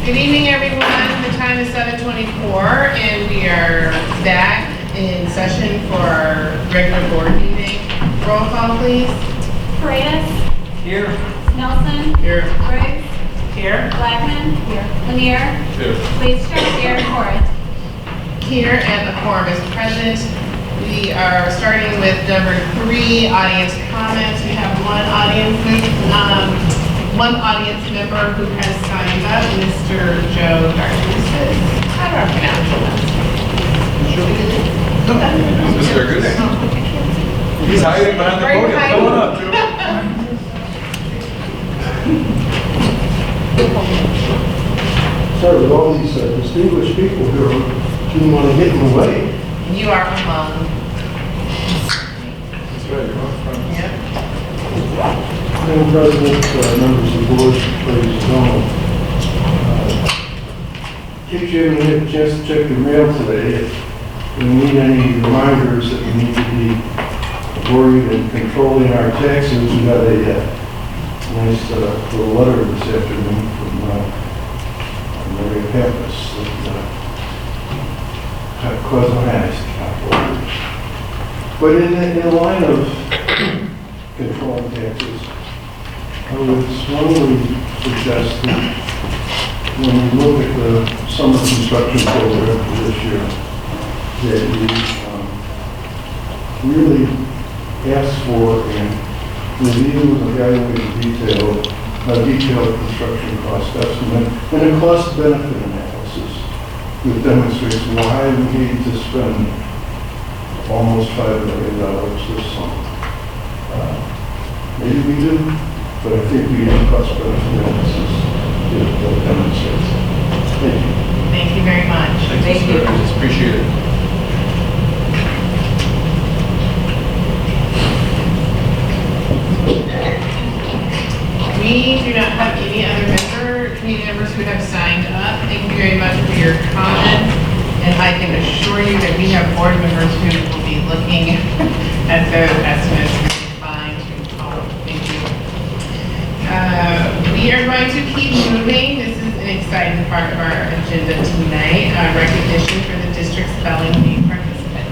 Good evening, everyone. The time is 7:24, and we are back in session for our regular board meeting. Roll call, please. Paredes. Here. Nelson. Here. Briggs. Here. Blackman. Here. Lanier. Here. Leestra. Here. Horace. Here, and the quorum is present. We are starting with number 3, audience comments. We have one audience member who has signed up, Mr. Joe Garcia. How do I pronounce it? Mr. Ferguson. He's hiding behind the podium. Come on up, Joe. Sir, with all these distinguished people here, didn't want to get in the way. You are among. That's right, you're on front. Yep. Madam President, members of the board, ladies and gentlemen. If you haven't had a chance to check your mail today, if we need any reminders that we need to be worried and controlling our taxes, we got a nice little letter this afternoon from Maria Pappas that caused my eyes to pop over. But in the line of controlling taxes, I would strongly suggest that when we look at the summer construction program for this year, that we really ask for and review and evaluate a detailed construction cost estimate and a cost-benefit analysis that demonstrates why we need to spend almost $5 million this summer. Maybe we do, but I think we need a cost-benefit analysis that demonstrates. Thank you. Thank you very much. Thank you. Just appreciate it. We do not have any other community members who have signed up. Thank you very much for your comments. And I can assure you that we have board members who will be looking at those estimates and fine tooth comb. Thank you. We are going to keep moving. This is an exciting part of our agenda tonight. Recognition for the district spelling bee participants.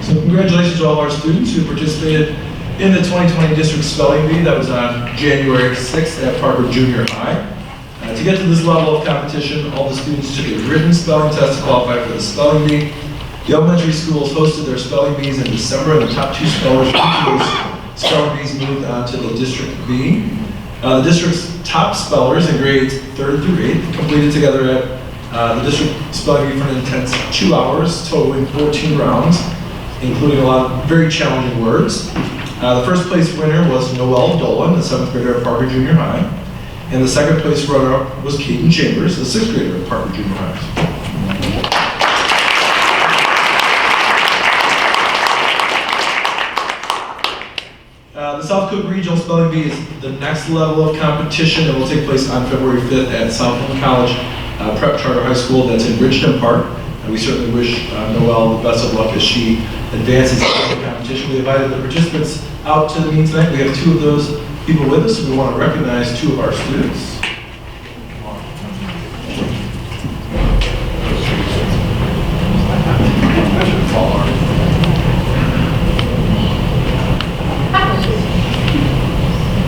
So congratulations to all our students who participated in the 2020 district spelling bee that was on January 6th at Parker Junior High. To get to this level of competition, all the students took a written spelling test to qualify for the spelling bee. The elementary schools hosted their spelling bees in December, and the top 2 spellers from each of those spelling bees moved on to the district bee. The district's top spellers in grades 3rd through 8th completed together at the district spelling bee for an intense 2 hours, totaling 14 rounds, including a lot of very challenging words. The first place winner was Noelle Dolan, the 7th grader at Parker Junior High. And the second place runner-up was Keaton Chambers, the 6th grader at Parker Junior High. The South Cook Regional Spelling Bee is the next level of competition and will take place on February 5th at Southland College Prep Charter High School that's in Richmond Park. And we certainly wish Noelle the best of luck as she advances in the competition. We invited the participants out to the meeting tonight. We have 2 of those people with us. We want to recognize 2 of our students.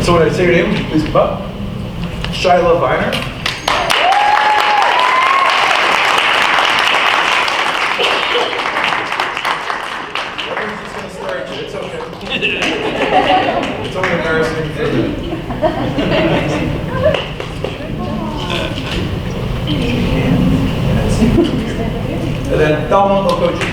So when I say your name, would you please come up? Shyla Viner. It's okay. It's only embarrassing for me. And then Dalmon Okoji.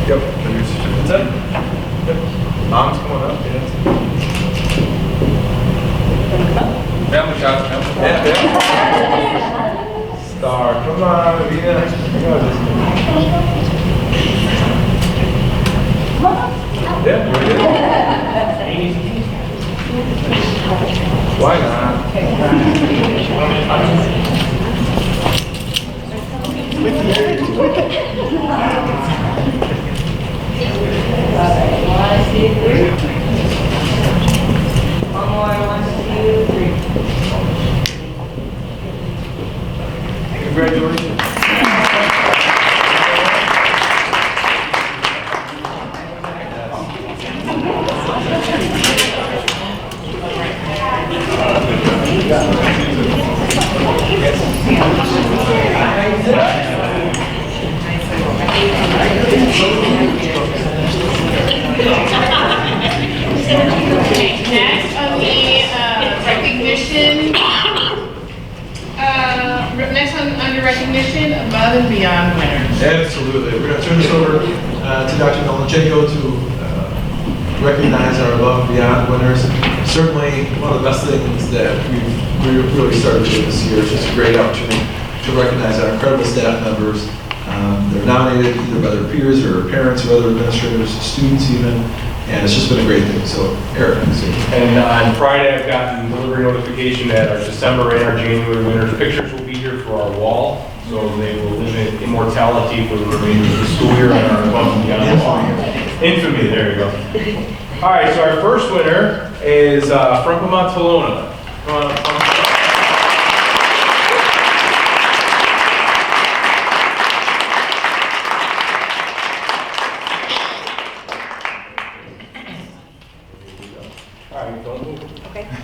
Yep. That's it. Yep. Mom's coming up. Yeah. Family shot. Yeah. Star. Come on, Vina. Yeah, you're good. Why not? One more, 1, 2, 3. Congratulations. Next on the recognition, next under recognition, above and beyond winners. Absolutely. We're going to turn this over to Dr. Nolenjenko to recognize our above and beyond winners. Certainly, one of the best things that we've really started doing this year is just a great opportunity to recognize our incredible staff members. They're nominated either by their peers or parents or other administrators, students even, and it's just been a great thing. So, Eric, so. And on Friday, I've gotten delivery notification that our December and our January winners' pictures will be here for our wall. So they will live in immortality for the remainder of the school year on our above and beyond wall. Infamy, there you go. All right, so our first winner is from Montalona. Come on up.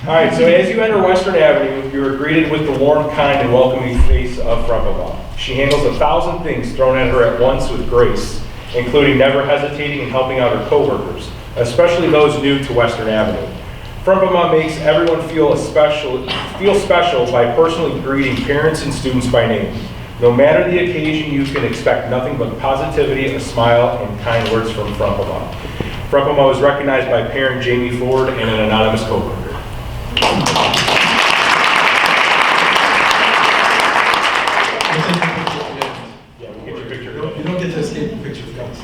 All right, so as you enter Western Avenue, you are greeted with the warm, kind, and welcoming face of Frumpama. She handles 1,000 things thrown at her at once with grace, including never hesitating and helping out her coworkers, especially those new to Western Avenue. Frumpama makes everyone feel special by personally greeting parents and students by name. No matter the occasion, you can expect nothing but positivity, a smile, and kind words from Frumpama. Frumpama was recognized by parent Jamie Ford and an anonymous coworker. Yeah, we'll get your picture. You don't get to escape the picture, guys.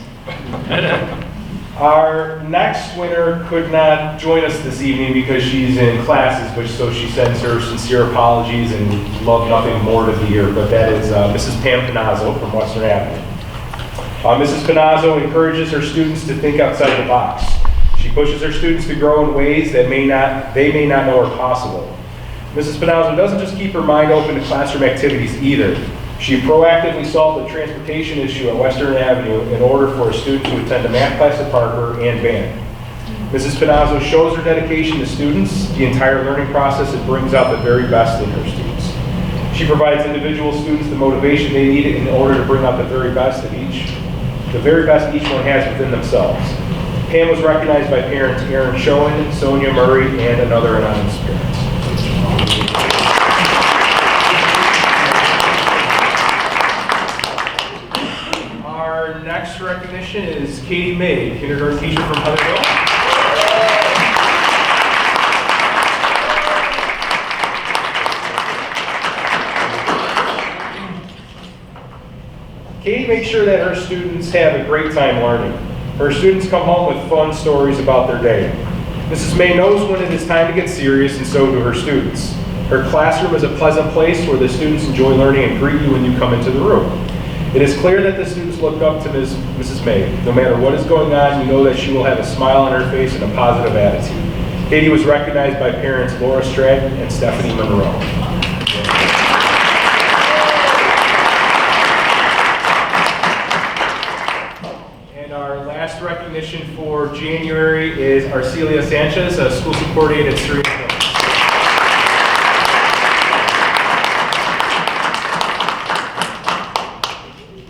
Our next winner could not join us this evening because she's in classes, so she sends her sincere apologies and would love nothing more to be here, but that is Mrs. Pam Panazzo from Western Avenue. Mrs. Panazzo encourages her students to think outside the box. She pushes her students to grow in ways that they may not know are possible. Mrs. Panazzo doesn't just keep her mind open to classroom activities either. She proactively solved the transportation issue at Western Avenue in order for a student to attend a math class at Parker and band. Mrs. Panazzo shows her dedication to students, the entire learning process, and brings out the very best in her students. She provides individual students the motivation they need in order to bring out the very best each one has within themselves. Pam was recognized by parents Aaron Schoen, Sonia Murray, and another anonymous parent. Our next recognition is Katie May, kindergarten teacher from Hunterville. Katie makes sure that her students have a great time learning. Her students come home with fun stories about their day. Mrs. May knows when it is time to get serious, and so do her students. Her classroom is a pleasant place where the students enjoy learning and greet you when you come into the room. It is clear that the students look up to Mrs. May. No matter what is going on, you know that she will have a smile on her face and a positive attitude. Katie was recognized by parents Laura Stratton and Stephanie Monroe. Last recognition for January is Arcelia Sanchez, a school support aide at Serena Hills.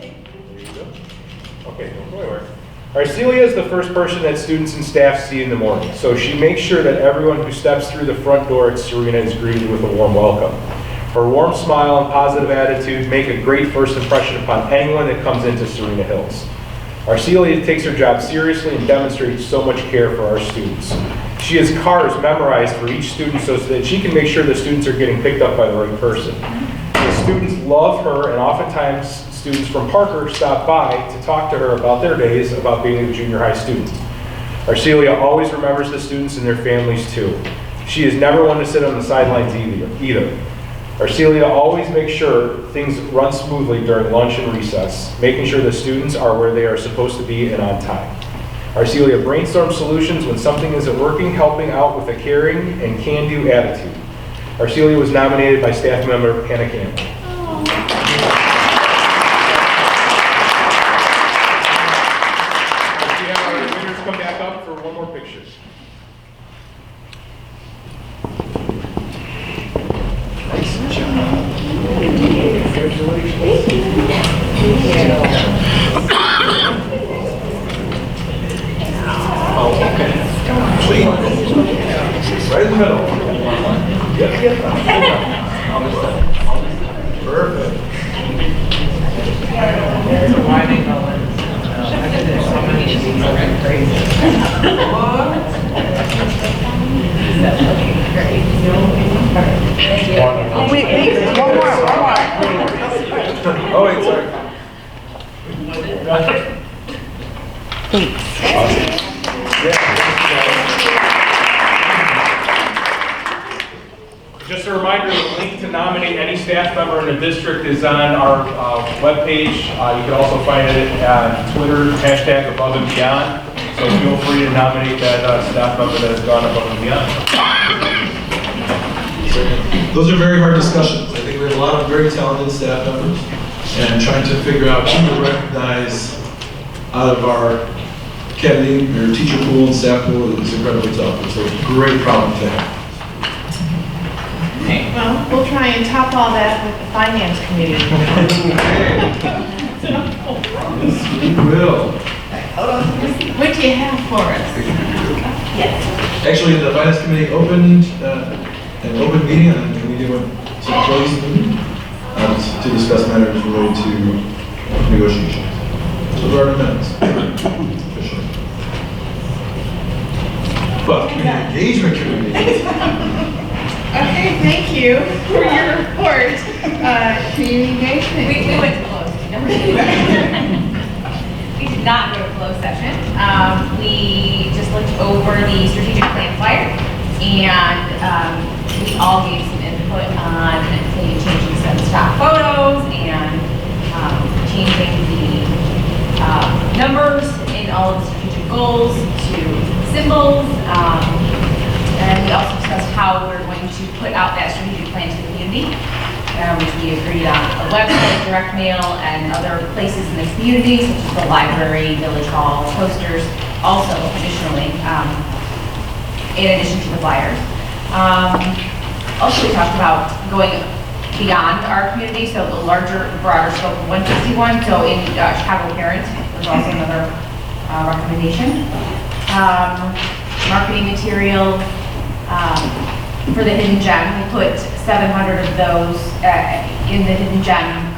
There you go. Okay, don't go anywhere. Arcelia is the first person that students and staff see in the morning, so she makes sure that everyone who steps through the front door at Serena is greeted with a warm welcome. Her warm smile and positive attitude make a great first impression upon anyone that comes into Serena Hills. Arcelia takes her job seriously and demonstrates so much care for our students. She has cars memorized for each student so that she can make sure the students are getting picked up by the right person. The students love her, and oftentimes students from Parker stop by to talk to her about their days about being a junior high student. Arcelia always remembers the students and their families too. She is never one to sit on the sidelines either. Arcelia always makes sure things run smoothly during lunch and recess, making sure the students are where they are supposed to be and on time. Arcelia brainstorms solutions when something isn't working, helping out with a caring and can-do attitude. Arcelia was nominated by staff member Hannah Campbell. If we have our winners come back up for one more picture. Right in the middle. Perfect. Oh, wait, sorry. Just a reminder, the link to nominate any staff member in the district is on our webpage. You can also find it on Twitter, hashtag above and beyond. So feel free to nominate that staff member that has gone above and beyond. Those are very hard discussions. I think we have a lot of very talented staff members, and trying to figure out who to recognize out of our academy or teacher pool and staff pool is incredibly tough. It's a great problem to have. Okay, well, we'll try and top all that with the finance committee. We will. What do you have for us? Actually, the finance committee opened an open meeting, and then we went to a closed meeting to discuss matters related to negotiations. So there are the minutes. Officially. But community engagement committee. Okay, thank you for your report. Community engagement. We went to closed. We did not go to closed session. We just looked over the strategic plan flyer, and we all gave some input on maybe changing some stock photos and changing the numbers in all of the strategic goals to symbols. And we also discussed how we're going to put out that strategic plan to the community, which we agreed on a website, direct mail, and other places in the community, such as the library, village hall, posters, also additionally, in addition to the flyers. Also, we talked about going beyond our community, so the larger, broader scope of 161. So in Chicago Parent, there's also another recommendation. Marketing material. For the Hidden Gem, we put 700 of those in the Hidden Gem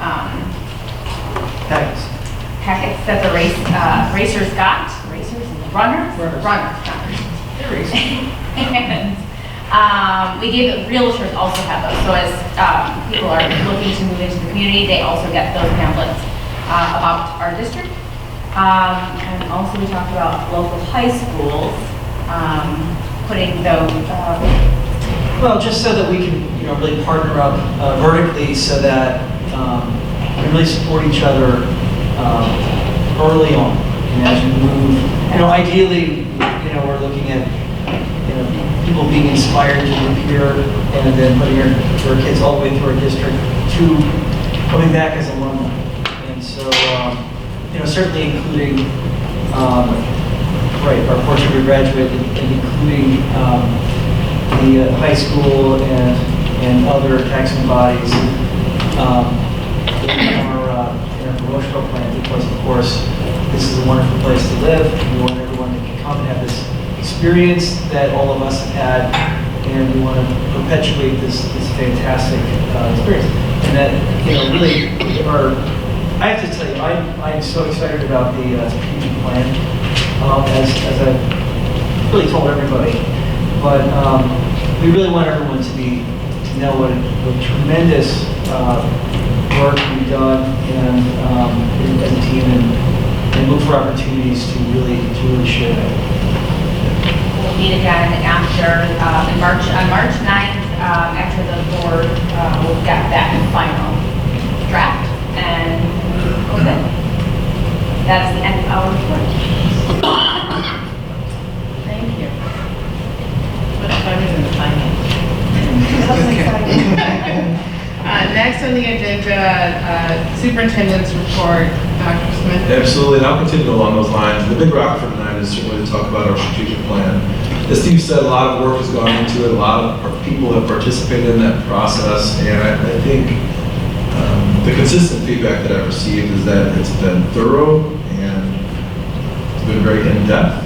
packets that the racers got. Runners. And we gave realtors also have those. So as people are looking to move into the community, they also get those pamphlets about our district. And also we talked about local high schools. Putting those, well, just so that we can, really partner up vertically so that we really support each other early on. And as we move, ideally, we're looking at, people being inspired to move here and then putting their kids all the way through our district to coming back as alumni. And so, certainly including, right, our portrait of graduate, and including the high school and other taxing bodies in our promotional plan, because of course this is a wonderful place to live. We want everyone to come and have this experience that all of us have had, and we want to perpetuate this fantastic experience. And that, really, I have to tell you, I'm so excited about the strategic plan. As I've really told everybody, but we really want everyone to know what tremendous work we've done and as a team, and look for opportunities to really share that. we'll meet again after, on March 9th, after the board will get that final draft, and we'll go. That's the end of our report. Thank you. Much better than finance. Next on the agenda, superintendent's report, Dr. Smith. Absolutely, and I'll continue along those lines. The big rock for tonight is certainly to talk about our strategic plan. As Steve said, a lot of work has gone into it, a lot of our people have participated in that process, and I think the consistent feedback that I've received is that it's been thorough and it's been very in-depth,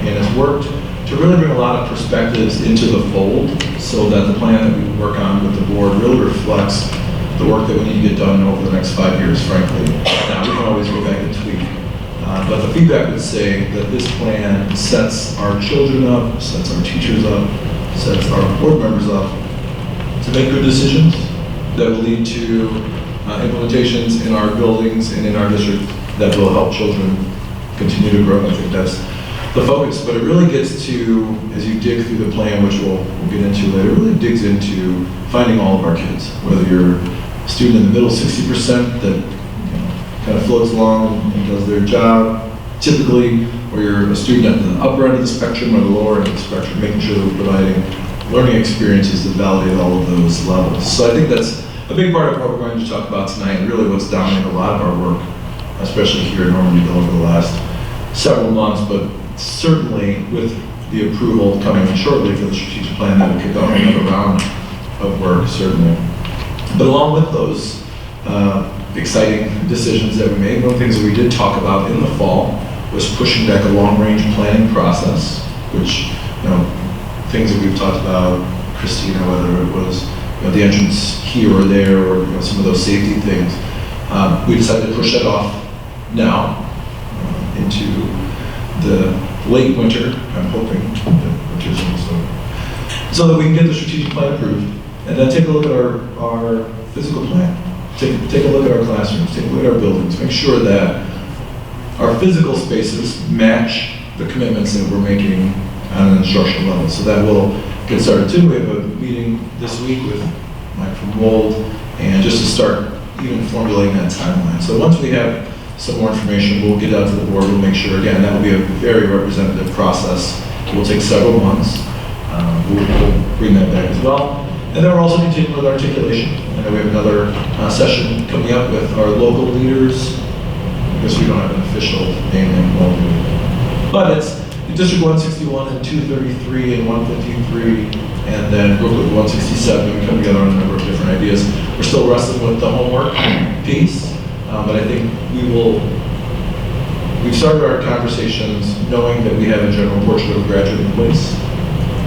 and it's worked to really bring a lot of perspectives into the fold so that the plan that we work on with the board really reflects the work that we need to get done over the next 5 years, frankly. Now, we can always go back and tweak. But the feedback would say that this plan sets our children up, sets our teachers up, sets our board members up to make good decisions that will lead to implementations in our buildings and in our district that will help children continue to grow. I think that's the focus, but it really gets to, as you dig through the plan, which we'll get into later, it really digs into finding all of our kids, whether you're a student in the middle 60% that kind of floats along and does their job typically, or you're a student at the upper end of the spectrum or the lower end of the spectrum, making sure that we're providing learning experiences that validate all of those levels. So I think that's a big part of what we're going to talk about tonight, and really what's dominated a lot of our work, especially here in Normandyville over the last several months, but certainly with the approval coming shortly for the strategic plan that will kick off another round of work, certainly. But along with those exciting decisions that we made, one of the things that we did talk about in the fall was pushing back a long-range planning process, which, things that we've talked about, Christina, whether it was the entrance here or there, or some of those safety things. We decided to push that off now into the late winter. I'm hoping that winter's almost over, so that we can get the strategic plan approved, and then take a look at our physical plan. Take a look at our classrooms, take a look at our buildings, make sure that our physical spaces match the commitments that we're making on an instructional level. So that will get started too. We have a meeting this week with Mike from Wold, and just to start even formulating that timeline. So once we have some more information, we'll get out to the board, we'll make sure, again, that will be a very representative process. It will take several months. We'll bring that back as well. And then we're also continuing with articulation. I know we have another session coming up with our local leaders. I guess we don't have an official name anymore. But it's District 161 and 233 and 153, and then Brookwood 167. We come together on a number of different ideas. We're still wrestling with the homework piece, but I think we've started our conversations knowing that we have a general portrait of graduate in place.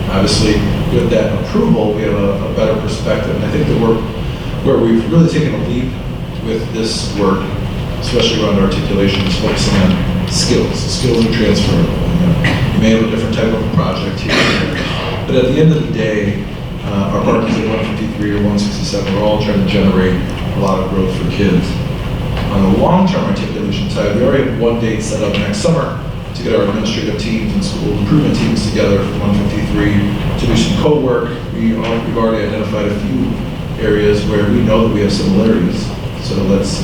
Obviously, with that approval, we have a better perspective. And I think that where we've really taken a leap with this work, especially around articulation, is focusing on skills. Skills are transferable. You may have a different type of project here, but at the end of the day, our partners at 153 or 167 are all trying to generate a lot of growth for kids. On the long-term articulation side, we already have one date set up next summer to get our administrative teams and school improvement teams together for 153 to do some co-work. We've already identified a few areas where we know that we have similarities. So let's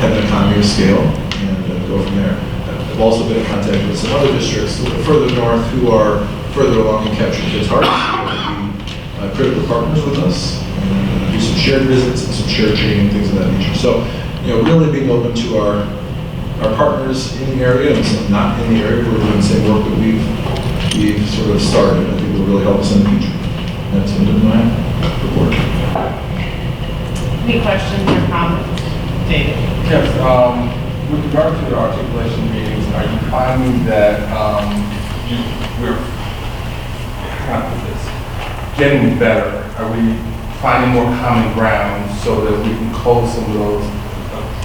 have an economy of scale and go from there. I've also been in contact with some other districts a little further north who are further along in capturing kids' hearts, who be critical partners with us, and do some shared visits and some shared training and things of that nature. So, really being open to our partners in the area and some not in the area who are doing the same work that we've sort of started. I think will really help us in the future. That's the end of my report. Any questions or comments? David? Yes, with regard to the articulation meetings, are you finding that we're, how can I put this, getting better? Are we finding more common ground so that we can close some of those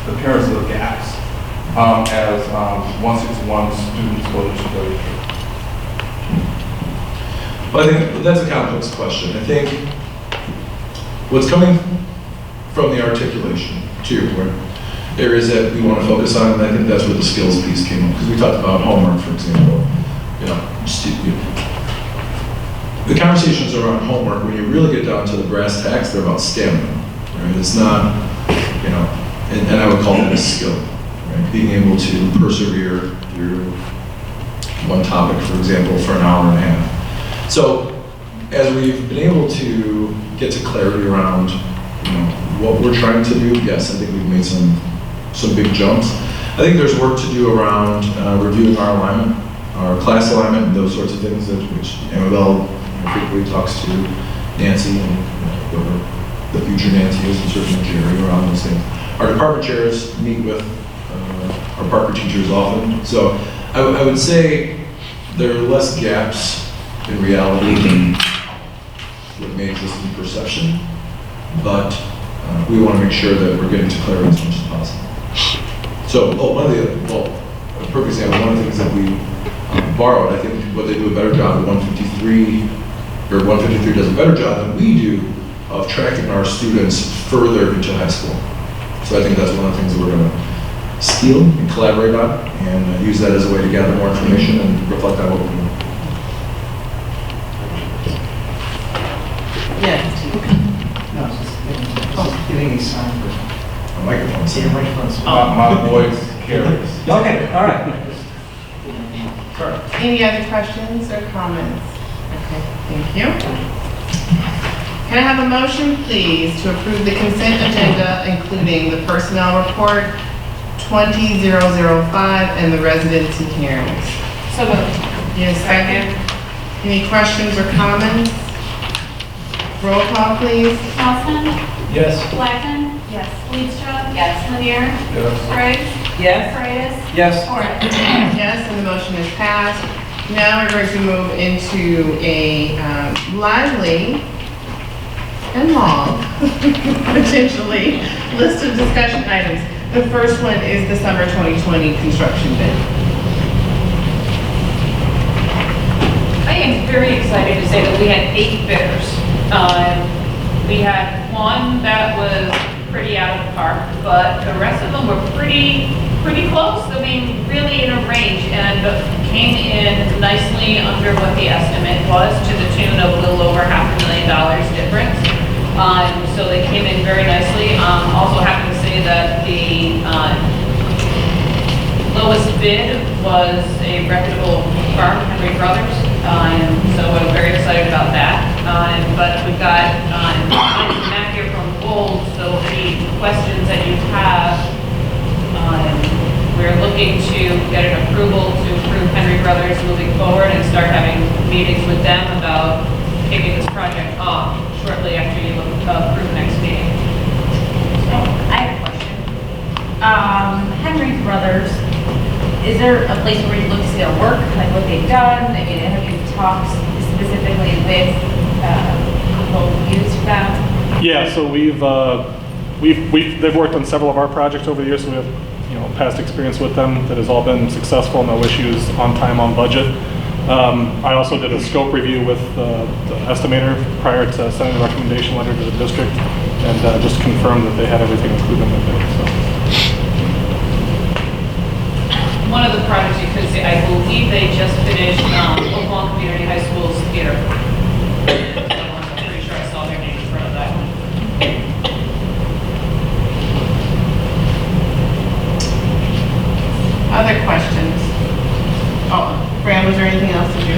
appearances of gaps as 161 students go to 233? Well, I think that's a complex question. I think what's coming from the articulation, to your point, areas that we want to focus on, and I think that's where the skills piece came up, because we talked about homework, for example. the conversations around homework, when you really get down to the brass tacks, they're about stamina, right? It's not, you know, and I would call that a skill, right? Being able to persevere through one topic, for example, for an hour and a half. So, as we've been able to get to clarity around, you know, what we're trying to do, yes, I think we've made some big jumps. I think there's work to do around reviewing our alignment, our class alignment, and those sorts of things, which Annabelle frequently talks to Nancy and whoever the future Nancy is, and certainly Jerry around those things. Our department chairs meet with our Parker teachers often. So I would say there are less gaps in reality than what may exist in perception, but we want to make sure that we're getting to clarity as much as possible. So, a perfect example, one of the things that we borrowed, I think what they do a better job at 153 does a better job than we do of tracking our students further into high school. So I think that's one of the things that we're going to steal and collaborate on and use that as a way to gather more information and reflect on what we're doing. Yes. No, it's just giving a sign for, A microphone. see your microphone's. My voice carries. Okay, all right. Sorry. Any other questions or comments? Okay, thank you. Can I have a motion, please, to approve the consent agenda, including the personnel report 20005 and the residency hearings? So moved. Yes, second. Any questions or comments? Roll call, please. Nelson, Yes. Blackman, Yes. Leestra. Yes. Lanier, Yes. Briggs, Yes. Paredes, Yes. Warren. Yes, and the motion is passed. Now we're going to move into a lively and long, potentially, list of discussion items. The first one is the summer 2020 construction bid. I am very excited to say that we had 8 bidders. We had one that was pretty out of the park, but the rest of them were pretty close. I mean, really in a range, and came in nicely under what the estimate was, to the tune of a little over $500,000 difference. So they came in very nicely. Also happy to say that the lowest bid was a reputable firm, Henry Brothers. So I'm very excited about that. But we've got Matt here from Gold, so any questions that you have, we're looking to get an approval to approve Henry Brothers moving forward and start having meetings with them about kicking this project off shortly after you approve next meeting. I have a question. Henry Brothers, is there a place where you look to see their work, like what they've done? I mean, have you talked specifically with people who use them? Yeah, so they've worked on several of our projects over the years, so we have, past experience with them that has all been successful, no issues, on time, on budget. I also did a scope review with the estimator prior to sending the recommendation letter to the district, and just confirmed that they had everything included in the bid, so. One of the projects, because I believe they just finished Oaklawn Community High School's theater. I'm pretty sure I saw their name in front of that one. Other questions? Oh, Fran, was there anything else to do?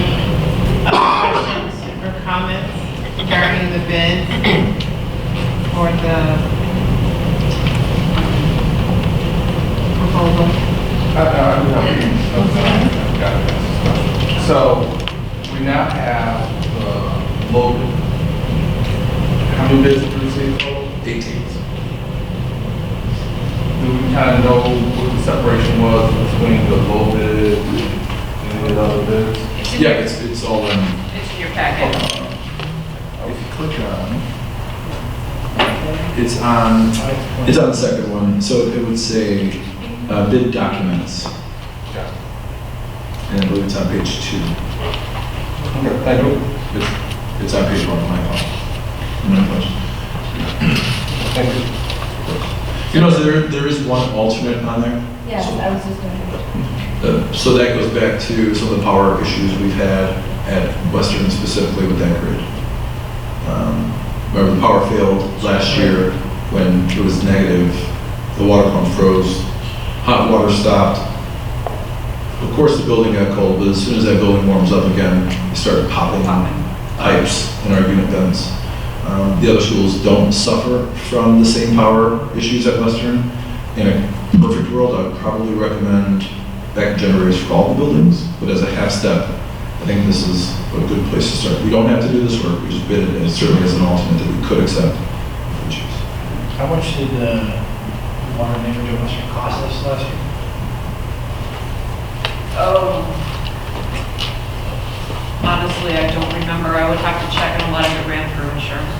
Other questions or comments regarding the bid or the proposal? So, we now have low bid. How many bids did we receive total? 18. Do we kind of know what the separation was between the low bid and the other bids? Yeah, it's all in. It's in your packet. If you click on, it's on the second one, so it would say bid documents, Yeah. and I believe it's on page 2. Okay, thank you. It's on page 1 of my file. No question. Thank you. You know, so there is one alternate on there. Yes, I was just going to. So that goes back to some of the power issues we've had at Western, specifically with that grid. Remember the power failed last year when it was negative, the water pump froze, hot water stopped. Of course, the building got cold, but as soon as that building warms up again, it started popping pipes in our unit vents. The other schools don't suffer from the same power issues at Western. In a perfect world, I'd probably recommend backup generators for all the buildings, but as a half step, I think this is a good place to start. We don't have to do this work, we just bid it, and it certainly is an alternate that we could accept if we choose. How much did the water main at Western cost us last year? Oh. Honestly, I don't remember. I would have to check and let it ran through insurance.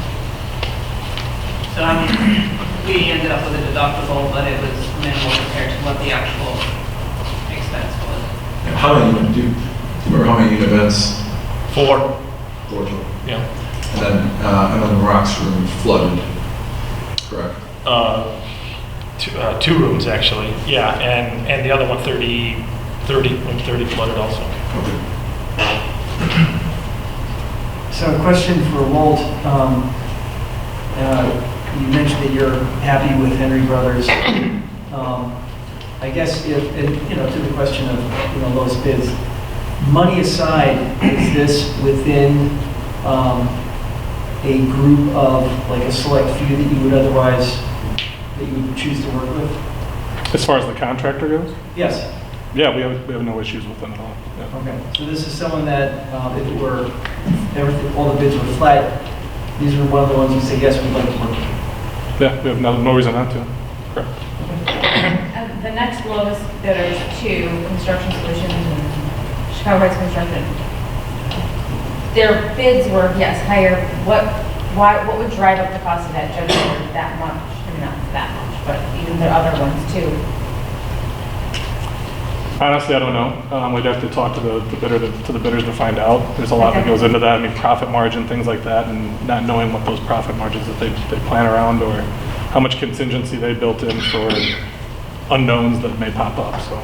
So I mean, we ended up with a deductible, but it was minimal compared to what the actual expense was. And how many, do you remember how many unit vents? 4. 4 total. Yeah. And then the Rocks room flooded, correct? Two rooms actually. Yeah, and the other one 30 flooded also. Okay. So a question for Walt. You mentioned that you're happy with Henry Brothers. I guess if, to the question of, lowest bids, money aside, is this within a group of, like a select few that you would otherwise, that you would choose to work with? As far as the contractor goes? Yes. Yeah, we have no issues with them at all. Yeah. Okay, so this is someone that, if it were, everything, all the bids were flat, these are one of the ones you say, yes, we'd like to work with. Yeah, we have no reason not to. Correct. The next lowest bidders to Construction Solutions and Chicago Heights Construction. Their bids were, yes, higher. What would drive up the cost of that generator that much? I mean, not that much, but even the other ones too. Honestly, I don't know. We'd have to talk to the bidders to find out. There's a lot that goes into that. I mean, profit margin, things like that, and not knowing what those profit margins that they plan around or how much contingency they built in for unknowns that may pop up. So,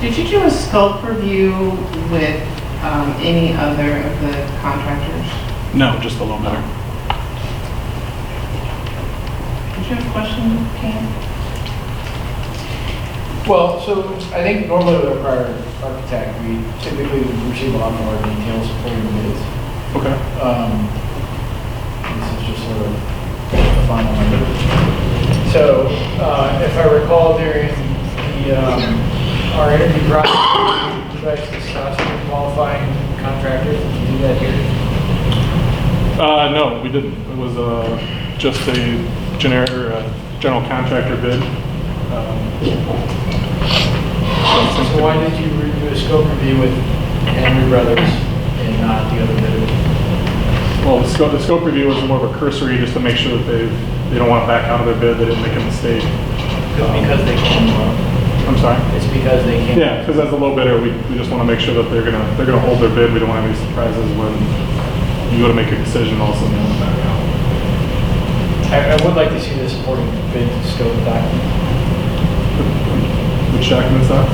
Did you do a scope review with any other of the contractors? no, just the low bidder. Did you have a question, Cam? Well, so I think normally with our prior architect, we typically receive a lot more details for the bids. Okay. This is just sort of the final number. So if I recall during the our interview process, you guys discussed qualifying contractors. Did you do that here? No, we didn't. It was just a general contractor bid. So why did you do a scope review with Henry Brothers and not the other bidders? Well, the scope review was more of a cursory, just to make sure that they don't want to back out of their bid, they didn't make a mistake. Because they came low. I'm sorry? It's because they came. Yeah, because as a low bidder, we just want to make sure that they're gonna hold their bid. We don't want any surprises when you go to make a decision, all of a sudden they want to back out. I would like to see the supporting bid scope document. Which documents that?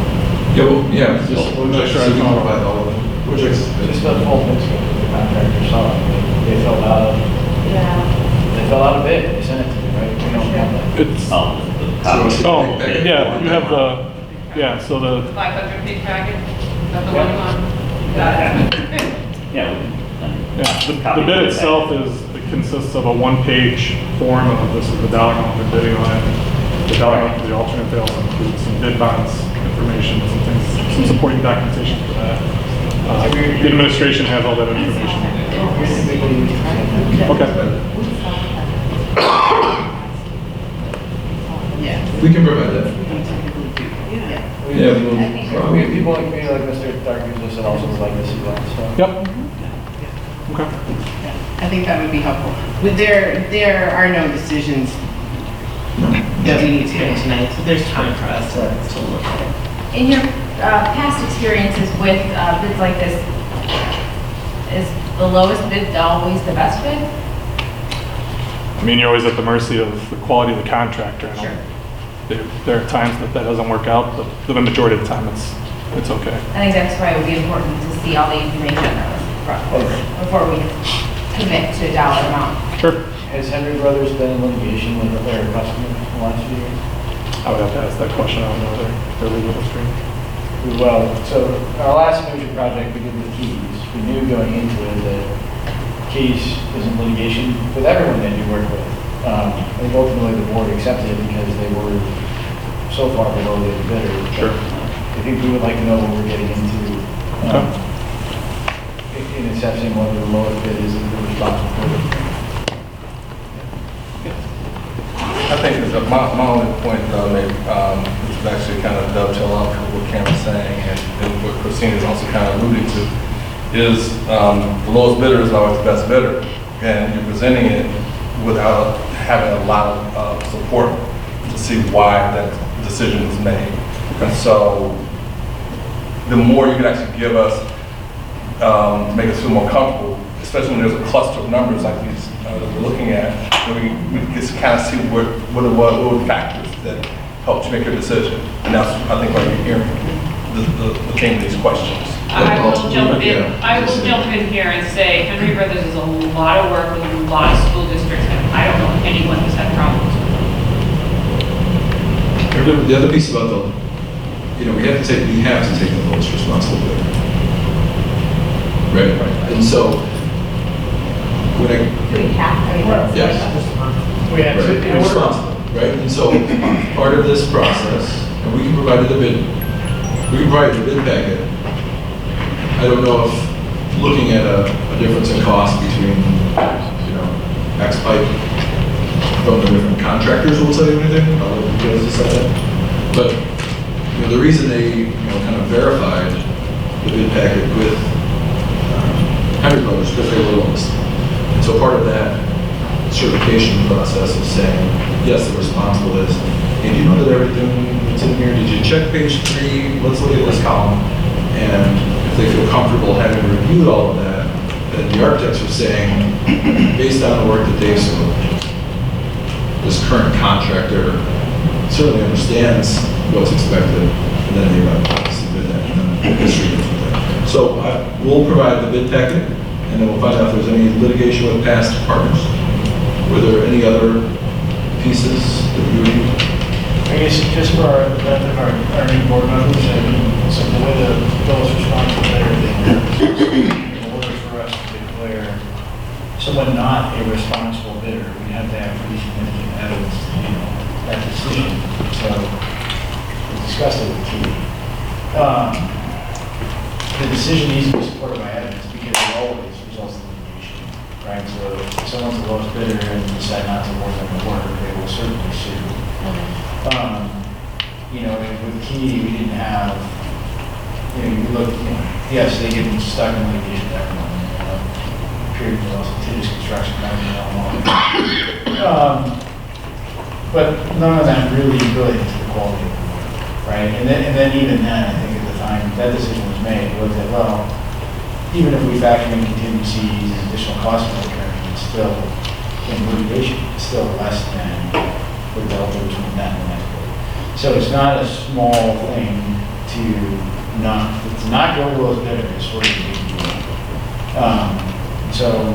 Yeah, well, yeah, just, Well, I'm not sure so we I can follow. provide all of them. Just the full bid scope that the contractor saw. They filled out, Yeah. they filled out a bid, they sent it to me, right? We don't have that. It's, yeah, you have so the, 500-page packet, is that the one you want? Got it. the bid itself it consists of a one-page form of this is the dollar amount they're bidding on it. The dollar amount for the alternate, they also include some bid bonds information, some things, some supporting documentation for that. The administration has all that information. Okay. Yeah. We can provide that. Yeah, We have people like me, like Mr. Darkins, that also would like to see that, so. Yep. Okay. I think that would be helpful. There are no decisions that we need to make tonight, so there's time for us to look at it. In your past experiences with bids like this, is the lowest bid always the best bid? I mean, you're always at the mercy of the quality of the contractor. Sure. there are times that doesn't work out, but for the majority of the time, it's okay. I think that's why it would be important to see all the information before we commit to a dollar amount. Sure. Has Henry Brothers been in litigation with their customer in the last few years? I would have to ask that question. I don't know their legal history. Well, so our last major project we did with Keys, we knew going into it that Keys was in litigation with everyone that you work with. I think ultimately the board accepted it because they were so far below the bidder. Sure. I think we would like to know what we're getting into. In assessing whether the lowest bid is the responsible for. I think it's my only point that I made, which is actually kind of dovetail off of what Cam was saying and what Christine is also kind of alluding to, is the lowest bidder is always the best bidder. And you're presenting it without having a lot of support to see why that decision was made. And so the more you can actually give us, make us feel more comfortable, especially when there's a cluster of numbers like these that we're looking at, we just kind of see what are the factors that help you make your decision. And that's, I think, why you're hearing the theme of these questions. I will jump in here and say Henry Brothers is a lot of work with a lot of school districts, and I don't know if anyone has had problems with it. The other piece about we have to take the lowest responsible bidder. Right? And so, when I, Do we have, I mean, yes. We had to, Right, responsible, right? And so, part of this process, and we can provide the bid packet. I don't know if looking at a difference in cost between, X pipe from the different contractors will tell you anything. I'll let you guys decide that. But, the reason they, kind of verified the bid packet with Henry Brothers, because they were lowest. And so part of that certification process is saying, yes, the responsible is, hey, do you know that everything that's in here, did you check page 3? Let's look at this column. And if they feel comfortable having reviewed all of that, then the architects are saying, based on the work that they've seen, this current contractor certainly understands what's expected, and then they submit that in the history of that. So we'll provide the bid packet, and then we'll find out if there's any litigation with past partners. Were there any other pieces that you need? I guess just for the benefit of our new board members, I mean, so the way the lowest responsible bidder thing, in order for us to declare someone not a responsible bidder, we have to have pretty significant evidence to, that decision. So we discussed it with Keith. The decision needs to be supported by evidence because it always results in litigation, right? So if someone's the lowest bidder and decide not to award them the work, they will certainly sue. With Key, we didn't have, you look, yes, they get stuck in litigation with everyone. Period, but also Titus Construction Company and all. But none of that really related to the quality of the work, right? And then even then, I think at the time that decision was made, was that, well, even if we factor in contingencies and additional costs for incurring, it's still in litigation, it's still less than the delta between that and the next bid. So it's not a small thing to not go to those bidders for the big deal. So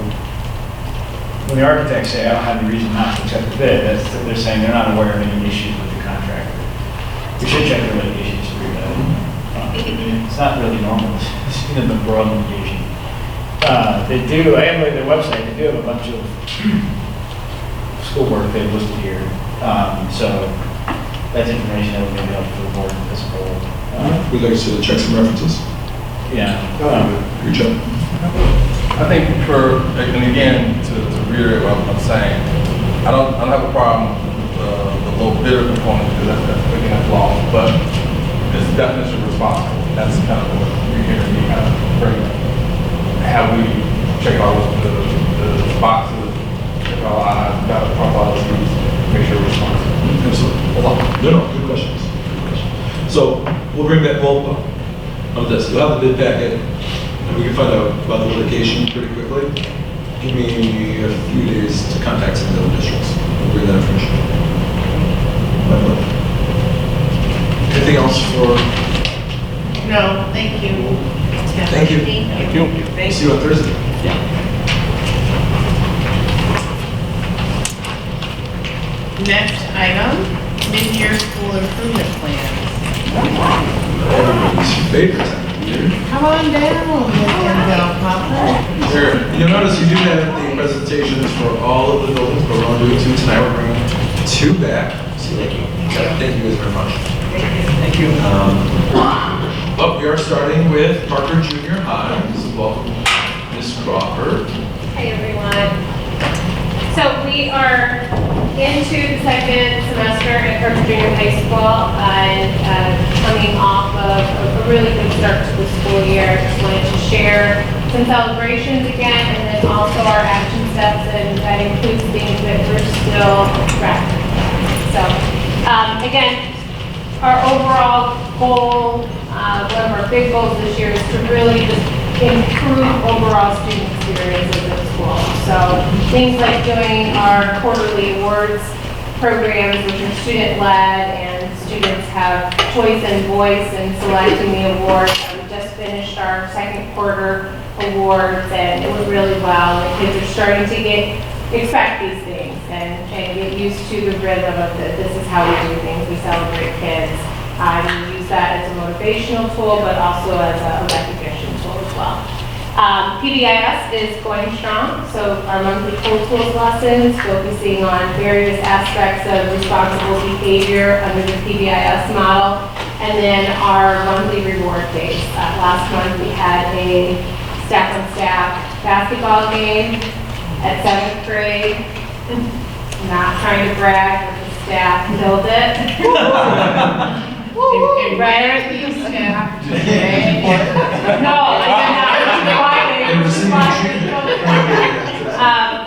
when the architects say, I don't have any reason not to accept the bid, they're saying they're not aware of any issues with the contractor. We should check the litigation history, but it's not really normal, it's in the broad litigation. They do, I am looking at their website, they do have a bunch of schoolwork they've listed here. So that's information that would maybe help for the board as a whole. We'd like to see the checks and references. Yeah. Good job. I think and again, to reiterate what I'm saying, I don't have a problem with the low bidder component because that's long, but it's definition responsible. That's kind of what you're hearing me kind of bring up. Have we check all the boxes, check all eyes, got to cross all the T's, make sure we're responsible. Absolutely. No, good questions. So we'll bring that, we'll have the bid packet, and we can find out about the litigation pretty quickly. Give me a few days to contact some of the other districts. We'll bring that information. Anything else for, No, thank you. thank you. Thank you. See you on Thursday. Next item, mid-year school improvement plans. Everybody's favorite time of year. Come on down, Mr. Papa. There, you'll notice you do have the presentations for all of the buildings, but we're only doing 2 tonight. We're bringing 2 back. So thank you. Thank you guys very much. Thank you. But we are starting with Parker Junior High. So welcome, Ms. Crawford. Hi, everyone. So we are into the second semester at Parker Junior High School and coming off of a really good start to the school year. Just wanted to share some celebrations again and then also our action steps, and that includes things that we're still tracking. So again, our overall goal, one of our big goals this year is to really just improve overall student experiences at school. So things like doing our quarterly awards programs, which are student-led, and students have choice and voice in selecting the awards. We just finished our second quarter awards, and it went really well. The kids are starting to expect these things and get used to the rhythm of this is how we do things. We celebrate kids. We use that as a motivational tool, but also as a recognition tool as well. PBIS is going strong, so our monthly Cool Tools lessons focusing on various aspects of responsible behavior under the PBIS model, and then our monthly reward days. Last month we had a staff-on-staff basketball game at 7th grade. Not trying to brag, but the staff killed it. And where are these staff today? No, I did not.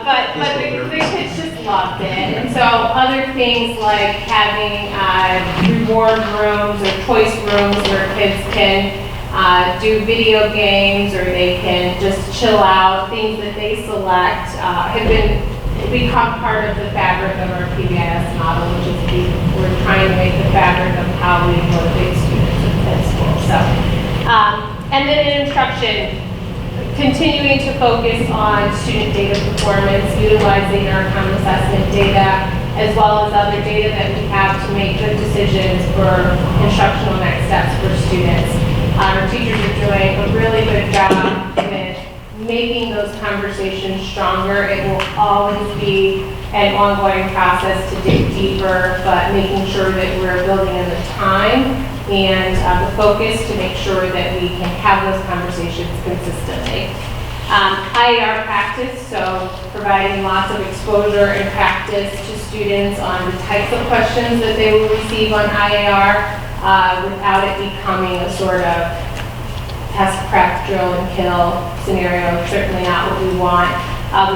But the kids just loved it. And so other things like having reward rooms or choice rooms where kids can do video games or they can just chill out, things that they select have become part of the fabric of our PBIS model, which is we're trying to make the fabric of how we motivate students at school. So, and then in instruction, continuing to focus on student data performance, utilizing our common assessment data, as well as other data that we have to make good decisions for instructional next steps for students. Our teachers are doing a really good job with making those conversations stronger. It will always be an ongoing process to dig deeper, but making sure that we're building in the time and the focus to make sure that we can have those conversations consistently. IAR practice, so providing lots of exposure and practice to students on the types of questions that they will receive on IAR without it becoming a sort of test prep, drill and kill scenario. Certainly not what we want.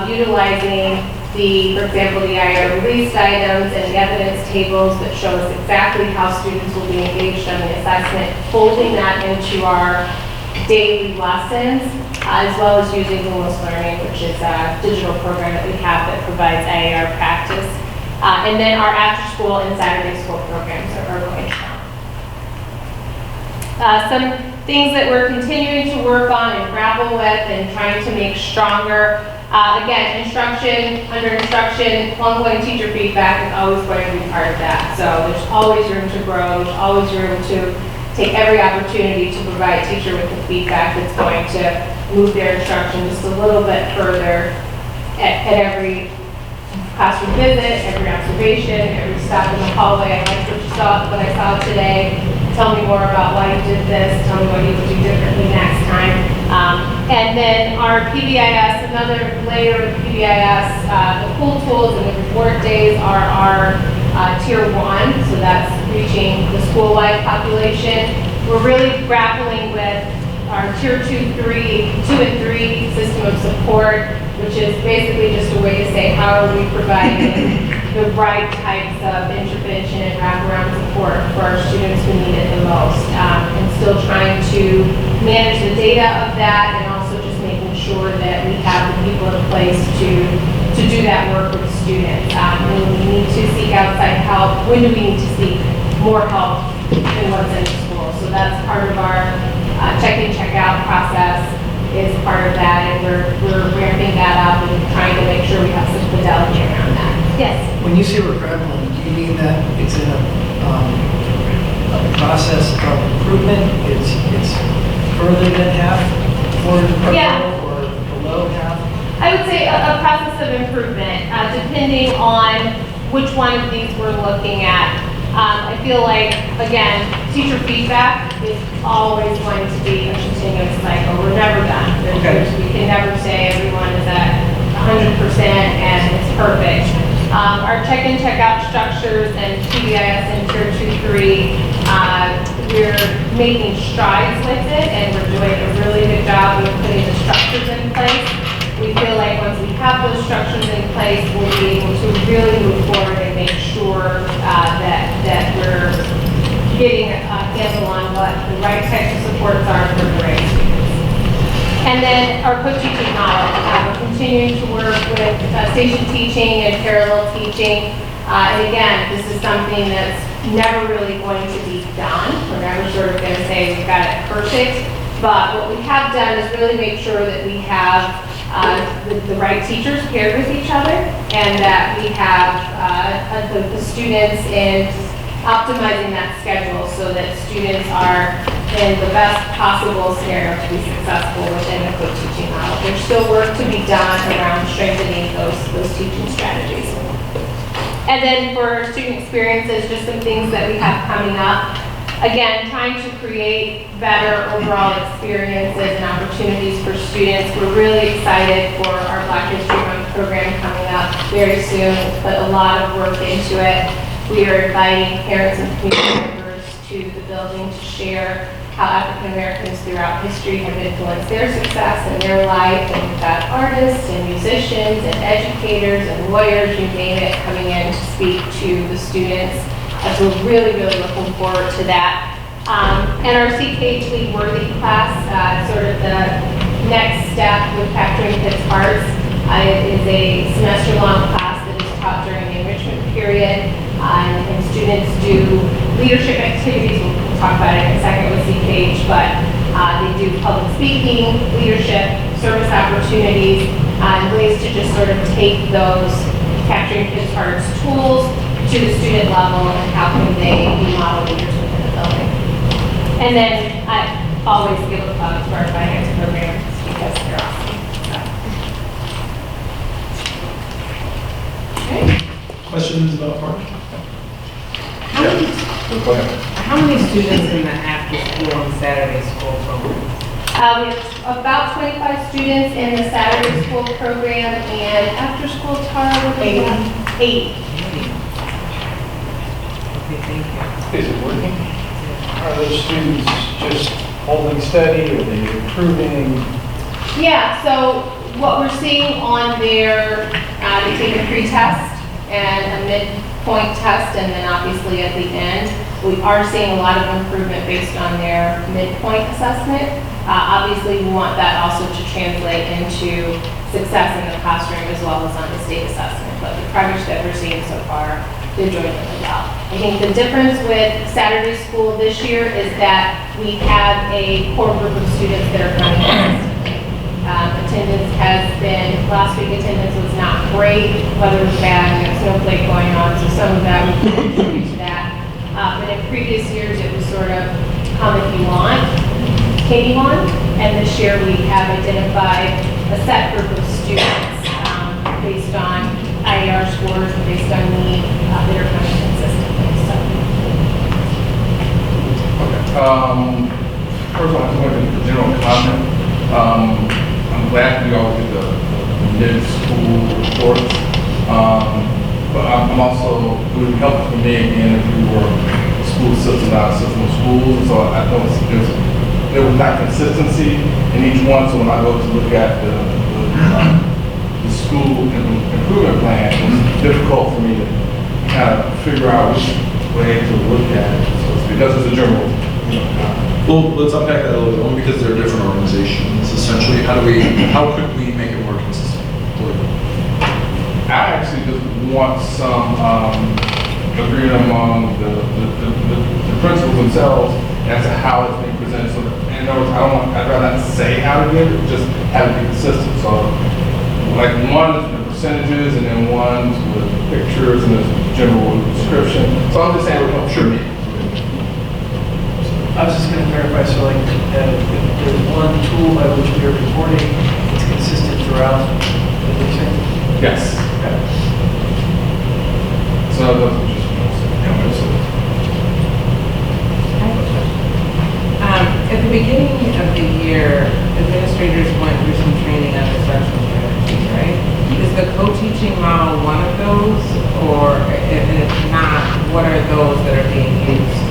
Utilizing for example, the IAR released items and the evidence tables that show us exactly how students will be engaged on the assessment, folding that into our daily lessons, as well as using Lumos Learning, which is a digital program that we have that provides IAR practice. And then our after-school and Saturday school programs are going strong. Some things that we're continuing to work on and grapple with and trying to make stronger. Again, under instruction, ongoing teacher feedback is always going to be part of that. So there's always room to grow, there's always room to take every opportunity to provide teacher with the feedback that's going to move their instruction just a little bit further at every classroom visit, every observation, every stop in the hallway. I liked what I saw today. Tell me more about why you did this. Tell me what you would do differently next time. And then our PBIS, another layer of PBIS, the Cool Tools and the reward days are our tier 1, so that's reaching the school-wide population. We're really grappling with our tier 2 and 3 system of support, which is basically just a way to say how are we providing the right types of intervention and wraparound support for our students who need it the most, and still trying to manage the data of that and also just making sure that we have the people in place to do that work with students. When we need to seek outside help, when do we need to seek more help than what's in the school. So that's part of our check-in, check-out process is part of that, and we're ramping that up and trying to make sure we have some fidelity around that. Yes? When you say we're grappling, do you mean that it's in a process of improvement? It's further than half or Yeah. or below half? I would say a process of improvement, depending on which one of these we're looking at. I feel like, again, teacher feedback is always going to be a continuous cycle. We're never done. Okay. We can never say everyone is at 100% and it's perfect. Our check-in, check-out structures and TBIS and Tier 2-3, we're making strides with it, and we're doing a really good job of putting the structures in place. We feel like once we have those structures in place, we'll be able to really move forward and make sure that we're getting a handle on what the right types of supports are for the right students. And then our co-teaching model, we're continuing to work with station teaching and parallel teaching. And again, this is something that's never really going to be done. We're never sort of going to say we've got it perfect. But what we have done is really make sure that we have the right teachers paired with each other, and that we have the students in optimizing that schedule so that students are in the best possible scenario to be successful within the co-teaching model. There's still work to be done around strengthening those teaching strategies. And then for student experiences, just some things that we have coming up. Again, trying to create better overall experiences and opportunities for students. We're really excited for our Black History Month program coming up very soon. Put a lot of work into it. We are inviting parents and community members to the building to share how African Americans throughout history have influenced their success and their life. And we've got artists and musicians and educators and lawyers, you name it, coming in to speak to the students. So we're really, really looking forward to that. And our CKH Lead Worthy class, sort of the next step with Capturing Kids' Hearts, is a semester-long class that is taught during the enrichment period. And students do leadership activities. We'll talk about it in a second with CKH, but they do public speaking, leadership, service opportunities, and ways to just sort of take those Capturing Kids' Hearts tools to the student level and how can they be model leaders within the building. And then I always give a plug to our finance programs because they're awesome. Okay. Questions about Mark? How many students in the after-school and Saturday school program? We have about 25 students in the Saturday school program, and after-school Tara, 80. Okay, thank you. Is it working? Are those students just holding steady? Are they improving? Yeah, so what we're seeing on their, they take a pre-test and a midpoint test, and then obviously at the end, we are seeing a lot of improvement based on their midpoint assessment. Obviously, we want that also to translate into success in the classroom as well as on the state assessment, but the progress that we're seeing so far, they're doing really well. I think the difference with Saturday school this year is that we have a core group of students that are coming consistently. Attendance has been, last week attendance was not great, weather was bad, there was snowflake going on, so some of that would contribute to that. But in previous years, it was sort of come if you want, came on, and this year we have identified a set group of students based on IAR scores and based on need that are coming consistently. So. Okay. First of all, I just want to make a general comment. I'm glad we always get the mid-school reports. But I'm also, it would be helpful for me again if we were school system, not system of schools. So I know there was not consistency in each one. So when I go to look at the school improvement plan, it's difficult for me to kind of figure out which way to look at it. So because it's a general, comment. Well, let's unpack that a little bit. One, because they're different organizations. Essentially, how could we make it more consistent? I actually just want some agreement among the principals themselves as to how it's being presented. So, in other words, I'd rather not say how to give it, just have it be consistent. So, like one is the percentages, and then one's with pictures and the general description. So I'm just saying, well, sure, me. I was just going to verify, so like, if there's one tool by which we are reporting, it's consistent throughout the district? Yes. Okay. So those are just, At the beginning of the year, administrators went through some training on instructional strategies, right? Is the co-teaching model one of those, or if not, what are those that are being used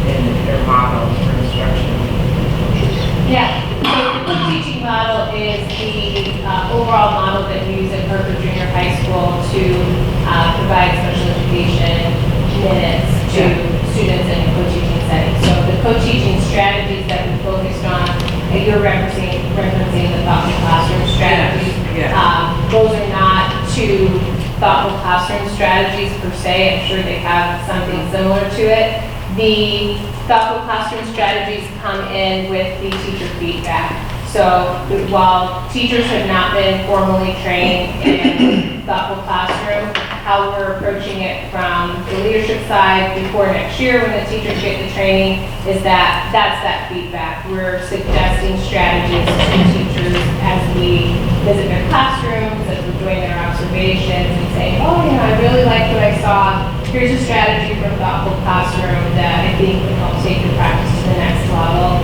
in their models for instruction? Yeah, so the teaching model is the overall model that we use at Parker Junior High School to provide special education minutes to students in a co-teaching setting. So the co-teaching strategies that we focused on, and you're referencing the thoughtful classroom strategies. Those are not two thoughtful classroom strategies per se. I'm sure they have something similar to it. The thoughtful classroom strategies come in with the teacher feedback. So while teachers have not been formally trained in thoughtful classroom, how we're approaching it from the leadership side before next year when the teachers get the training is that's that feedback. We're suggesting strategies to teachers as we visit their classrooms, as we're doing their observations and saying, oh, I really like what I saw. Here's a strategy from thoughtful classroom that I think can help take your practice to the next level.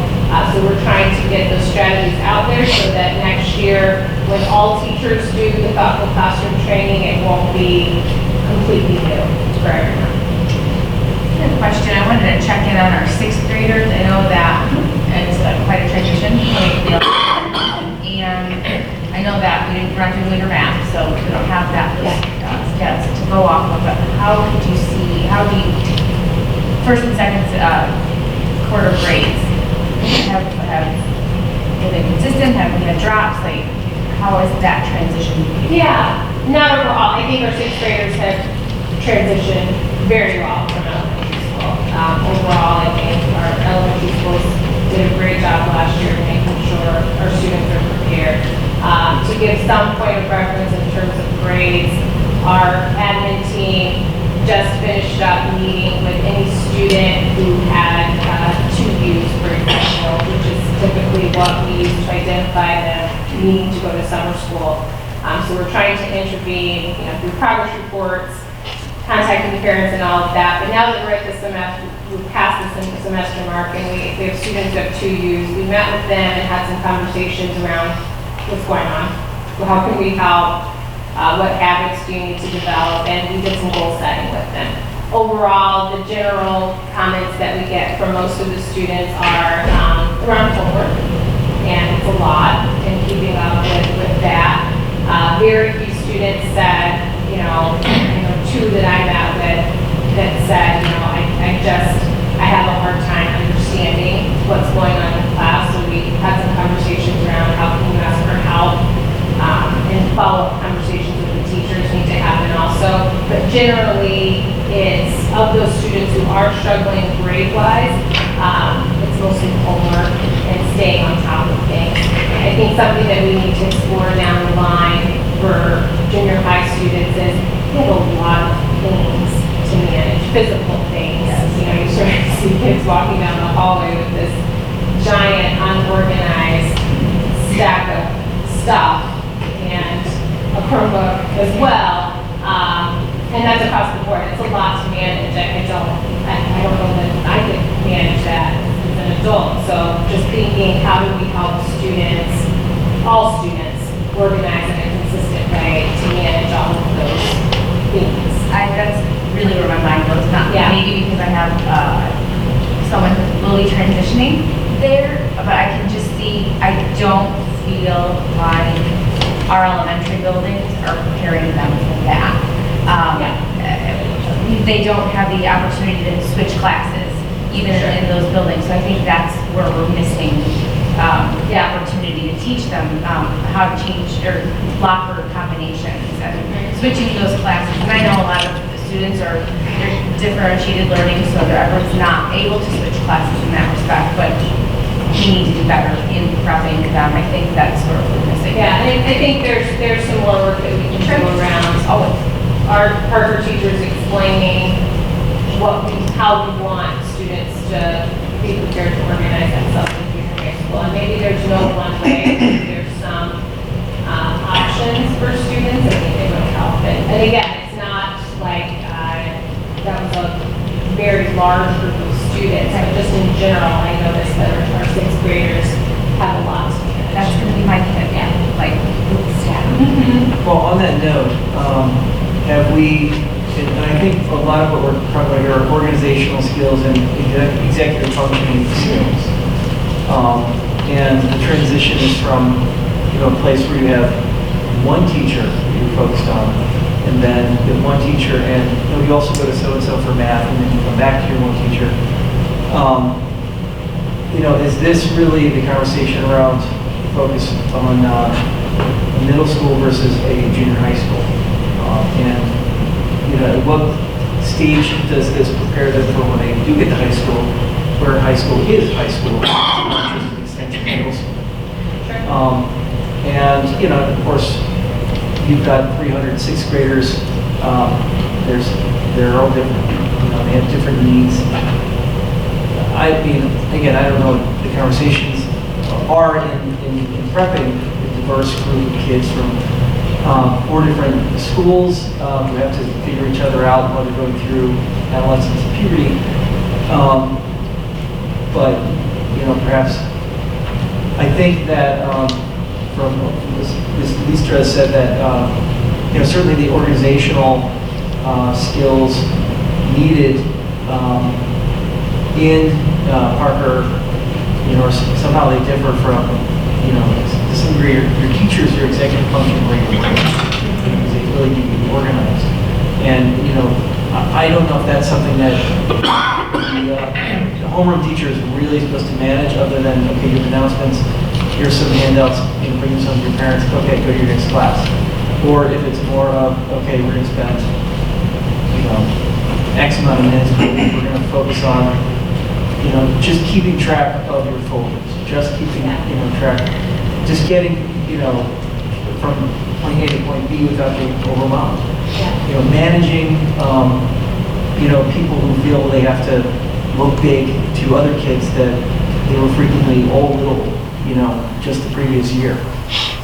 So we're trying to get those strategies out there so that next year, when all teachers do the thoughtful classroom training, it won't be completely new for everyone. Good question. I wanted to check in on our sixth graders. I know that it's quite a transition. And I know that we didn't run through winter math, so we don't have that stats to go off of. But how do you, first and second quarter grades, have been consistent? Have we had drops? Like, how is that transition? Yeah, not overall. I think our sixth graders have transitioned very well from elementary school. Overall, I think our elementary schools did a great job last year making sure our students are prepared. To give some point of reference in terms of grades, our admin team just finished up meeting with any student who had 2 U's, for example, which is typically what we use to identify them needing to go to summer school. So we're trying to intervene, through progress reports, contacting the parents and all of that. But now that we're at the semester, we've passed the semester mark and we have students who have 2 U's. We met with them and had some conversations around what's going on. Well, how can we help? What habits do you need to develop? And we did some goal setting with them. Overall, the general comments that we get from most of the students are around homework, and it's a lot in keeping up with that. Very few students said, I know 2 that I met with that said, I have a hard time understanding what's going on in class. So we had some conversations around how can you ask for help, and follow-up conversations with the teachers need to happen also. But generally, it's of those students who are struggling grade-wise, it's mostly homework and staying on top of things. I think something that we need to explore down the line for junior high students is they have a lot of things to manage, physical things. You sort of see kids walking down the hallway with this giant, unorganized stack of stuff and a Chromebook as well. And that's across the board. It's a lot to manage. I don't know that I could manage that as an adult. So just thinking, how do we help students, all students, organize in a consistent way to manage all of those things? That's really where my mind goes. Not maybe because I have someone who's slowly transitioning there, but I can just see, I don't feel like our elementary buildings are preparing them for that. They don't have the opportunity to switch classes, even in those buildings. So I think that's where we're missing the opportunity to teach them how to change or locker combinations and switching those classes. And I know a lot of the students are differentiated learning, so that everyone's not able to switch classes in that respect, but we need to do better in prepping them. I think that's sort of what missing. Yeah, and I think there's some more work that we can do around our Parker teachers explaining how we want students to be prepared to organize themselves in junior high school. And maybe there's no one way, maybe there's some options for students. I think they would help. And again, it's not like that was a very large group of students, but just in general, I noticed that our sixth graders have a lot to manage. That's going to be my kid, yeah, like with staff. Well, on that note, have we, and I think a lot of what we're talking about here are organizational skills and executive functioning skills. And the transition is from, a place where you have one teacher that you're focused on, and then you have one teacher, and you also go to so-and-so for math, and then you come back to your one teacher. Is this really the conversation around focus on middle school versus a junior high school? At what stage does this prepare them for when they do get to high school, where high school is high school, not just an extension of middle school? Of course, you've got 300 sixth graders. They're all different. They have different needs. I mean, again, I don't know what the conversations are in prepping a diverse group of kids from 4 different schools who have to figure each other out while they're going through adolescence and puberty. But perhaps I think that from Ms. Leestra said that certainly the organizational skills needed in Parker, somehow they differ from, to some degree, your teachers, your executive function, where they really need to be organized. And, I don't know if that's something that the homeroom teacher is really supposed to manage, other than, okay, you have announcements, here's some handouts, bring some to your parents, okay, go to your next class. Or if it's more of, okay, we're going to spend, X amount of minutes, we're going to focus on, just keeping track of your folders, just keeping, track, just getting, from point A to point B without being overwhelmed. Managing, people who feel they have to look big to other kids that they were frequently all little, just the previous year.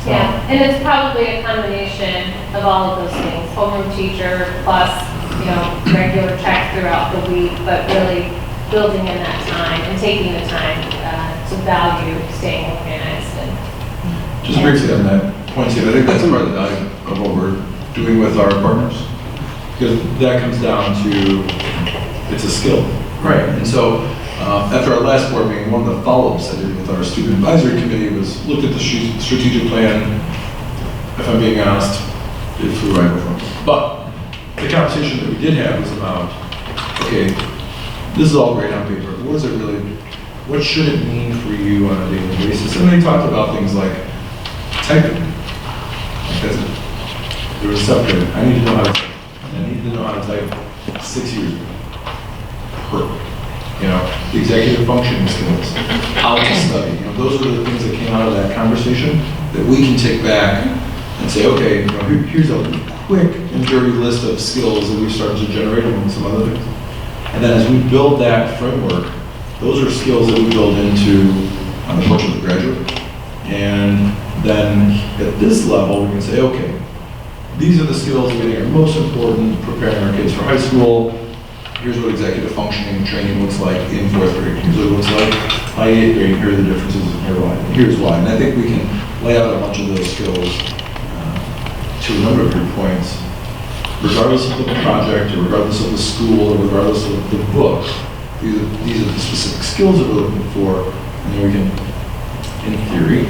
So. Yeah, and it's probably a combination of all of those things, homeroom teacher plus, regular checks throughout the week, but really building in that time and taking the time to value staying organized. Just briefly on that point, Steve, I think that's part of the value of what we're doing with our partners, because that comes down to, it's a skill. Right. And so after our last board meeting, one of the follow-ups I did with our student advisory committee was looked at the strategic plan. If I'm being honest, it flew right over me. But the conversation that we did have was about, okay, this is all great on paper, but what should it mean for you on a daily basis? And they talked about things like typing. Because there was something, I need to know how to type. I need to know how to type 6 years ago. Perfect. The executive functioning skills, how to study. Those are the things that came out of that conversation that we can take back and say, okay, here's a quick and dirty list of skills that we started to generate among some other things. And then as we build that framework, those are skills that we build into the course of the graduate. And then at this level, we can say, okay, these are the skills that we think are most important preparing our kids for high school. Here's what executive functioning training looks like in 4th grade. Here's what it looks like by 8th grade. Here are the differences, and here's why. And I think we can lay out a bunch of those skills to a number of your points, regardless of the project, or regardless of the school, or regardless of the book. These are the specific skills that we're looking for, and then we can, in theory,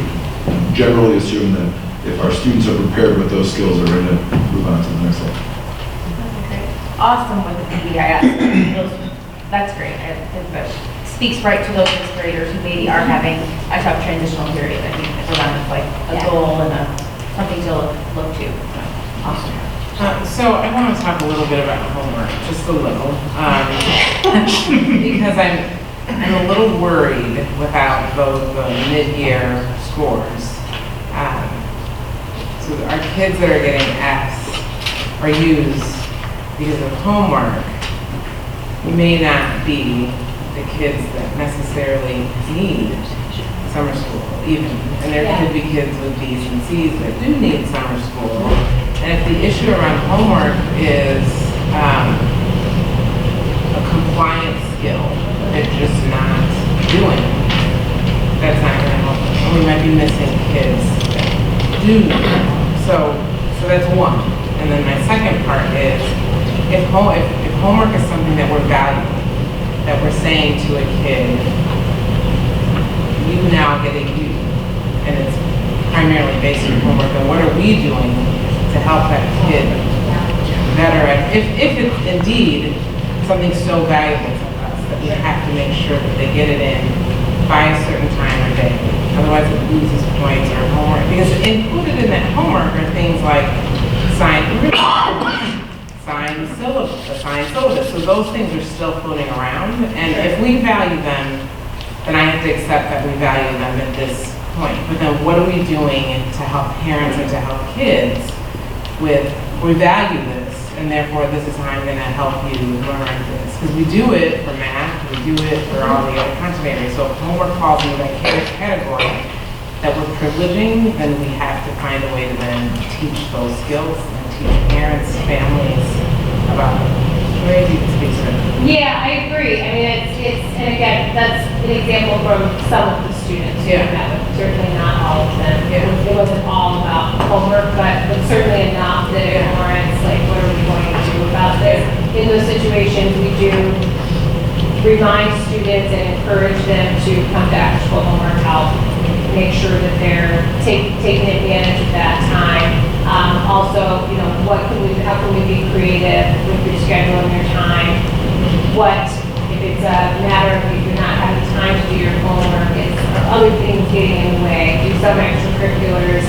generally assume that if our students are prepared with those skills, they're ready to move on to the next level. Awesome with the PBIS. That's great. I think that speaks right to those sixth graders who maybe are having a tough transitional period. I think for them it's like a goal and something to look to. Awesome. So I want to talk a little bit about homework, just a little, because I'm a little worried without both the mid-year scores. So our kids that are getting Fs or Us because of homework may not be the kids that necessarily need summer school even. And there could be kids with Bs and Cs that do need summer school. And if the issue around homework is a compliance skill that they're just not doing, that's not going to help them. And we might be missing kids that do need help. So that's one. And then my second part is if homework is something that we're valuing, that we're saying to a kid, you now get a U, and it's primarily based on homework, then what are we doing to help that kid better at, if it's indeed something so valuable to us that we have to make sure that they get it in by a certain time of day, otherwise it loses points or homework. Because included in that homework are things like assigned syllabus. So those things are still floating around, and if we value them, then I have to accept that we value them at this point. But then what are we doing to help parents and to help kids with, we value this, and therefore this is how I'm going to help you learn this. Because we do it for math, we do it for all the other content areas. So if homework falls into that category that we're privileging, then we have to find a way to then teach those skills and teach parents, families about them. Where do you speak to that? Yeah, I agree. I mean, it's, and again, that's an example from some of the students who Yeah. met with, certainly not all of them. Yeah. It wasn't all about homework, but certainly enough that it warrants, like, what are we going to do about this? In those situations, we do remind students and encourage them to come to after-school homework help, make sure that they're taking advantage of that time. Also, you know, how can we be creative with your schedule and your time? What, if it's a matter of if you're not having time to do your homework, are other things getting in the way? Do some extracurriculars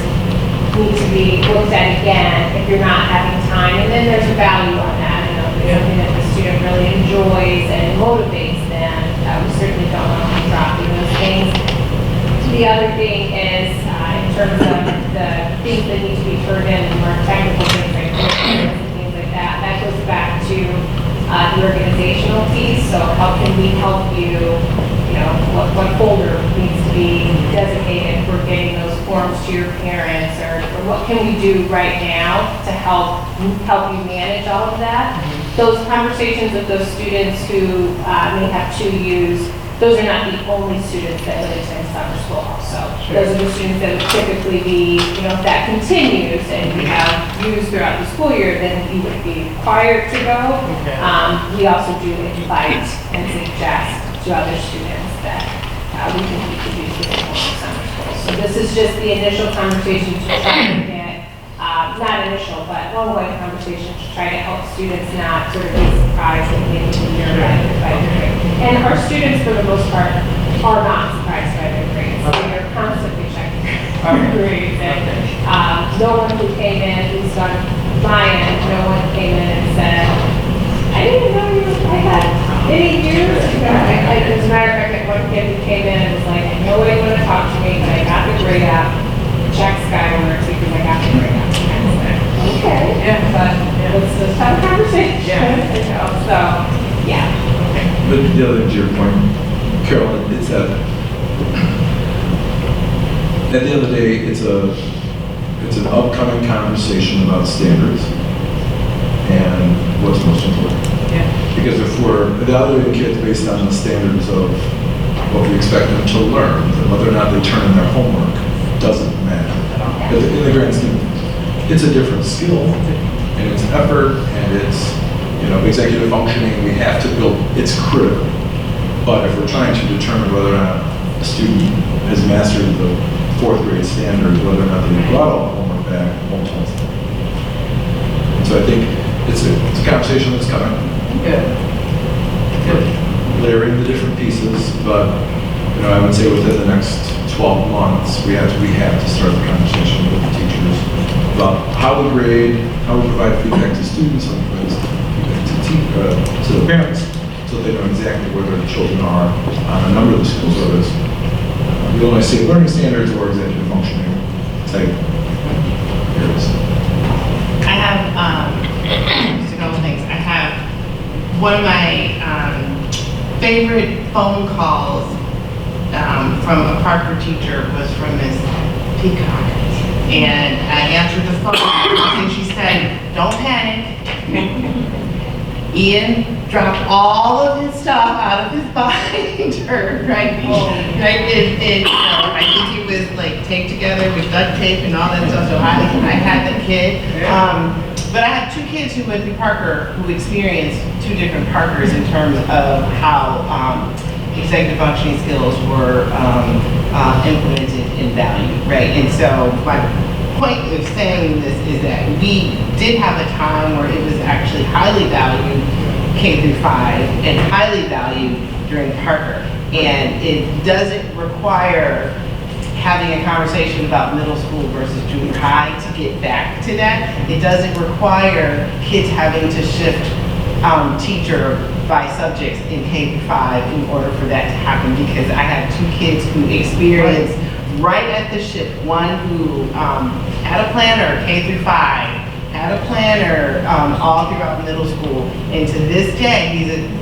need to be looked at again if you're not having time? And then there's a value on that, you know, if it's something that the student really enjoys and motivates them. We certainly don't want to be dropping those things. The other thing is, in terms of the things that need to be turned in, and more technical things like and things like that, that goes back to the organizational piece. So how can we help you, you know, what folder needs to be designated for getting those forms to your parents, or what can we do right now to help you manage all of that? Those conversations with those students who may have 2 U's, those are not the only students that would attend summer school also. Those are the students that would typically be, you know, if that continues and you have U's throughout the school year, then you would be required to go. Okay. We also do invite and suggest to other students that we can keep the U's with summer school. So this is just the initial conversation to try to get, not initial, but ongoing conversation to try to help students not sort of be surprised at the end of the year by their grade. And our students, for the most part, are not surprised by their grades. So we are constantly checking our grades. And no one who came in, at least on my end, no one came in and said, I didn't know I had any years. As a matter of fact, one kid who came in and was like, nobody wanted to talk to me, but I got the grade out. Check Skyworks because I got the grade out. Okay. Yeah. But let's have a conversation. Yeah. You know, so, yeah. But the other to your point, Carol, it's at the end of the day, it's an upcoming conversation about standards and what's most important. Yeah. Because if we're evaluating kids based on the standards of what we expect them to learn, then whether or not they turn in their homework doesn't matter. But in the grand scheme, it's a different skill, and it's effort, and it's, you know, executive functioning. We have to build. It's critical. But if we're trying to determine whether or not a student has mastered the 4th grade standards, whether or not they brought all the homework back, won't tell us that. And so I think it's a conversation that's coming. Good. Layering the different pieces, but you know, I would say within the next 12 months, we have to start the conversation with the teachers, about how we grade, how we provide feedback to students, how we provide feedback to the parents, so they know exactly where their children are on a number of the schools, whether it's the Illinois State Learning Standards or executive functioning type areas. I have, just a couple things. I have, one of my favorite phone calls from a Parker teacher was from Miss Peacock. And I answered the phone and she said, "Don't panic." Ian dropped all of his stuff out of his binder, right? Right, you know, I think it was like taped together with duct tape and all that stuff, so I had the kid. But I have two kids who went through Parker who experienced two different Parkers in terms of how executive functioning skills were implemented in value, right? And so my point of saying this is that we did have a time where it was actually highly valued K through 5 and highly valued during Parker. And it doesn't require having a conversation about middle school versus junior high to get back to that. It doesn't require kids having to shift teacher by subjects in K through 5 in order for that to happen, because I have two kids who experienced right at the shift, one who had a planner K through 5, had a planner all throughout middle school, and to this day,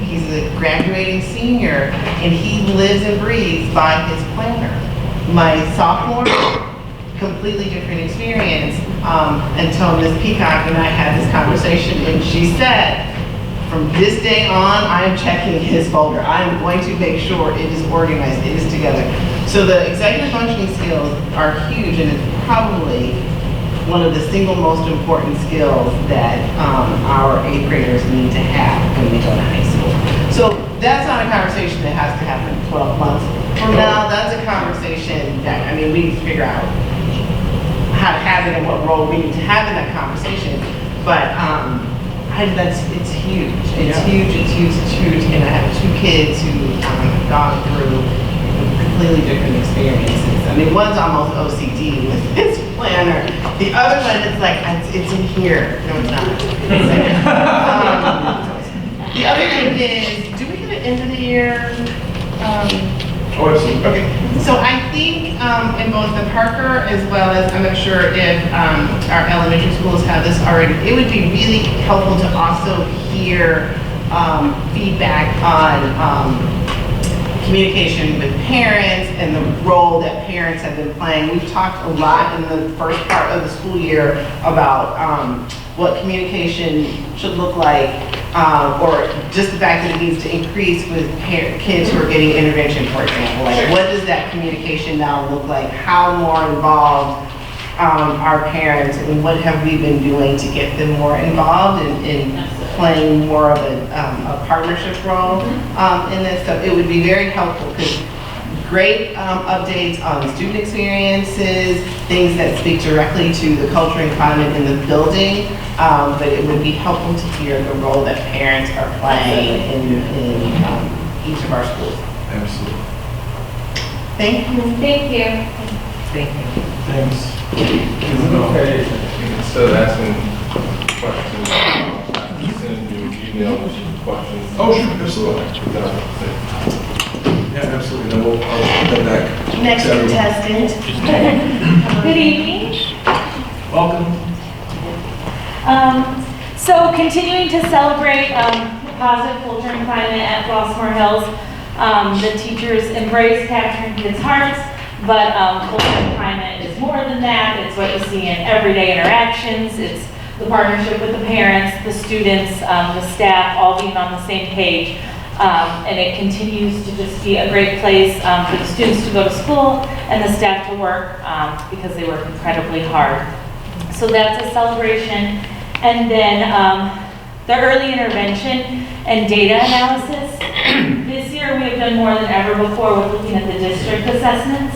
he's a graduating senior, and he lives and breathes by his planner. My sophomore, completely different experience until Ms. Peacock and I had this conversation, and she said, from this day on, I am checking his folder. I am going to make sure it is organized, it is together. So the executive functioning skills are huge, and it's probably one of the single most important skills that our 8th graders need to have when they go to high school. So that's not a conversation that has to happen 12 months from now. That's a conversation that, I mean, we need to figure out how to have it and what role we need to have in that conversation. But it's huge. It's huge, it's huge, it's huge. And I have two kids who have gone through completely different experiences. I mean, one's almost OCD with his planner. The other one is like, it's in here. No, it's not. The other thing is, do we get an end of the year? Oh, absolutely. Okay. So I think in both the Parker as well as, I'm not sure if our elementary schools have this already, it would be really helpful to also hear feedback on communication with parents and the role that parents have been playing. We've talked a lot in the first part of the school year about what communication should look like, or just the fact that it needs to increase with kids who are getting intervention, for example. Like, what does that communication now look like? How more involved are parents, and what have we been doing to get them more involved in playing more of a partnership role in this? So it would be very helpful, because great updates on student experiences, things that speak directly to the culture and climate in the building, but it would be helpful to hear the role that parents are playing in each of our schools. Absolutely. Thank you. Thank you. Thank you. Thanks. Is it okay if instead of asking questions, I send you an email with questions? Oh, sure, absolutely. Is that okay? Yeah, absolutely. Then I'll put that back. Next to everyone. contestant. Good evening. Welcome. So continuing to celebrate positive culture and climate at Flossmoor Hills, the teachers embrace capturing kids' hearts, but culture and climate is more than that. It's what you see in everyday interactions. It's the partnership with the parents, the students, the staff, all being on the same page. And it continues to just be a great place for the students to go to school and the staff to work because they work incredibly hard. So that's a celebration. And then the early intervention and data analysis. This year we have done more than ever before with looking at the district assessments.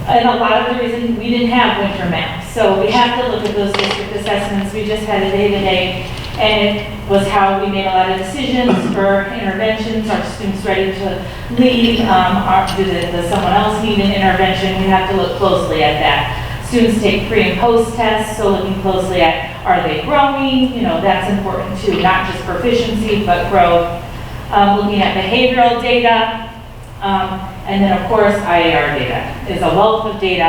And a lot of the reason we didn't have winter maps. So we have to look at those district assessments. We just had a day-to-day, and it was how we made a lot of decisions for interventions. Are students ready to leave? Does someone else need an intervention? We have to look closely at that. Students take pre and post tests, so looking closely at, are they growing? You know, that's important too, not just proficiency, but growth. Looking at behavioral data, and then of course IAR data is a wealth of data.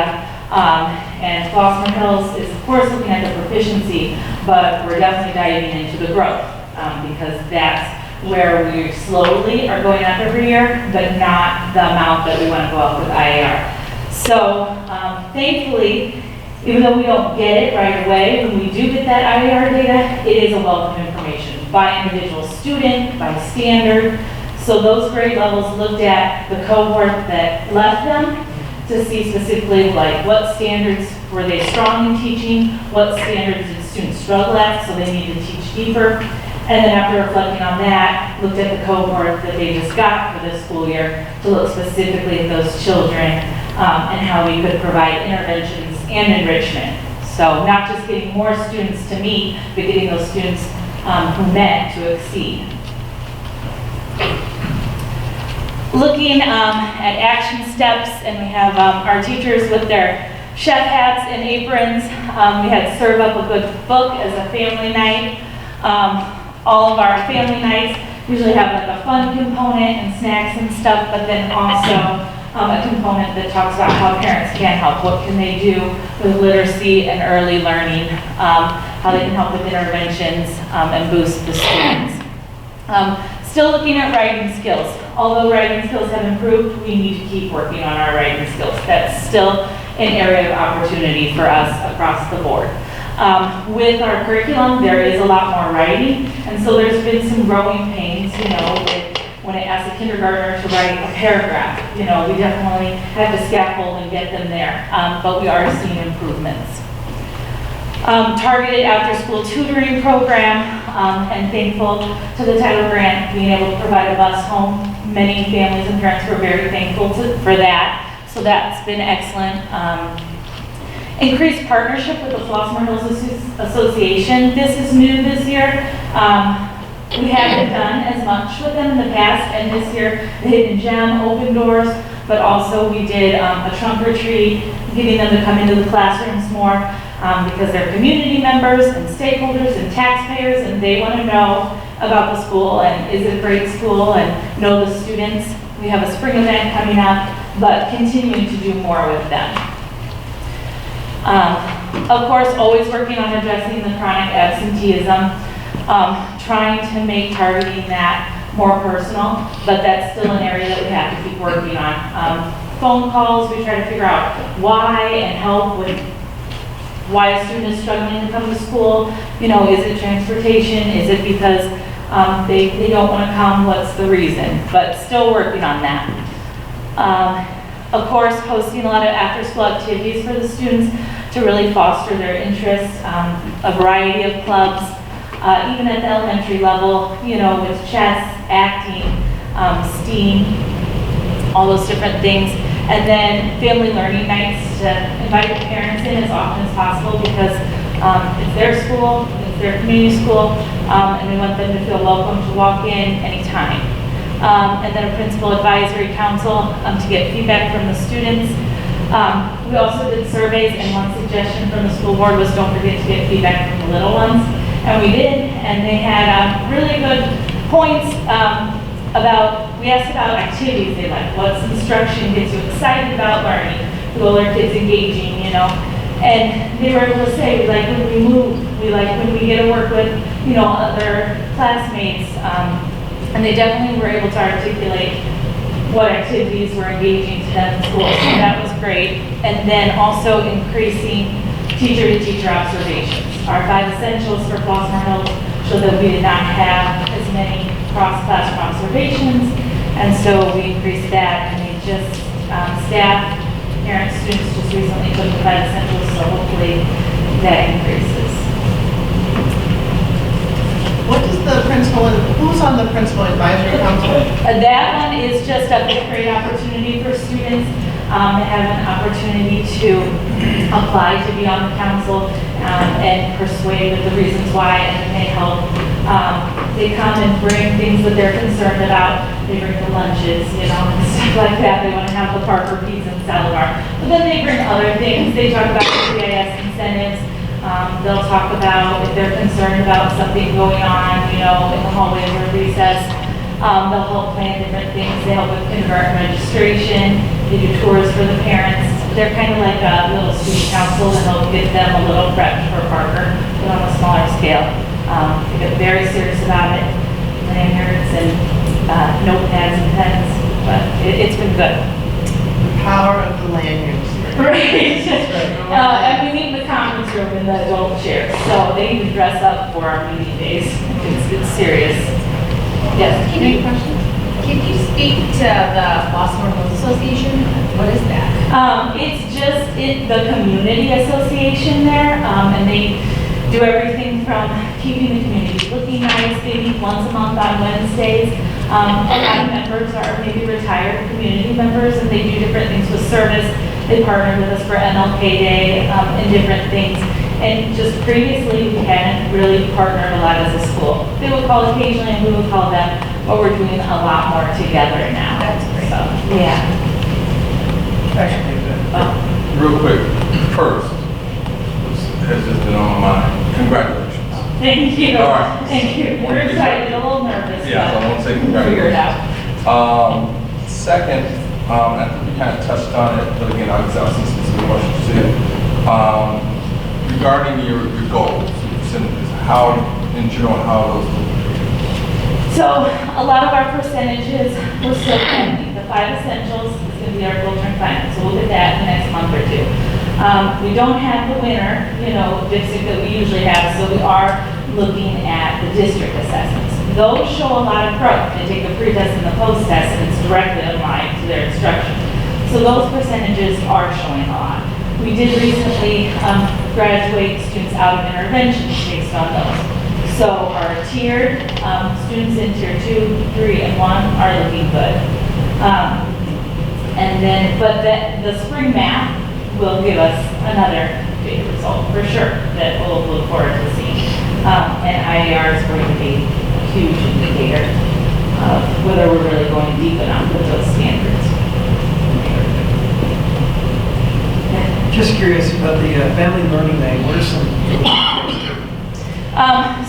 And Flossmoor Hills is of course looking at the proficiency, but we're definitely diving into the growth because that's where we slowly are going up every year, but not the amount that we want to go up with IAR. So thankfully, even though we don't get it right away, when we do get that IAR data, it is a wealth of information by individual student, by standard. So those grade levels looked at the cohort that left them to see specifically like what standards were they strong in teaching, what standards did students struggle at, so they need to teach deeper. And then after reflecting on that, looked at the cohort that they just got for this school year to look specifically at those children and how we could provide interventions and enrichment. So not just getting more students to meet, but getting those students who met to exceed. Looking at action steps, and we have our teachers with their chef hats and aprons. We had serve up a good book as a family night. All of our family nights usually have like a fun component and snacks and stuff, but then also a component that talks about how parents can help. What can they do with literacy and early learning, how they can help with interventions and boost the students. Still looking at writing skills. Although writing skills have improved, we need to keep working on our writing skills. That's still an area of opportunity for us across the board. With our curriculum, there is a lot more writing, and so there's been some growing pains, you know, when it asks a kindergartner to write a paragraph. You know, we definitely have to scaffold and get them there, but we are seeing improvements. Targeted after-school tutoring program, and thankful to the Title Grant being able to provide a bus home. Many families and parents were very thankful for that, so that's been excellent. Increased partnership with the Flossmoor Hills Association. This is new this year. We haven't done as much with them in the past, and this year the Hidden Gem, Open Doors, but also we did a trunk retreat, getting them to come into the classrooms more because they're community members and stakeholders and taxpayers, and they want to know about the school and is it a great school and know the students. We have a spring event coming up, but continuing to do more with them. Of course, always working on addressing the chronic absenteeism, trying to make targeting that more personal, but that's still an area that we have to keep working on. Phone calls, we try to figure out why and help with why a student is struggling to come to school. You know, is it transportation? Is it because they don't want to come? What's the reason? But still working on that. Of course, hosting a lot of after-school activities for the students to really foster their interests, a variety of clubs, even at the elementary level, you know, with chess, acting, STEAM, all those different things. And then family learning nights to invite the parents in as often as possible because it's their school, it's their community school, and we want them to feel welcome to walk in anytime. And then a principal advisory council to get feedback from the students. We also did surveys, and one suggestion from the school board was don't forget to get feedback from the little ones. And we did, and they had really good points we asked about activities they like. What's instruction gets you excited about learning? Who are their kids engaging, you know? And they were able to say, we like when we move, we like when we get to work with, you know, other classmates. And they definitely were able to articulate what activities were engaging to them in school. So that was great. And then also increasing teacher-to-teacher observations. Our 5 essentials for Flossmoor Hills showed that we did not have as many cross-classroom observations, and so we increased that, and we just, staff, parents, students just recently took the 5 essentials, so hopefully that increases. What does the principal, who's on the principal advisory council? That one is just a great opportunity for students to have an opportunity to apply to be on the council and persuade with the reasons why, and then they help. They come and bring things that they're concerned about. They bring the lunches, you know, and stuff like that. They want to have the Parker Pizza and Salad Bar. But then they bring other things. They talk about the CIS incentives. They'll talk about if they're concerned about something going on, you know, in the hallways or recess. They'll help plan different things. They help with kindergarten registration. They do tours for the parents. They're kind of like a little student council to help get them a little prepped for Parker, but on a smaller scale. They get very serious about it. Lanyards and notepads and pens, but it's been good. The power of the lanyards. Right. And we meet in the conference room in the adult chair, so they even dress up for our meeting days. It's serious. Yes. Can you speak to the Boston World Association? What is that? It's just the community association there, and they do everything from keeping the community looking nice. They meet once a month on Wednesdays. A lot of members are maybe retired community members, and they do different things with service. They partner with us for MLK Day and different things. And just previously, we hadn't really partnered a lot as a school. They would call occasionally, and we would call them, but we're doing a lot more together now. That's great. So, yeah. Actually, Real quick, first, has just been on my mind. Congratulations. Thank you. All right. Thank you. We're excited, a little nervous, Yeah, so I but won't say we'll figure it congratulations. out. Second, I think we kind of touched on it, but again, I'll just ask some specific questions to you. Regarding your goals, percentages, how, in general, how are those looking? So a lot of our percentages we're still pending. The 5 essentials is going to be our goal term final, so we'll get that in the next month or two. We don't have the winner, you know, dipstick that we usually have, so we are looking at the district assessments. Those show a lot of growth. They take the pre-test and the post-test, and it's directly aligned to their instruction. So those percentages are showing a lot. We did recently graduate students out of intervention based on those. So our tiered students in tier 2, 3, and 1 are looking good. And then, but the spring math will give us another big result for sure that we'll look forward to seeing. And IAR is going to be a huge indicator of whether we're really going deep enough with those standards. Just curious about the family learning night. What are some?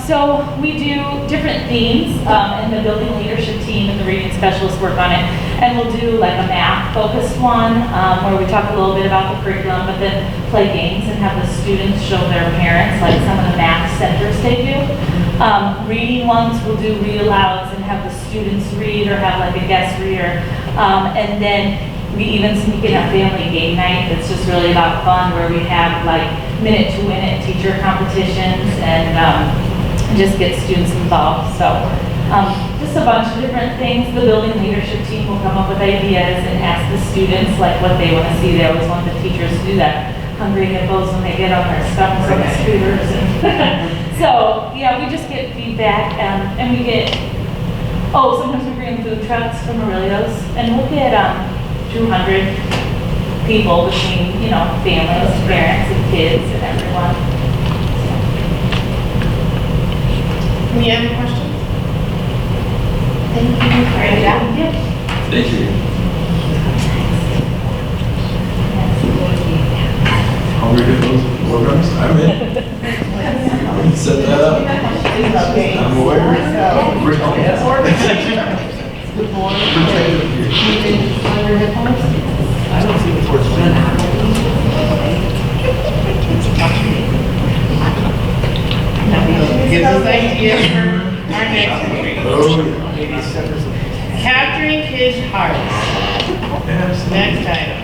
So we do different themes, and the building leadership team and the reading specialists work on it. And we'll do like a math-focused one, where we talk a little bit about the curriculum, but then play games and have the students show their parents, like some of the math centers they do. Reading ones, we'll do read-alouds and have the students read or have like a guest reader. And then we even sneak in a family game night that's just really about fun, where we have like minute to win it teacher competitions and just get students involved. So just a bunch of different things. The building leadership team will come up with ideas and ask the students like what they want to see. They always want the teachers to do that. Hungry hippos when they get on their stomachs on the scooters. And so yeah, we just get feedback and we get, sometimes we bring food trucks from Aurelio's and we'll get 200 people between, you know, families, parents, and kids, and everyone. Any other questions? Thank you for that. Thank you. Hungry hippos, programs? I'm in. Set that up. I'm aware. I don't see the towards Gives us ideas for our next retreat. maybe centers of. Capturing kids' hearts. Next item.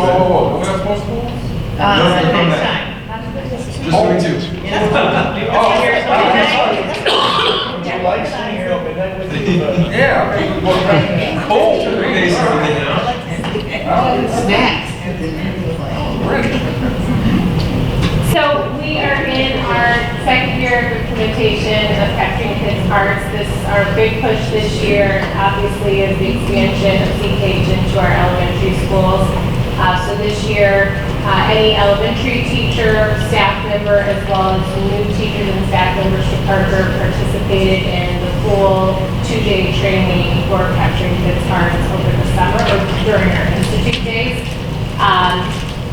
Oh, we're not supposed to? Next time. Just doing two. Would you like some here at midnight with you? Yeah. Cold. 3 days from now. Snacks. So we are in our second year of implementation of Capturing Kids' Hearts. This our big push this year, obviously, is the expansion of CKH into our elementary schools. So this year, any elementary teacher, staff member, as well as new teachers and staff members to Parker participated in the full 2-day training for Capturing Kids' Hearts over the summer or during our Institute days.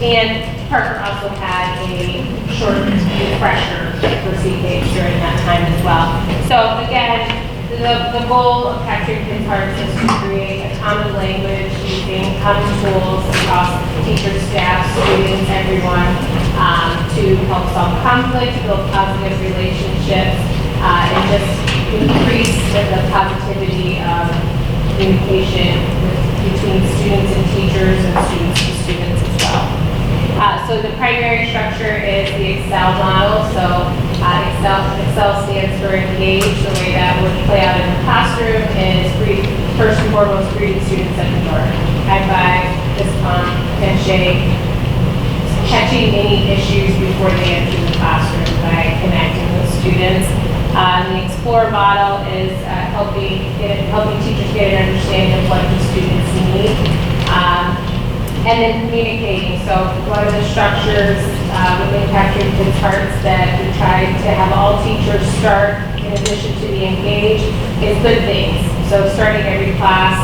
And Parker also had a short refresher for CPH during that time as well. So again, the goal of Capturing Kids' Hearts is to create a common language using common tools across teachers, staff, students, everyone, to help solve conflict, build positive relationships, and just increase the positivity of communication between students and teachers and students to students as well. So the primary structure is the Excel model. So Excel stands for engage. The way that would play out in the classroom is first and foremost greeting students at the door. High five, fist pump, handshake, catching any issues before they enter the classroom by connecting with students. The Explore model is helping teachers get an understanding of what the students need. And then communicating. So one of the structures within Capturing Kids' Hearts that we try to have all teachers start, in addition to the engage, is good things. So starting every class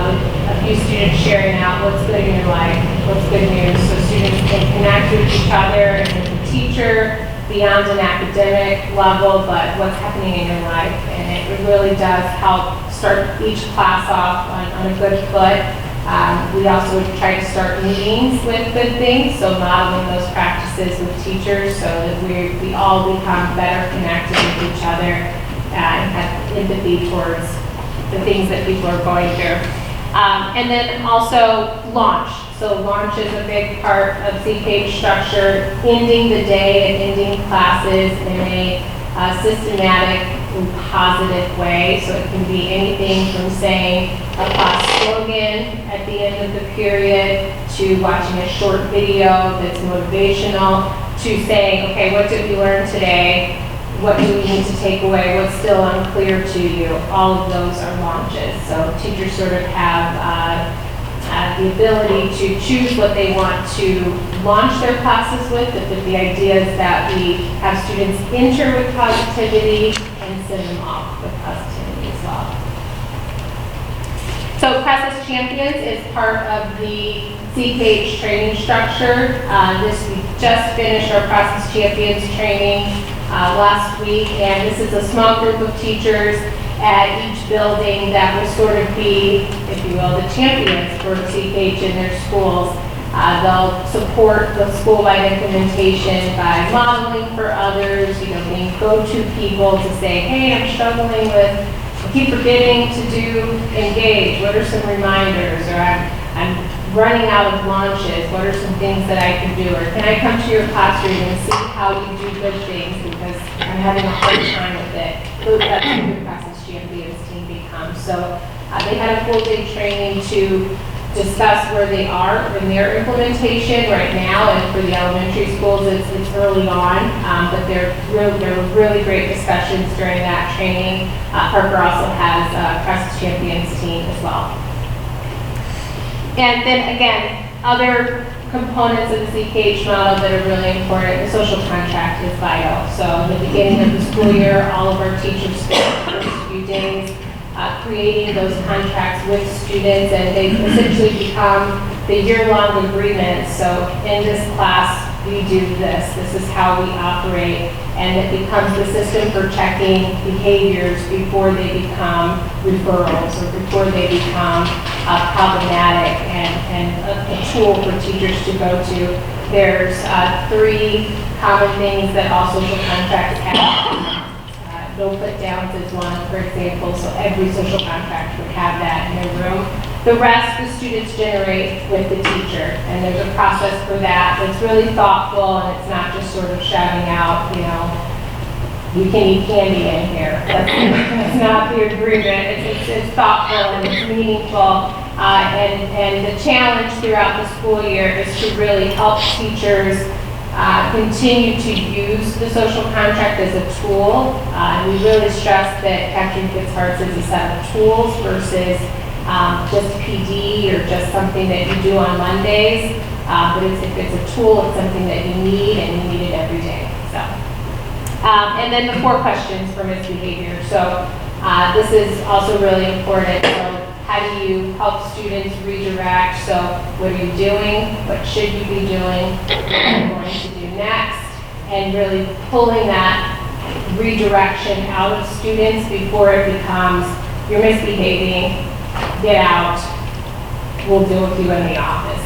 with a few students sharing out what's good in your life, what's good news, so students can connect with each other and with the teacher beyond an academic level, but what's happening in your life. And it really does help start each class off on a good foot. We also try to start meetings with good things, so modeling those practices with teachers so that we all become better connected with each other and have empathy towards the things that people are going through. And then also launch. So launch is a big part of CPH structure, ending the day and ending classes in a systematic and positive way. So it can be anything from saying a class slogan at the end of the period, to watching a short video that's motivational, to saying, okay, what did we learn today? What do we need to take away? What's still unclear to you? All of those are launches. So teachers sort of have the ability to choose what they want to launch their classes with, but the idea is that we have students enter with positivity and send them off with positivity as well. So Process Champions is part of the CPH training structure. We just finished our Process Champions training last week, and this is a small group of teachers at each building that will sort of be, if you will, the champions for CPH in their schools. They'll support the school-wide implementation by modeling for others, being go-to people to say, hey, I'm struggling with, I keep forgetting to do engage. What are some reminders? Or I'm running out of launches. What are some things that I can do? Or can I come to your classroom and see how you do good things because I'm having a hard time with it? That's who the Process Champions team becomes. So they had a full day training to discuss where they are in their implementation right now, and for the elementary schools it's early on, but there were really great discussions during that training. Parker also has a Process Champions team as well. And then again, other components of the CPH model that are really important, the social contract is vital. So at the beginning of the school year, all of our teachers spend the first few days creating those contracts with students, and they essentially become the year-long agreements. So in this class, we do this. This is how we operate, and it becomes the system for checking behaviors before they become referrals or before they become problematic, and a tool for teachers to go to. There's 3 common things that all social contracts have. No put downs is one, for example, so every social contract would have that in their room. The rest the students generate with the teacher, and there's a process for that that's really thoughtful, and it's not just sort of shouting out, you can eat candy in here. That's not the agreement. It's thoughtful and it's meaningful, and the challenge throughout the school year is to really help teachers continue to use the social contract as a tool. We really stress that Capturing Kids' Hearts is a set of tools versus just PD or just something that you do on Mondays. But if it's a tool, it's something that you need and you need it every day, so. And then the 4 questions for misbehavior. So this is also really important. So how do you help students redirect? So what are you doing? What should you be doing? What are you going to do next? And really pulling that redirection out of students before it becomes, you're misbehaving, get out, we'll deal with you in the office.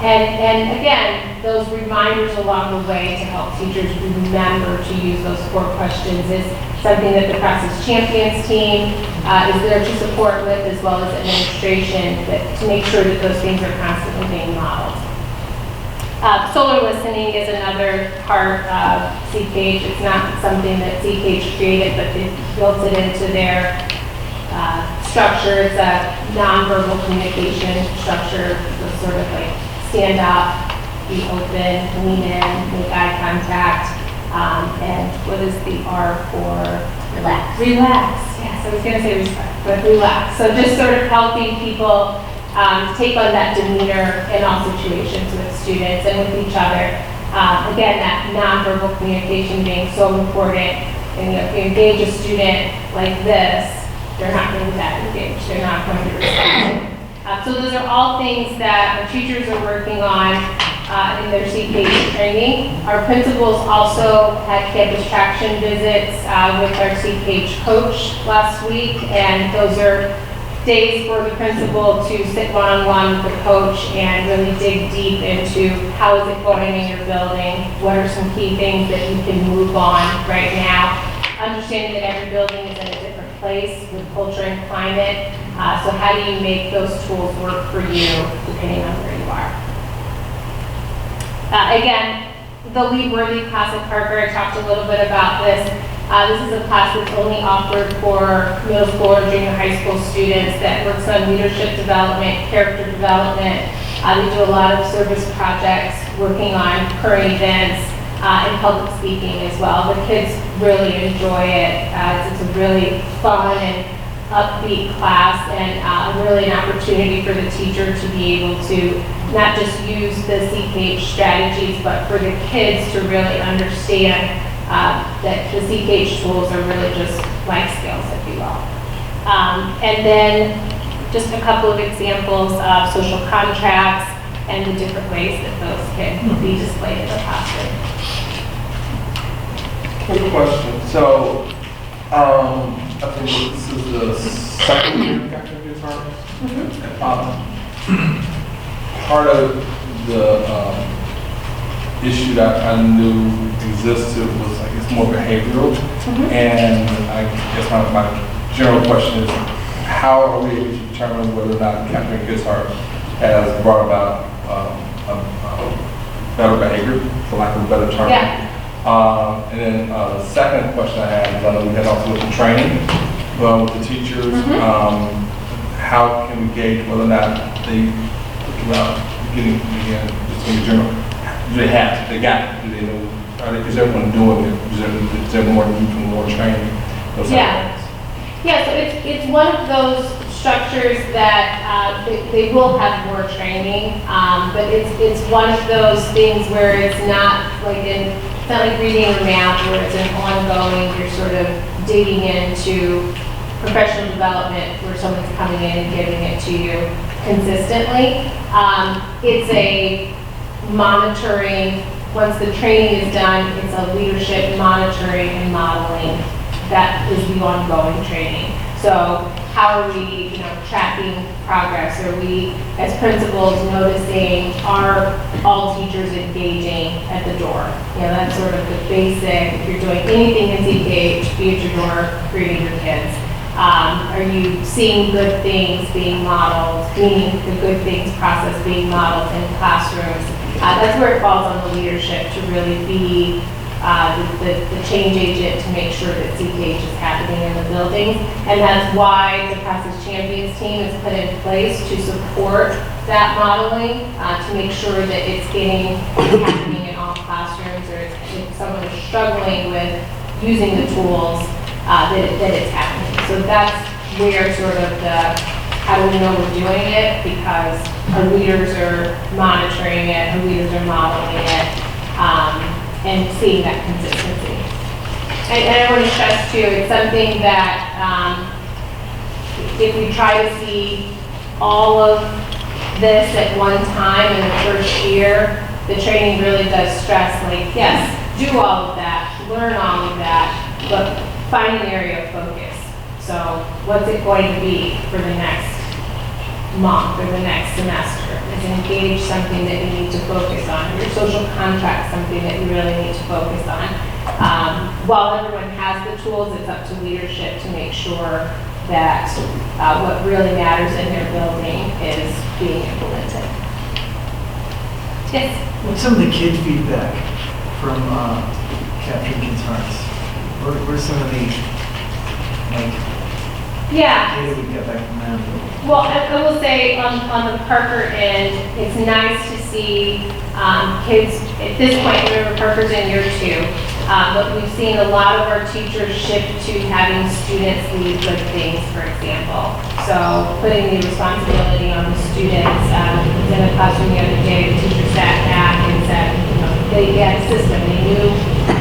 And again, those reminders along the way to help teachers remember to use those 4 questions is something that the Process Champions team is there to support with, as well as administration, to make sure that those things are constantly being modeled. Solar listening is another part of CCH. It's not something that CCH created, but they built it into their structure. It's a nonverbal communication structure, so sort of like stand up, be open, lean in, make eye contact, and what is the R for? Relax. Relax, yes, I was gonna say respect, but relax. So just sort of helping people take on that demeanor in all situations with students and with each other. Again, that nonverbal communication being so important. And if you engage a student like this, they're not going to be that engaged. They're not going to respond. So those are all things that our teachers are working on in their CKH training. Our principals also had campus traction visits with our CKH coach last week, and those are days for the principal to sit one-on-one with the coach and really dig deep into how is it going in your building, what are some key things that you can move on right now. Understanding that every building is in a different place with culture and climate, so how do you make those tools work for you depending on where you are. Again, the Lead Worthy class at Parker, I talked a little bit about this. This is a class that's only offered for middle school or junior high school students that works on leadership development, character development. They do a lot of service projects, working on current events, and public speaking as well. The kids really enjoy it. It's a really fun and upbeat class, and really an opportunity for the teacher to be able to not just use the CKH strategies, but for the kids to really understand that the CKH tools are really just life skills, if you will. And then just a couple of examples of social contracts and the different ways that those can be displayed in the classroom. Quick question. So, I think this is the second year of Captain Guitar. Part of the issue that I knew existed was, I guess, more behavioral. And I guess my general question is, how are we able to determine whether or not Captain Guitar has brought about better behavior, for lack of a better term? Yeah. And then the second question I had is, I know we had also with the training, with the teachers, how can we gauge whether or not they, without getting, again, just in general, do they have, they got it, do they know, is everyone doing it, is there more need for more training? Those Yeah. Yeah, so it's one of those structures that they will have more training, but it's one of those things where it's not like reading or math, where it's an ongoing, you're sort of digging into professional development where someone's coming in and giving it to you consistently. It's a monitoring, once the training is done, it's a leadership monitoring and modeling. That is the ongoing training. So how are we, tracking progress? Are we, as principals, noticing, are all teachers engaging at the door? That's sort of the basic, if you're doing anything in CKH, be at your door, greeting your kids. Are you seeing good things being modeled, meaning the good things process being modeled in classrooms? That's where it falls on the leadership to really be the change agent to make sure that CKH is happening in the buildings. And that's why the Process Champions team is put in place to support that modeling, to make sure that it's happening in all classrooms, or if someone is struggling with using the tools, that it's happening. So that's where sort of how do we know we're doing it? Because our leaders are monitoring it, our leaders are modeling it, and seeing that consistency. And I want to stress too, it's something that if we try to see all of this at one time in the first year, the training really does stress, like, yes, do all of that, learn all of that, but find an area of focus. So what's it going to be for the next month or the next semester? Is engage something that you need to focus on? Your social contract, something that you really need to focus on? While everyone has the tools, it's up to leadership to make sure that what really matters in their building is being implemented. Yes? What's some of the kid feedback from Capturing Kids' Hearts? Where's some of the, like, Yeah. data we get back from them? Well, I will say on the Parker end, it's nice to see kids, at this point, remember Parker's in year 2, but we've seen a lot of our teachers shift to having students lead good things, for example. So putting the responsibility on the students. I was in a classroom the other day, the teacher sat back and said, they had a system, they knew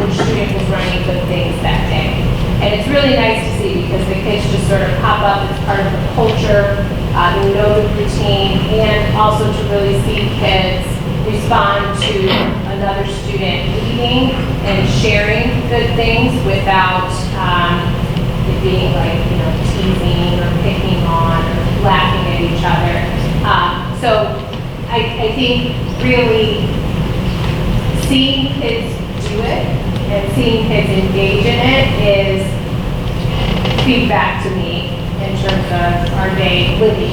which student was running good things that day. And it's really nice to see because the kids just sort of pop up as part of the culture, they know the routine, and also to really see kids respond to another student leading and sharing good things without it being like, teasing or picking on or laughing at each other. So I think really seeing kids do it and seeing kids engage in it is feedback to me in terms of our day living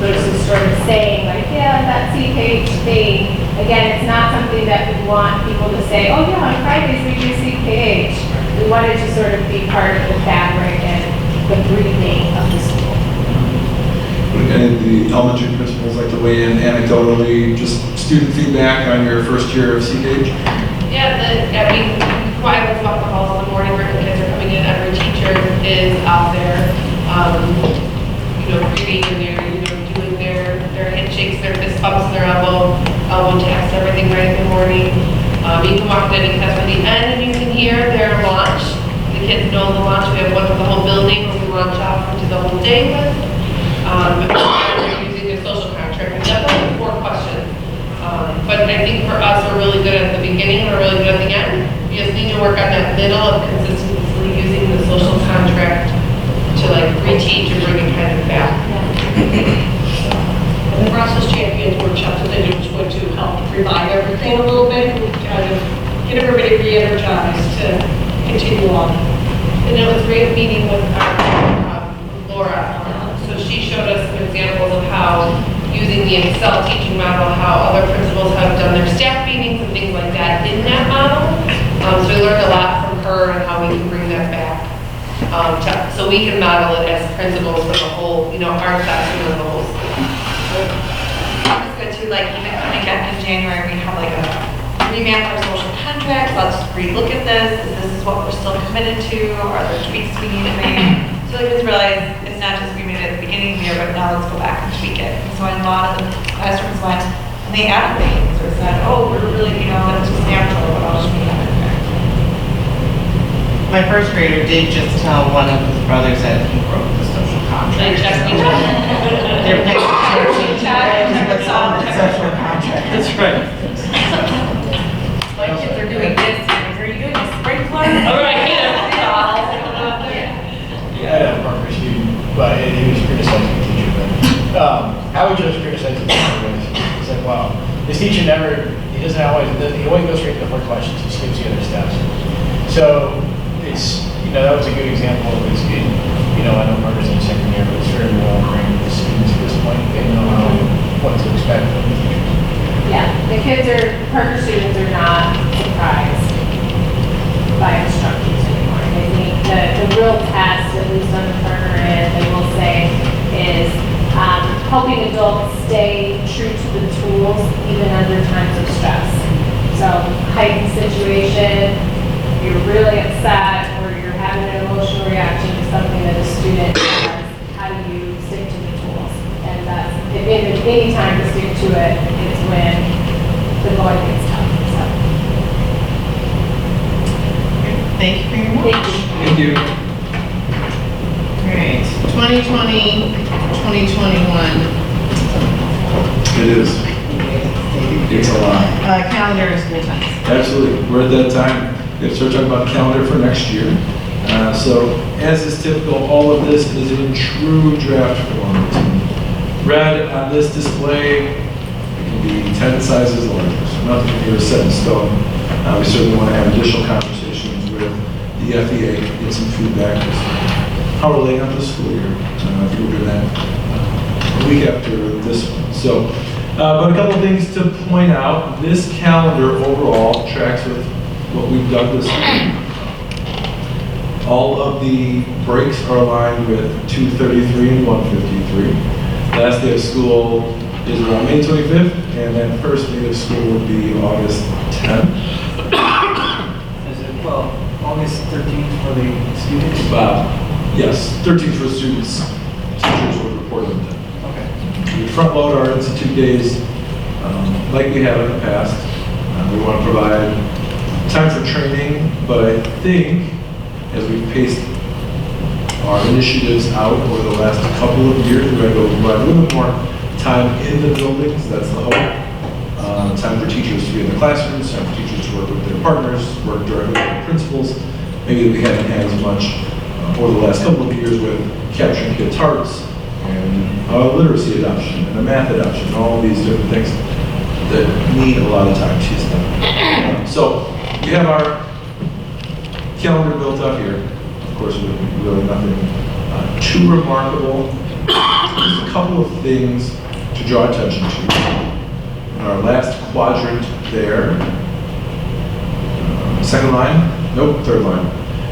versus sort of saying like, yeah, that CKH thing. Again, it's not something that we want people to say, oh yeah, on Fridays we do CKH. We want it to sort of be part of the fabric and the breathing of the school. And the elementary principals like to weigh in anecdotally, just student feedback on your first year of CKH? Yeah, I was walking the halls in the morning where the kids are coming in, every teacher is out there, greeting and they're, doing their handshakes, their fist bumps, their elbow taps, everything right in the morning. You can walk in any class by the end and you can hear their launch. The kids know the launch. We have one for the whole building where we launch off into the whole day with. Using the social contract, and definitely 4 questions. But I think for us, we're really good at the beginning, we're really good at the end. We just need to work on that middle of consistently using the social contract to like reteach and bring it kind of back. And the Process Champions workshop that they do is going to help revive everything a little bit, and kind of get everybody re-energized to continue on. And it was great meeting with Laura. So she showed us some examples of how using the Excel teaching model, how other principals have done their staff meetings and things like that in that model. So we learned a lot from her and how we can bring that back. So we can model it as principals for the whole, our classroom and the whole school. It's good to even coming back in January, we have like a revamp our social contract, let's relook at this, this is what we're still committed to, are there tweaks we need to make? So I just realized it's not just we made it at the beginning of the year, but now let's go back and tweak it. And so a lot of the classrooms went, and they added things, or said, oh, we're really, that's just natural, but I'll just be added there. My first grader did just tell one of his brothers that he broke the social contract. They checked each other. They're paying attention to what's on the social contract. That's right. My kids are doing this, are you doing a sprinkler? All right, I had a Parker student, but he was criticizing the teacher. But how would you just criticize the teacher? It's like, wow, this teacher he always goes straight to the 4 questions. He skips the other steps. So it's, that was a good example of his good, I know Parker's in second year, but it's very well trained with the students at this point. They know what to expect from the teachers. Yeah, Parker students are not surprised by instructions anymore. I think the real test, at least on the Parker end, I will say, is helping adults stay true to the tools even under times of stress. So heightened situation, you're really upset or you're having an emotional reaction to something that a student has, how do you stick to the tools? And that's, in anytime to stick to it is when the going gets tough, so. Thank you for your work. Thank you. Great. 2020, 2021. It is. It's a lot. Calendar and school times. Absolutely. We're at that time. We have to start talking about the calendar for next year. So, as is typical, all of this is in true draft form. It's read on this display. It can be 10 sizes larger, so nothing here is set in stone. We certainly want to have additional conversations with the FEA, get some feedback as to how we're laying out the school year. If we'll do that a week after this one. So, but a couple of things to point out. This calendar overall tracks with what we've done this year. All of the breaks are aligned with 233 and 153. Last day of school is around May 25th, and then first day of school would be August 10th. Is it, well, August 13th for the students? Yes, 13th for students. Teachers will report them then. Okay. We front load our institute days like we have in the past. We want to provide time for training, but I think as we've paced our initiatives out over the last couple of years, we're going to go provide a little bit more time in the buildings. That's the hope. Time for teachers to be in the classrooms, time for teachers to work with their partners, work directly with the principals. Maybe we haven't had as much over the last couple of years with capturing kids' hearts and literacy adoption and a math adoption, and all of these different things that need a lot of time to spend. So we have our calendar built up here. Of course, really nothing too remarkable. Just a couple of things to draw attention to. In our last quadrant there, second line, nope, third line.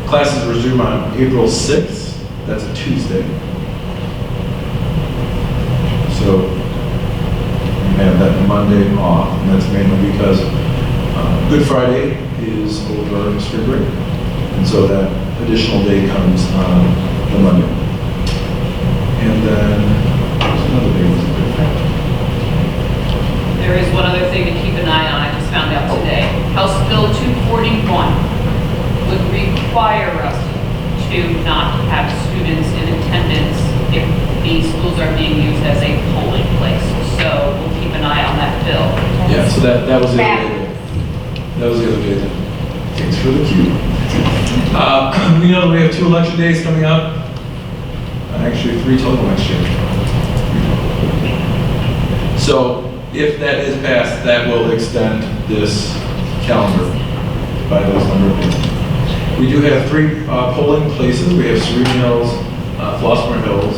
Classes resume on April 6th. That's a Tuesday. So we have that Monday off, and that's mainly because Good Friday is over spring break. And so that additional day comes on the Monday. And then, there's another day. There is one other thing to keep an eye on, I just found out today. House Bill 241 would require us to not have students in attendance if the schools are being used as a polling place. So we'll keep an eye on that bill. Yeah, so that was the other day. That was the other day then. Thanks for the cue. We know that we have 2 election days coming up. Actually, 3 total next year. So if that is passed, that will extend this calendar by those number of days. We do have 3 polling places. We have Serene Hills, Flossmoor Hills,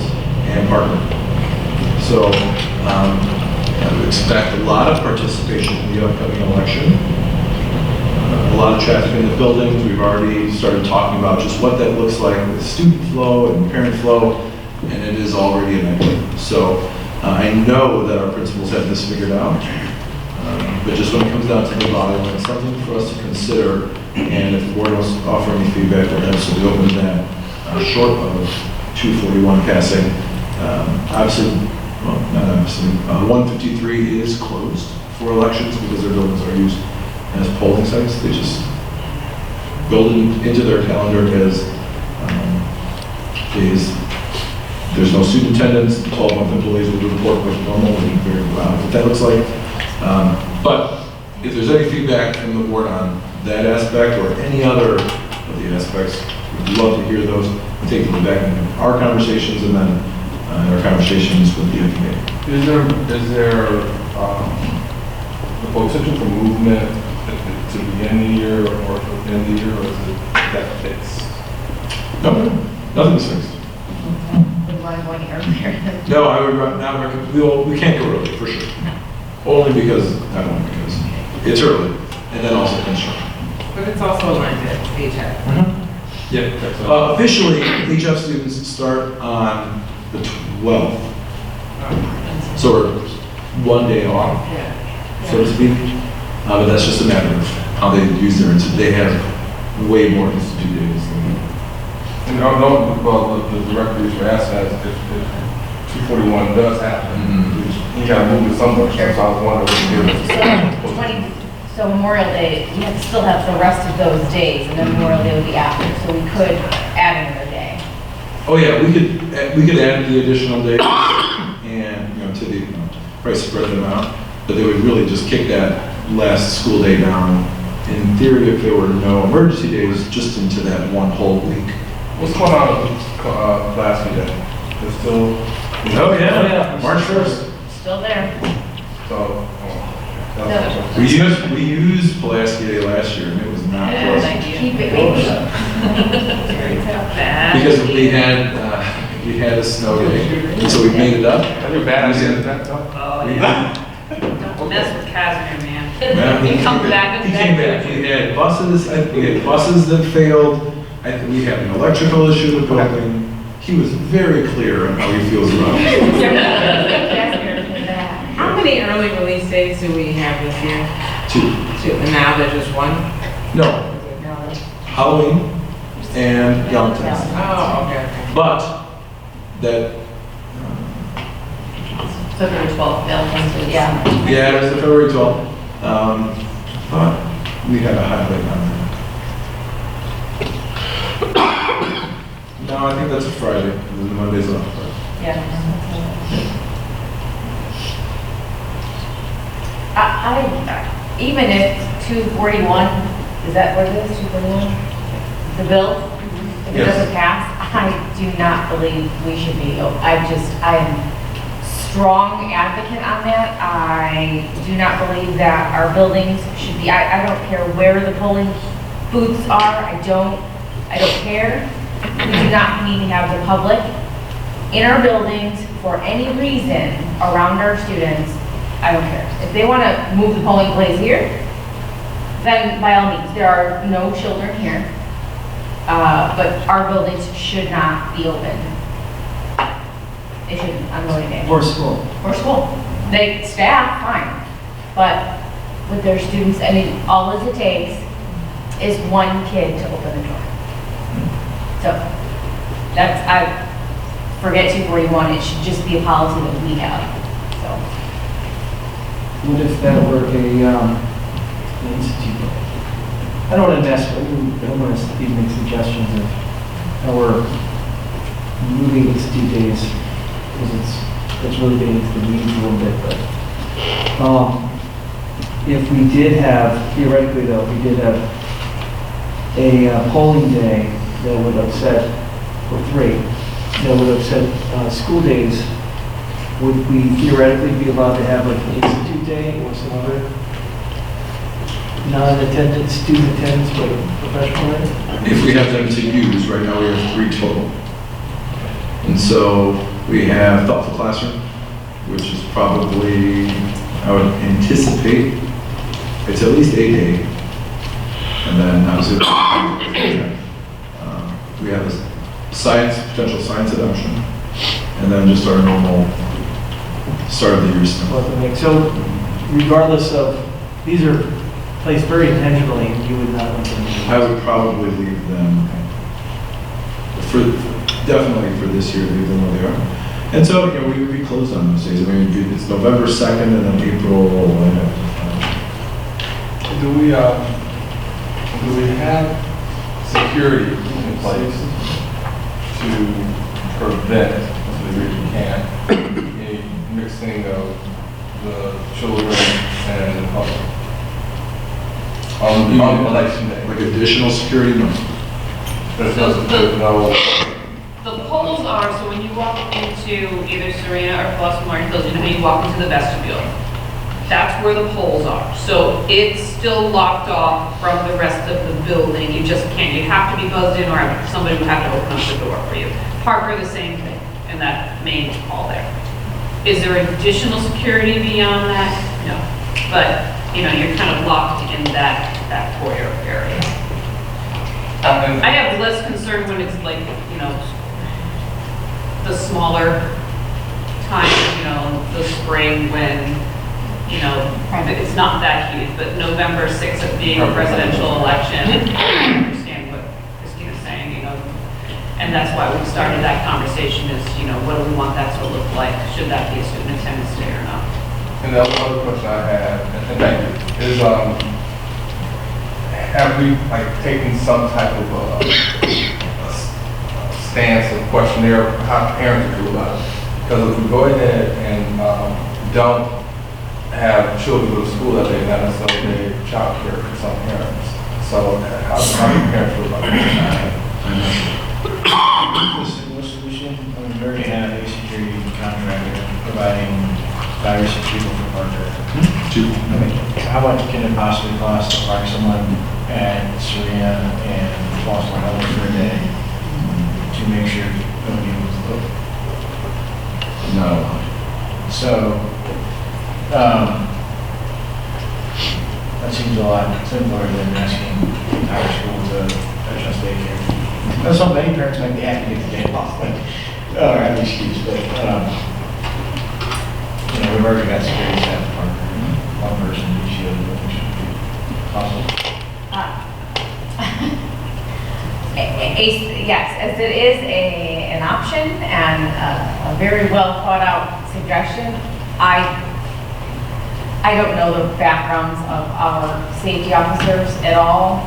and Parkland. So I would expect a lot of participation in the upcoming election. A lot of traffic in the buildings. We've already started talking about just what that looks like with student flow and parent flow, and it is already a nightmare. So I know that our principals have this figured out, but just when it comes down to the volume, it's something for us to consider, and if the board wants to offer any feedback, we're absolutely open to that, short of 241 passing. Obviously, well, not obviously, 153 is closed for elections because their buildings are used as polling sites. They just build into their calendar as days. There's no student attendance. 12-month employees will report like normal and very well what that looks like. But if there's any feedback from the board on that aspect or any other of the aspects, we'd love to hear those and take them back in our conversations and then our conversations with the FEA. Is there the potential for movement to begin the year or to end the year, or is it that fixed? No, nothing's fixed. Would want going earlier. No, I would not recommend, we can't go early, for sure. Only because it's early, and then also construction. But it's also aligned with HF. Yeah. Officially, HF students start on the 12th. So we're 1 day off, so to speak. But that's just a matter of how they use their institute. They have way more institute days than we. And I know, well, the director used to ask that if 241 does happen, you gotta move it somewhere, so I was wondering if So 20, so Memorial Day, we have to still have the rest of those days, and then Memorial Day would be after, so we could add another day. Oh, yeah, we could add the additional days and, to the, probably spread them out, but they would really just kick that last school day down, in theory, if there were no emergency days, just into that one whole week. What's going on with class day? It's still, Oh, yeah, March 1st. Still there. so, We used Pulaski Day last year, and it was not pleasant. Keep it maybe. Because we had a snow day, and so we made it up. That's your bad idea, that tough? Oh, yeah. Don't mess with Casimir, man. Yeah, He comes back. He came back. We had buses that failed. I think we had an electrical issue in the building. He was very clear on how he feels about it. How many early release days do we have this year? 2. And now there's just one? No, Halloween and Valentine's. Oh, okay. But that, February 12th, Valentine's Day, yeah. yeah, it was the February 12th. But we had a highlight on there. No, I think that's a Friday, and then Monday's off. Yeah. I, even if 241, is that what it is, 241? The bill, if it Yes. doesn't pass, I do not believe we should be, I am strong advocate on that. I do not believe that our buildings should be, I don't care where the polling booths are, I don't care. We do not need to have the public in our buildings for any reason around our students. I don't care. If they want to move the polling place here, then by all means, there are no children here. But our buildings should not be open. They shouldn't, on voting day. Or school. Or school. They, staff, fine. But with their students, I mean, all it takes is one kid to open the door. So, that's, I forget 241, it should just be a policy that we have, so. What if that were an institute? I don't want to mess, I don't want to even make suggestions of how we're moving institute days, because it's really getting into the weeds a little bit, but if we did have, theoretically though, if we did have a polling day that would upset, or 3, that would upset school days, would we theoretically be allowed to have like an institute day or some other non-attendance, student attendance, but professional day? If we have them to use, right now we have 3 total. And so we have Thoughtful Classroom, which is probably, I would anticipate, it's at least a day. And then obviously, we have this potential science adoption, and then just our normal start of the year stuff. So regardless of, these are placed very intentionally, and you would not want them to. I would probably leave them, definitely for this year, leave them where they are. And so, we would be closed on those days. I mean, it's November 2nd and then April, Do we have security in place to prevent, as we really can, any mixing of the children and the public on election day? like additional security? No. There's no, The polls are, so when you walk into either Serena or Pulaski Martin Hills, when you walk into the vestibule, that's where the polls are. So it's still locked off from the rest of the building. You just can't, you have to be buzzed in or somebody would have to open up the door for you. Parker, the same thing, in that main hall there. Is there additional security beyond that? No. But, you're kind of locked in that foyer area. I have less concern when it's like, the smaller times, the spring when, it's not that huge, but November 6th of being a presidential election, I understand what Christina's saying, and that's why we started that conversation is, what do we want that to look like? Should that be a student attendance day or not? And the other question I had, and thank you, is, have we, like, taken some type of, stance or questionnaire, how parents feel about it? Because if we go ahead and, don't have children go to school that day, not necessarily childcare for some parents. So how do parents feel about it? The solution, I mean, we already have a security contractor providing virus retrieval for Parker. I mean, how much can it possibly cost to park someone at Serena and Baltimore Hill for a day to make sure nobody moves the boat? No. So, that seems a lot simpler than asking the entire school to adjust daycare. Now, so many parents might be happy to get the day off, but, or at least excuse, but, you know, we've already got security staff at Parker. One person each year, which should be possible. Yes, as it is an option and a very well thought out suggestion, I don't know the backgrounds of our safety officers at all,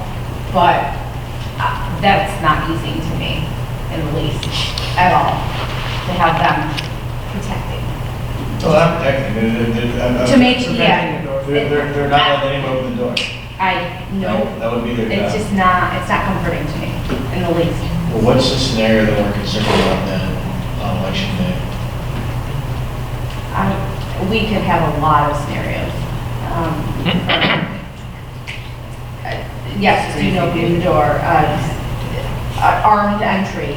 but that's not easy to me in the least at all, to have them protecting. Well, not protecting, To make, yeah. they're not letting anyone open the door. I know. That would be their job. It's just not, it's not comforting to me in the least. Well, what's the scenario that we're concerned about then on election day? We could have a lot of scenarios. Yes, you know, in the door, armed entry,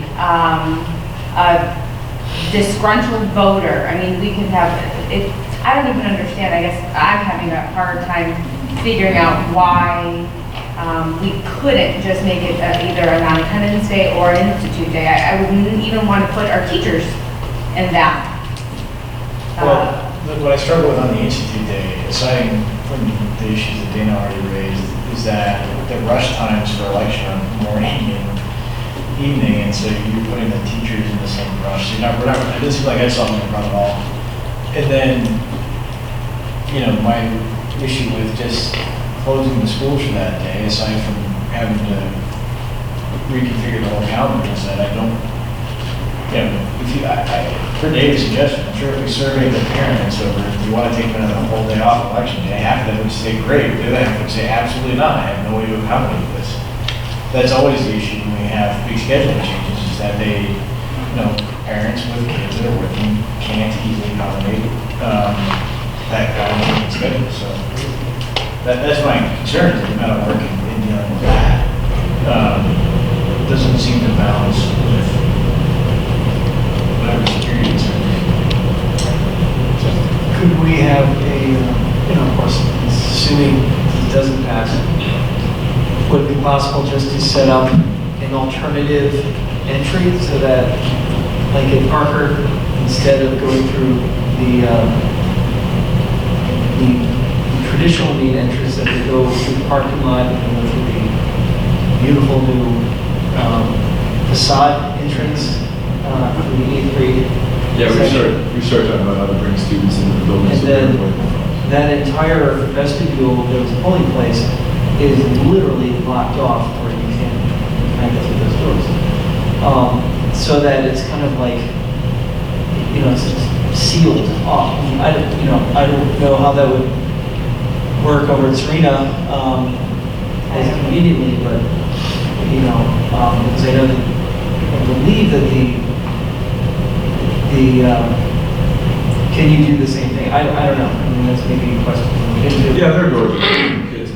disgruntled voter. I mean, we could have, it, I don't even understand. I guess I'm having a hard time figuring out why we couldn't just make it either a non-attendance day or an institute day. I wouldn't even want to put our teachers in that. Well, what I struggle with on the Institute Day, aside from the issues that Dana already raised, is that the rush times for election are morning and evening, and so you're putting the teachers in the same rush. So we're not, it doesn't seem like I saw them in front at all. And then, you know, my issue with just closing the schools for that day, aside from having to reconfigure the whole calendar, is that I don't, you know, if you, for David's suggestion, I'm sure if we surveyed the parents over, if you want to take another whole day off election day, half of them would say, great. The other half would say, absolutely not. I have no way to accommodate this. That's always the issue when we have big scheduling changes, is that they, you know, parents with kids that are working can't easily accommodate that kind of schedule. So that's my concern, is the amount of work in dealing with that doesn't seem to balance with whatever security is. Could we have a, you know, of course, assuming it doesn't pass, would it be possible just to set up an alternative entry so that, like at Parker, instead of going through the traditional main entrance, that they go through the parking lot and go through the beautiful new facade entrance for the 8th grade. Yeah, we started talking about how to bring students into the building. And then that entire vestibule, that was a polling place, is literally blocked off where you can't get through those doors. So that it's kind of like, you know, it's sealed off. I don't know how that would work over at Serena as conveniently, but, you know, because I know that, I believe that can you do the same thing? I don't know. I mean, that's maybe a question. Yeah, they're doors for kids.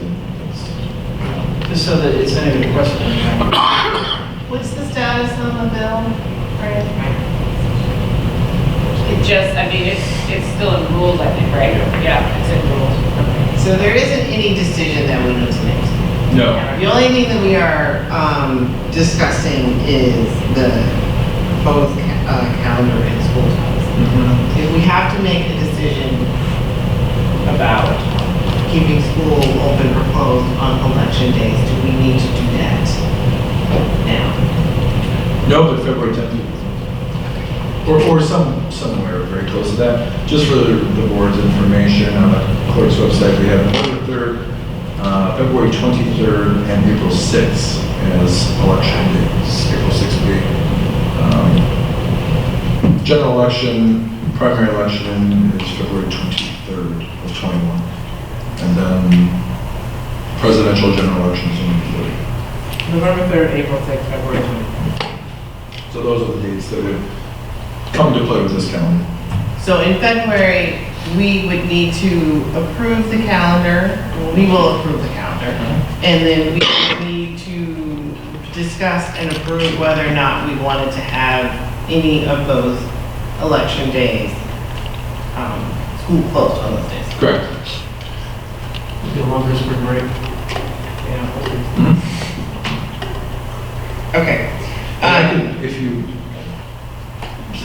Just so that it's not even a question. What's the status on the bill, Fran? It just, I mean, it's still in rules, I think, right? Yeah, it's in rules. So there isn't any decision that we need to make. No. The only thing that we are discussing is the both calendar and school times. If we have to make a decision about keeping school open or closed on election days, do we need to do that now? No, but February 10th. or somewhere very close to that. Just for the board's information, on the clerk's website, we have November 3rd, February 23rd, and April 6th as election days. April 6th being general election, primary election is February 23rd of 21. And then presidential general elections on the 3rd. November 3rd, April 6th, February 20th. So those are the dates that would come to play with this calendar. So in February, we would need to approve the calendar. We will approve the calendar. And then we would need to discuss and approve whether or not we wanted to have any of those election days, school closed on those days. Correct. The longer spring break. Yeah. Okay. If you,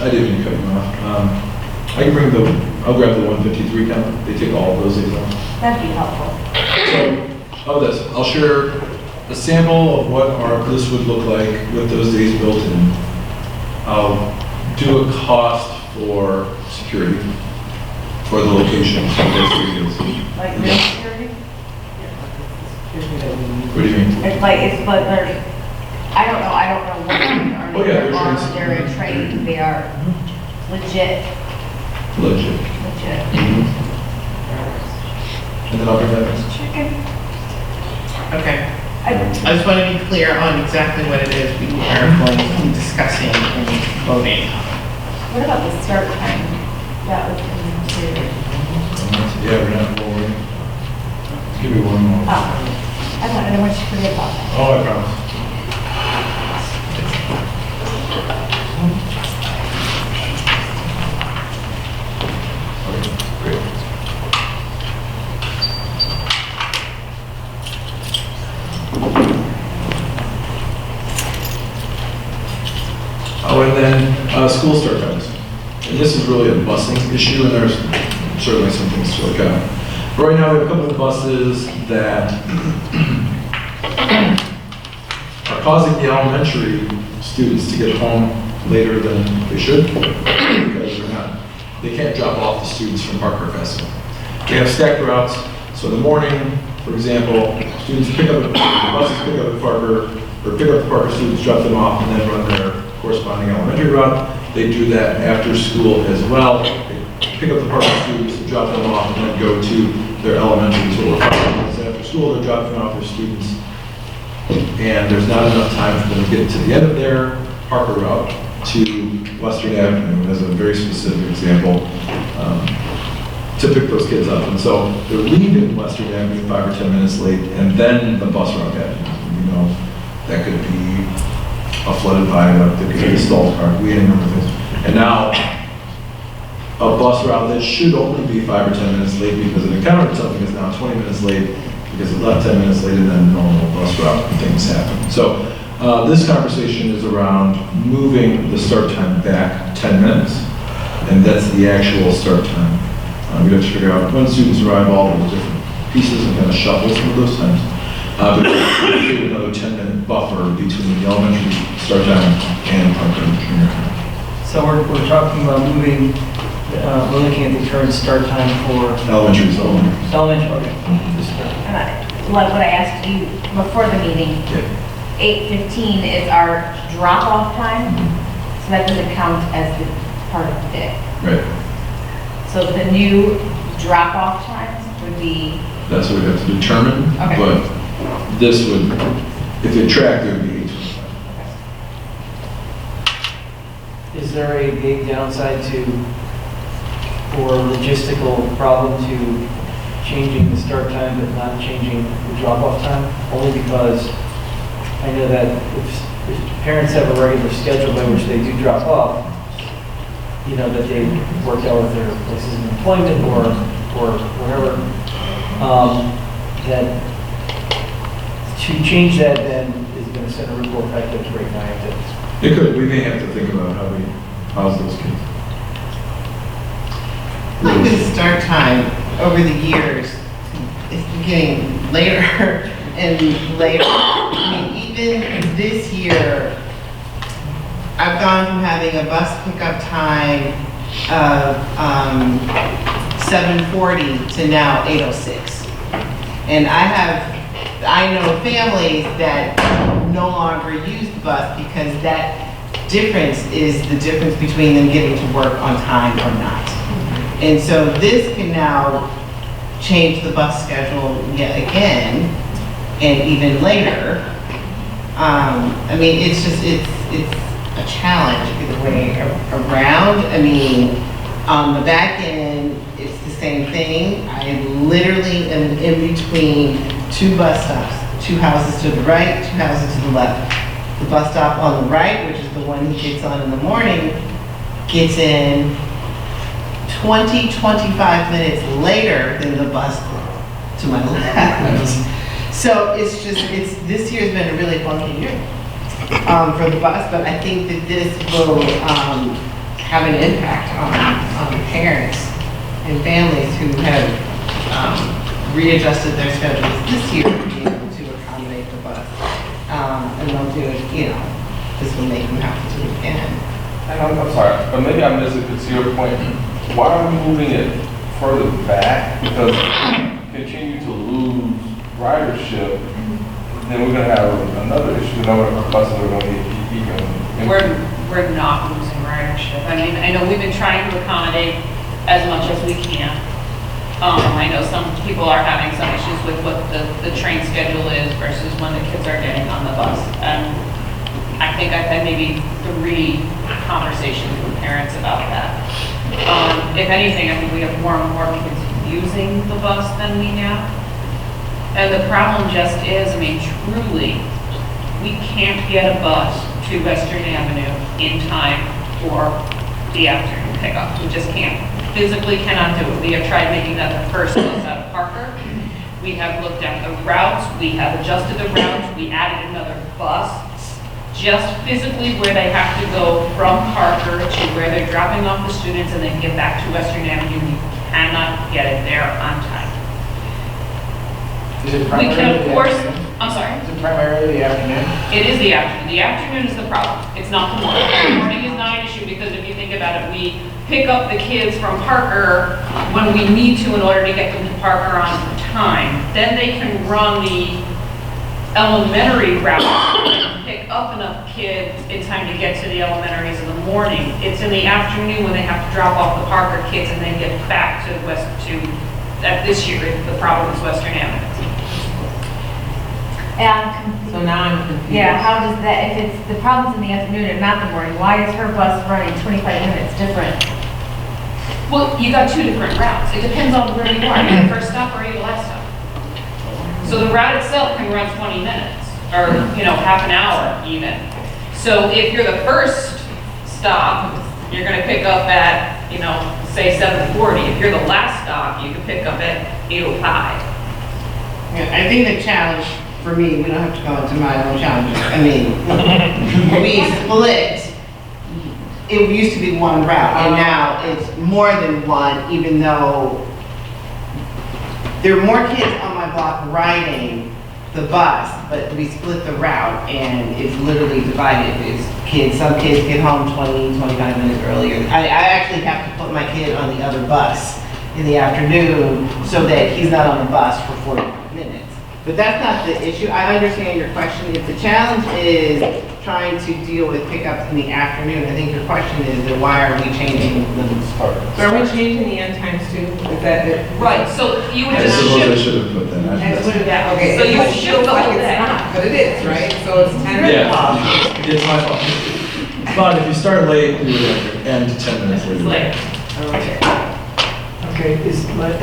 I didn't mean to cut you off. I can bring I'll grab the 153 count. They take all of those days off. That'd be helpful. So, I'll share a sample of what this would look like with those days built in. I'll do a cost for security for the locations for those 3 days. Like real security? What do you mean? It's like, they're, I don't know what they are. Oh, yeah, they're trained. They're trained, they are legit. Legit. And then I'll bring that next. Chicken. Okay. I just want to be clear on exactly what it is we are going to be discussing and voting. What about the start time? That was in Yeah, we're not forward. Give me one more. I thought I didn't want you to forget about that. Oh, I promise. Okay, great. Oh, and then school start times. And this is really a busing issue, and there's certainly some things to look at. But right now, we have a couple of buses that are causing the elementary students to get home later than they should because they can't drop off the students from Parker fast enough. They have stacked routes, so in the morning, for example, students pick up, the buses pick up the Parker, or pick up the Parker students, drop them off, and then run their corresponding elementary route. They do that after school as well. They pick up the Parker students, drop them off, and then go to their elementary. So after school, they're dropping off their students, and there's not enough time for them to get to the end of their Parker route to Western Avenue, as a very specific example, to pick those kids up. And so they're leaving Western Avenue 5 or 10 minutes late, and then the bus route happens. You know, that could be a flooded viaduct, that could be a stalled car, we had a number of things. And now, a bus route that should only be 5 or 10 minutes late because it encountered something is now 20 minutes late because it left 10 minutes later than normal bus route and things happen. So this conversation is around moving the start time back 10 minutes, and that's the actual start time. We have to figure out when students arrive, all of the different pieces, and kind of shuffle some of those times. But create another 10-minute buffer between the elementary start time and Parker Junior High. So we're talking about moving, we're looking at the current start time for Elementary. elementary, okay. Like what I asked you before the meeting, 8:15 is our drop-off time, so that doesn't count as the part of the day. Right. So the new drop-off times would be, That's what we have to determine. Okay. But this would, if it tracked, it would be 8:25. Is there a big downside or logistical problem to changing the start time but not changing the drop-off time? Only because I know that if parents have a regular schedule by which they do drop off, you know, that they worked out with their places of employment or whatever, that to change that then is going to send a ripple effect that's right now. It could. We may have to think about how we house those kids. Like the start time over the years is getting later and later. I mean, even this year, I've gone from having a bus pickup time of 7:40 to now 8:06. And I know families that no longer use the bus because that difference is the difference between them getting to work on time or not. And so this can now change the bus schedule yet again, and even later. I mean, it's a challenge either way around. I mean, on the back end, it's the same thing. I literally am in between two bus stops, 2 houses to the right, 2 houses to the left. The bus stop on the right, which is the one he gets on in the morning, gets in 20, 25 minutes later than the bus to my left. So it's this year's been a really funky year for the bus, but I think that this will have an impact on parents and families who have readjusted their schedules this year to be able to accommodate the bus. And they'll do it, this will make them have to do it again. And I'm sorry, but maybe I missed it, to your point. Why are we moving it further back? Because if we continue to lose ridership, then we're gonna have another issue. Our buses are gonna be even. We're not losing ridership. I mean, I know we've been trying to accommodate as much as we can. I know some people are having some issues with what the train schedule is versus when the kids are getting on the bus. And I think I've had maybe 3 conversations with parents about that. If anything, I think we have more and more kids using the bus than we have. And the problem just is, I mean, truly, we can't get a bus to Western Avenue in time for the afternoon pickup. We just can't. Physically cannot do it. We have tried making that the first bus out of Parker. We have looked at the routes. We have adjusted the routes. We added another bus. Just physically where they have to go from Parker to where they're dropping off the students and then get back to Western Avenue. We cannot get it there on time. Is it We primarily can, of the course, afternoon? I'm sorry. Is it primarily the afternoon? It is the afternoon. The afternoon is the problem. It's not the morning. The morning is not an issue because if you think about it, we pick up the kids from Parker when we need to in order to get them to Parker on time. Then they can run the elementary route and pick up enough kids in time to get to the elementaries in the morning. It's in the afternoon when they have to drop off the Parker kids and then get back to this year, the problem is Western Avenue. So now I'm confused. Yeah, how does that, if it's, the problem's in the afternoon and not the morning, why is her bus running 25 minutes different? Well, you got 2 different routes. It depends on where you are. Are you the first stop or are you the last stop? So the route itself can run 20 minutes or, half an hour even. So if you're the first stop, you're going to pick up at, say 7:40. If you're the last stop, you can pick up at 8:05. Yeah, I think the challenge for me, we don't have to go into my own challenges. I mean, we split. It used to be one route, and now it's more than one, even though there are more kids on my block riding the bus, but we split the route, and it's literally divided. Some kids get home 20, 25 minutes earlier. I actually have to put my kid on the other bus in the afternoon so that he's not on the bus for 45 minutes. But that's not the issue. I understand your question. If the challenge is trying to deal with pickups in the afternoon, I think your question is, then why are we changing the start? So are we changing the end times too? Is that it? Right, so you would I just suppose I shift. should have put that. Yeah, okay. So you It shift feels the like whole it's day. not, but it is, right? So it's 10 Yeah, it's my fault. But if you start late, you would end 10 minutes It's later. late. Okay. Okay,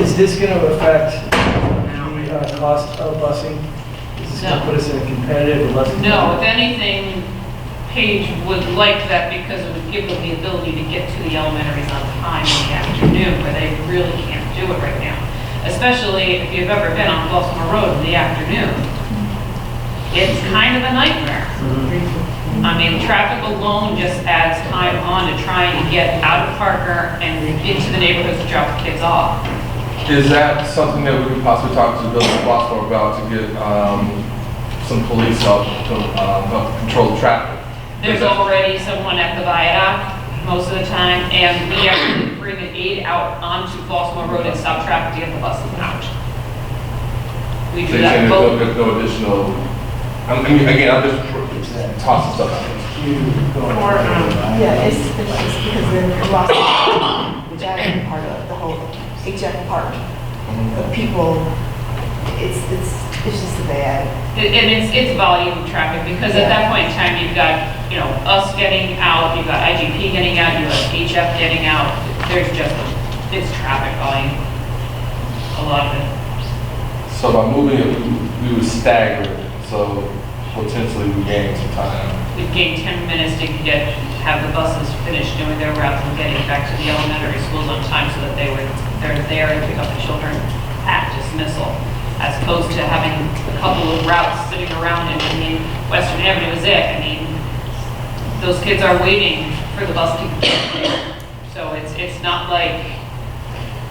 is this going to affect the cost of busing? Is this going to No. put us in a competitive or less? No, if anything, Paige would like that because it would give them the ability to get to the elementaries on time in the afternoon where they really can't do it right now. Especially if you've ever been on Baltimore Road in the afternoon. It's kind of a nightmare. I mean, traffic alone just adds time on to trying to get out of Parker and into the neighborhoods to drop the kids off. Is that something that we could possibly talk to Bill Bosco about to get some police help to help control the traffic? There's already someone at the viaduct most of the time, and we actually bring an aide out onto Flossmoor Road and stop traffic to get the buses out. We So do you're saying that both. there's no additional, I mean, again, I'm just tossing stuff out. Or, yeah, it's because they're lost the jacket part of the whole HF part. The people, it's just a bad. And it's volume traffic, because at that point in time, you've got, you know, us getting out, you've got IGP getting out, you've got HF getting out. There's just, it's traffic volume, a lot of it. So by moving it, we would stagger it, so potentially we gain some time. We've gained 10 minutes to have the buses finish doing their routes and getting back to the elementary schools on time so that they're there to pick up the children at dismissal, as opposed to having a couple of routes sitting around and, I mean, Western Avenue is it. I mean, those kids are waiting for the bus to get there. So it's not like,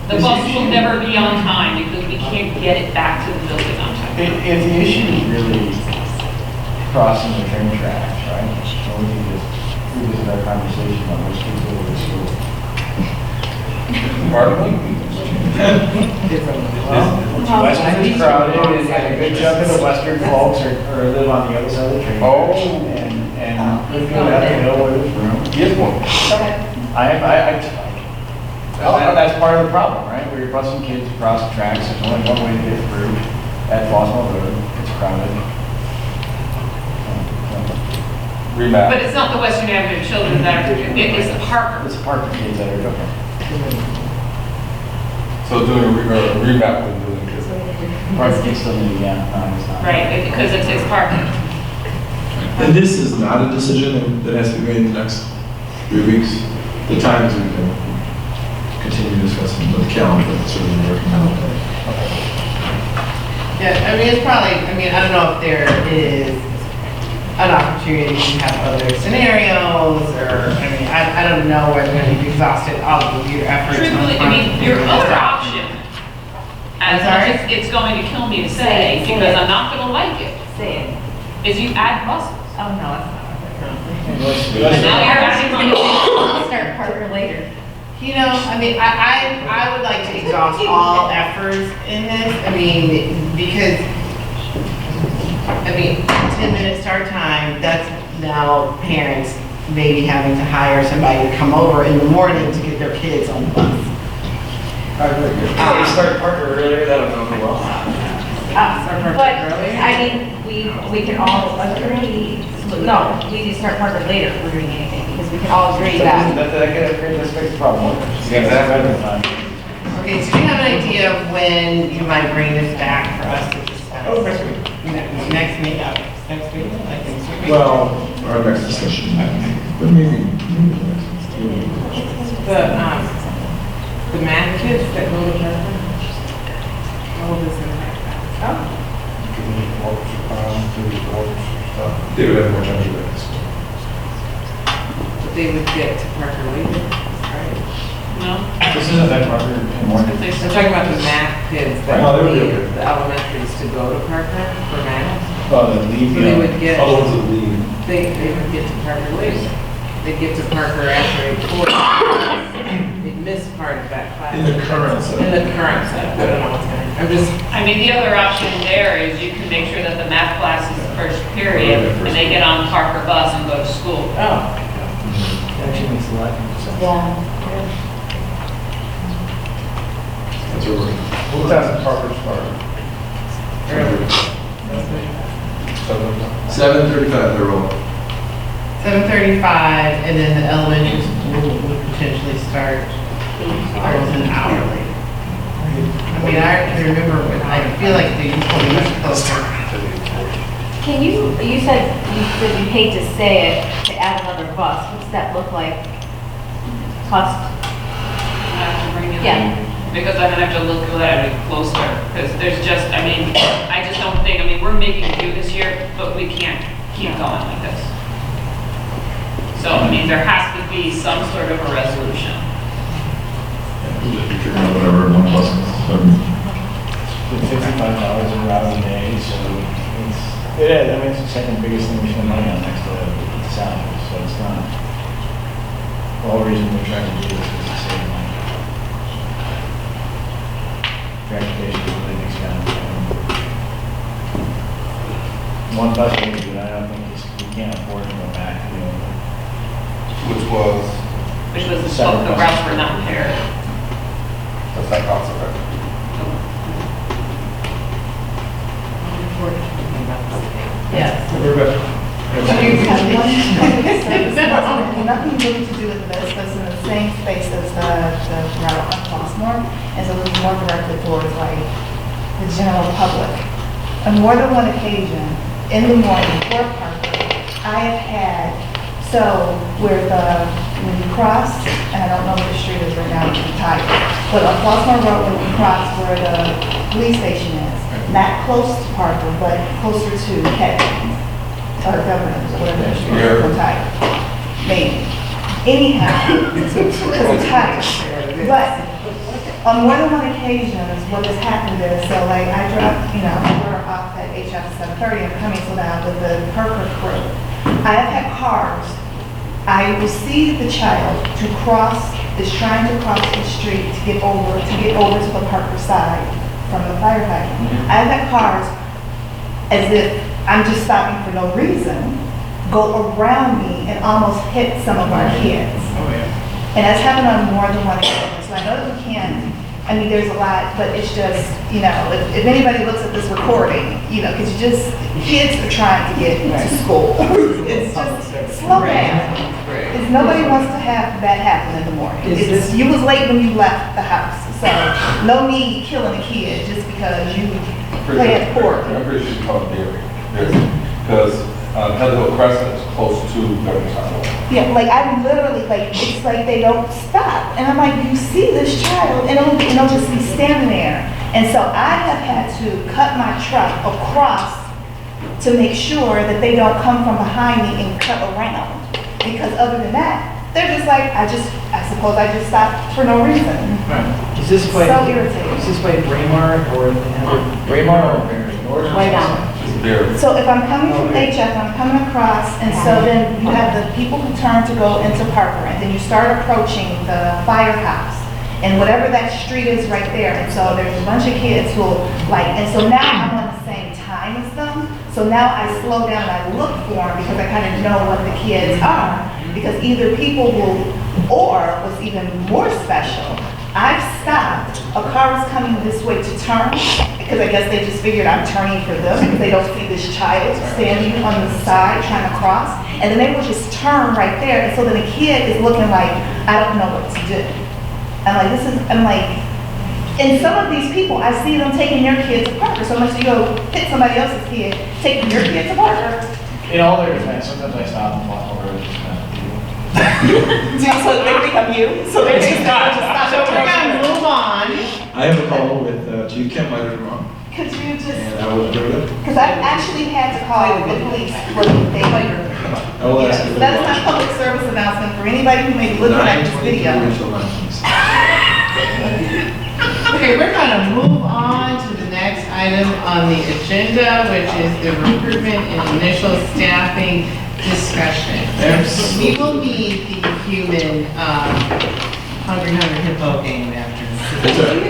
the bus will never be on time because we can't get it back to the building on time. If the issue is really crossing the train tracks, right? So we can just revisit our conversation on which kids go to school. Pardon me? Western's crowded, and a good chunk of the western folks are live on the other side of the train. Oh. And we're going to have to know where there's room. Yes, one. That's part of the problem, right? Where you're busing kids across the tracks, there's only one way to get through at Flossmoor Road, it's crowded. Remap. But it's not the Western Avenue children that are, it is the Parker. It's Parker kids that are okay. So doing a remap with doing this. Parker kids still need to, yeah, it's not. Right, because it's parking. And this is not a decision that has to be made in the next 3 weeks. The times we can continue discussing the calendar, that's sort of working out. Yeah, I mean, it's probably, I mean, I don't know if there is an opportunity to have other scenarios, or, I mean, I don't know whether you've exhausted all of your efforts. Truthfully, I mean, your other option, as much as it's going to kill me to say, because I'm not gonna like it, Say it. is you add buses. Oh, no, it's not. And now you're adding money. Start Parker later. You know, I mean, I would like to exhaust all efforts in this, I mean, because, I mean, 10-minute start time, that's now parents maybe having to hire somebody to come over in the morning to get their kids on the bus. You start Parker earlier, that'll go well. But, I mean, we can all agree, no, we just start Parker later if we're doing anything, because we can all agree that. That's fix the problem. Okay, so do you have an idea of when you might bring this back for us to discuss? Oh, next week. Next meeting, next week, like next week? Well, our next discussion, but maybe. The math kids that go to Parker? How old is their math? They would have more time to do that. But they would get to Parker later, right? No? This isn't that Parker anymore. Because they I'm said, talking about the math kids that Oh, they would be leave okay. the elementaries to go to Parker for math. Oh, the leave. So they would get, All the ones that leave. they would get to Parker later. They'd get to Parker after 8:40. They'd miss part of that class. In the current setup. In the current setup. I don't know what's gonna, I'm just, I mean, the other option there is you can make sure that the math class is the first period, and they get on Parker bus and go to school. oh. That actually makes a lot of sense. Yeah. That's where we're. What time does Parker start? Early. 7:35, they're rolling. 7:35, and then the elementary school would potentially start almost an hour later. I mean, I remember when, I feel like they used to be much closer. Can you said you hate to say it, to add another bus, what's that look like? Cost? I have to bring it Yeah. in, because I'm gonna have to look at it closer, because there's just, I mean, I just don't think, I mean, we're making do this year, but we can't keep going like this. So, I mean, there has to be some sort of a resolution. Whatever, one plus. $55 a route a day, so it's, I mean, it's the second biggest thing we spend money on next to salaries. trying to do this is to save money. Transportation is really expensive. One bus maybe, but I don't think we can't afford to go back to the old. Which was, Which was the Seven the buses. routes were not paired. that's not cost effective. Yes. Nothing really to do with this, but it's in the same space as the route on Flossmoor, and so it's more directed towards like the general public. On more than one occasion, in the morning, before Parker, I have had, so when you cross, and I don't know what the street is right now, it's tight, but on Flossmoor Road, when you cross where the police station is, not close to Parker, but closer to Kettering, or Governor's, or whatever the street is, I'm tired. Maybe. Anyhow, because I'm tired. But on more than one occasion, what has happened is, so like I dropped, we're off at HF 7:30, I'm coming so now with the Parker crew. I have had cars, I will see the child is trying to cross the street to get over to the Parker side from the fire hydrant. I've had cars, as if I'm just stopping for no reason, go around me and almost hit some of our kids. Oh, yeah. And that's happened on more than one occasion. So I know that we can't, there's a lot, but it's just, if anybody looks at this recording, because kids are trying to get to school. It's just, slow down. Because nobody wants to have that happen in the morning. You was late when you left the house, so no need killing a kid just because you played poor. I'm pretty sure you call it dairy. Because Heather Hill Crescent is close to Governor's Highway. Yeah, like I literally, it's like they don't stop. And I'm like, you see this child, and it'll just be standing there. And so I have had to cut my truck across to make sure that they don't come from behind me and cut around. Because other than that, they're just like, I suppose I just stopped for no reason. Is this by, So irritating. is this by Braemar or Braemar or North? Way down. So if I'm coming from HF, I'm coming across, and so then you have the people who turn to go into Parker, and then you start approaching the firehouse, and whatever that street is right there, and so there's a bunch of kids who and so now I'm on the same time as them, so now I slow down and I look for them because I kind of know what the kids are, because either people will, or what's even more special, I've stopped, a car is coming this way to turn, because I guess they just figured I'm turning for them, because they don't see this child standing on the side trying to cross, and then they will just turn right there, and so then the kid is looking like, I don't know what to do. I'm like, and some of these people, I see them taking their kids to Parker, so much you go hit somebody else's kid, taking your kid to Parker. In all their defense, sometimes I stop and walk over and just So they think I'm you, so they just stop. So we're gonna move on. I have a call with Chief Kent Meiderman, Could you just, and I will bring it. because I've actually had to call the police for they I will ask you. That is my public service announcement for anybody who may be looking at this video. Okay, we're gonna move on to the next item on the agenda, which is the recruitment and initial staffing discussion. We will need the human, Hungry Hippo game after.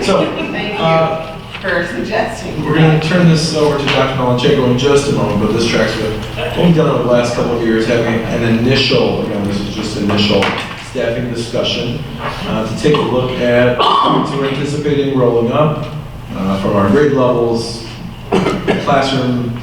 So, Thank you for suggesting. we're going to turn this over to Dr. Malencheco in just a moment, but this tracks with what we've done over the last couple of years, having an initial, again, this is just initial staffing discussion, to take a look at who we're anticipating rolling up from our grade levels, classroom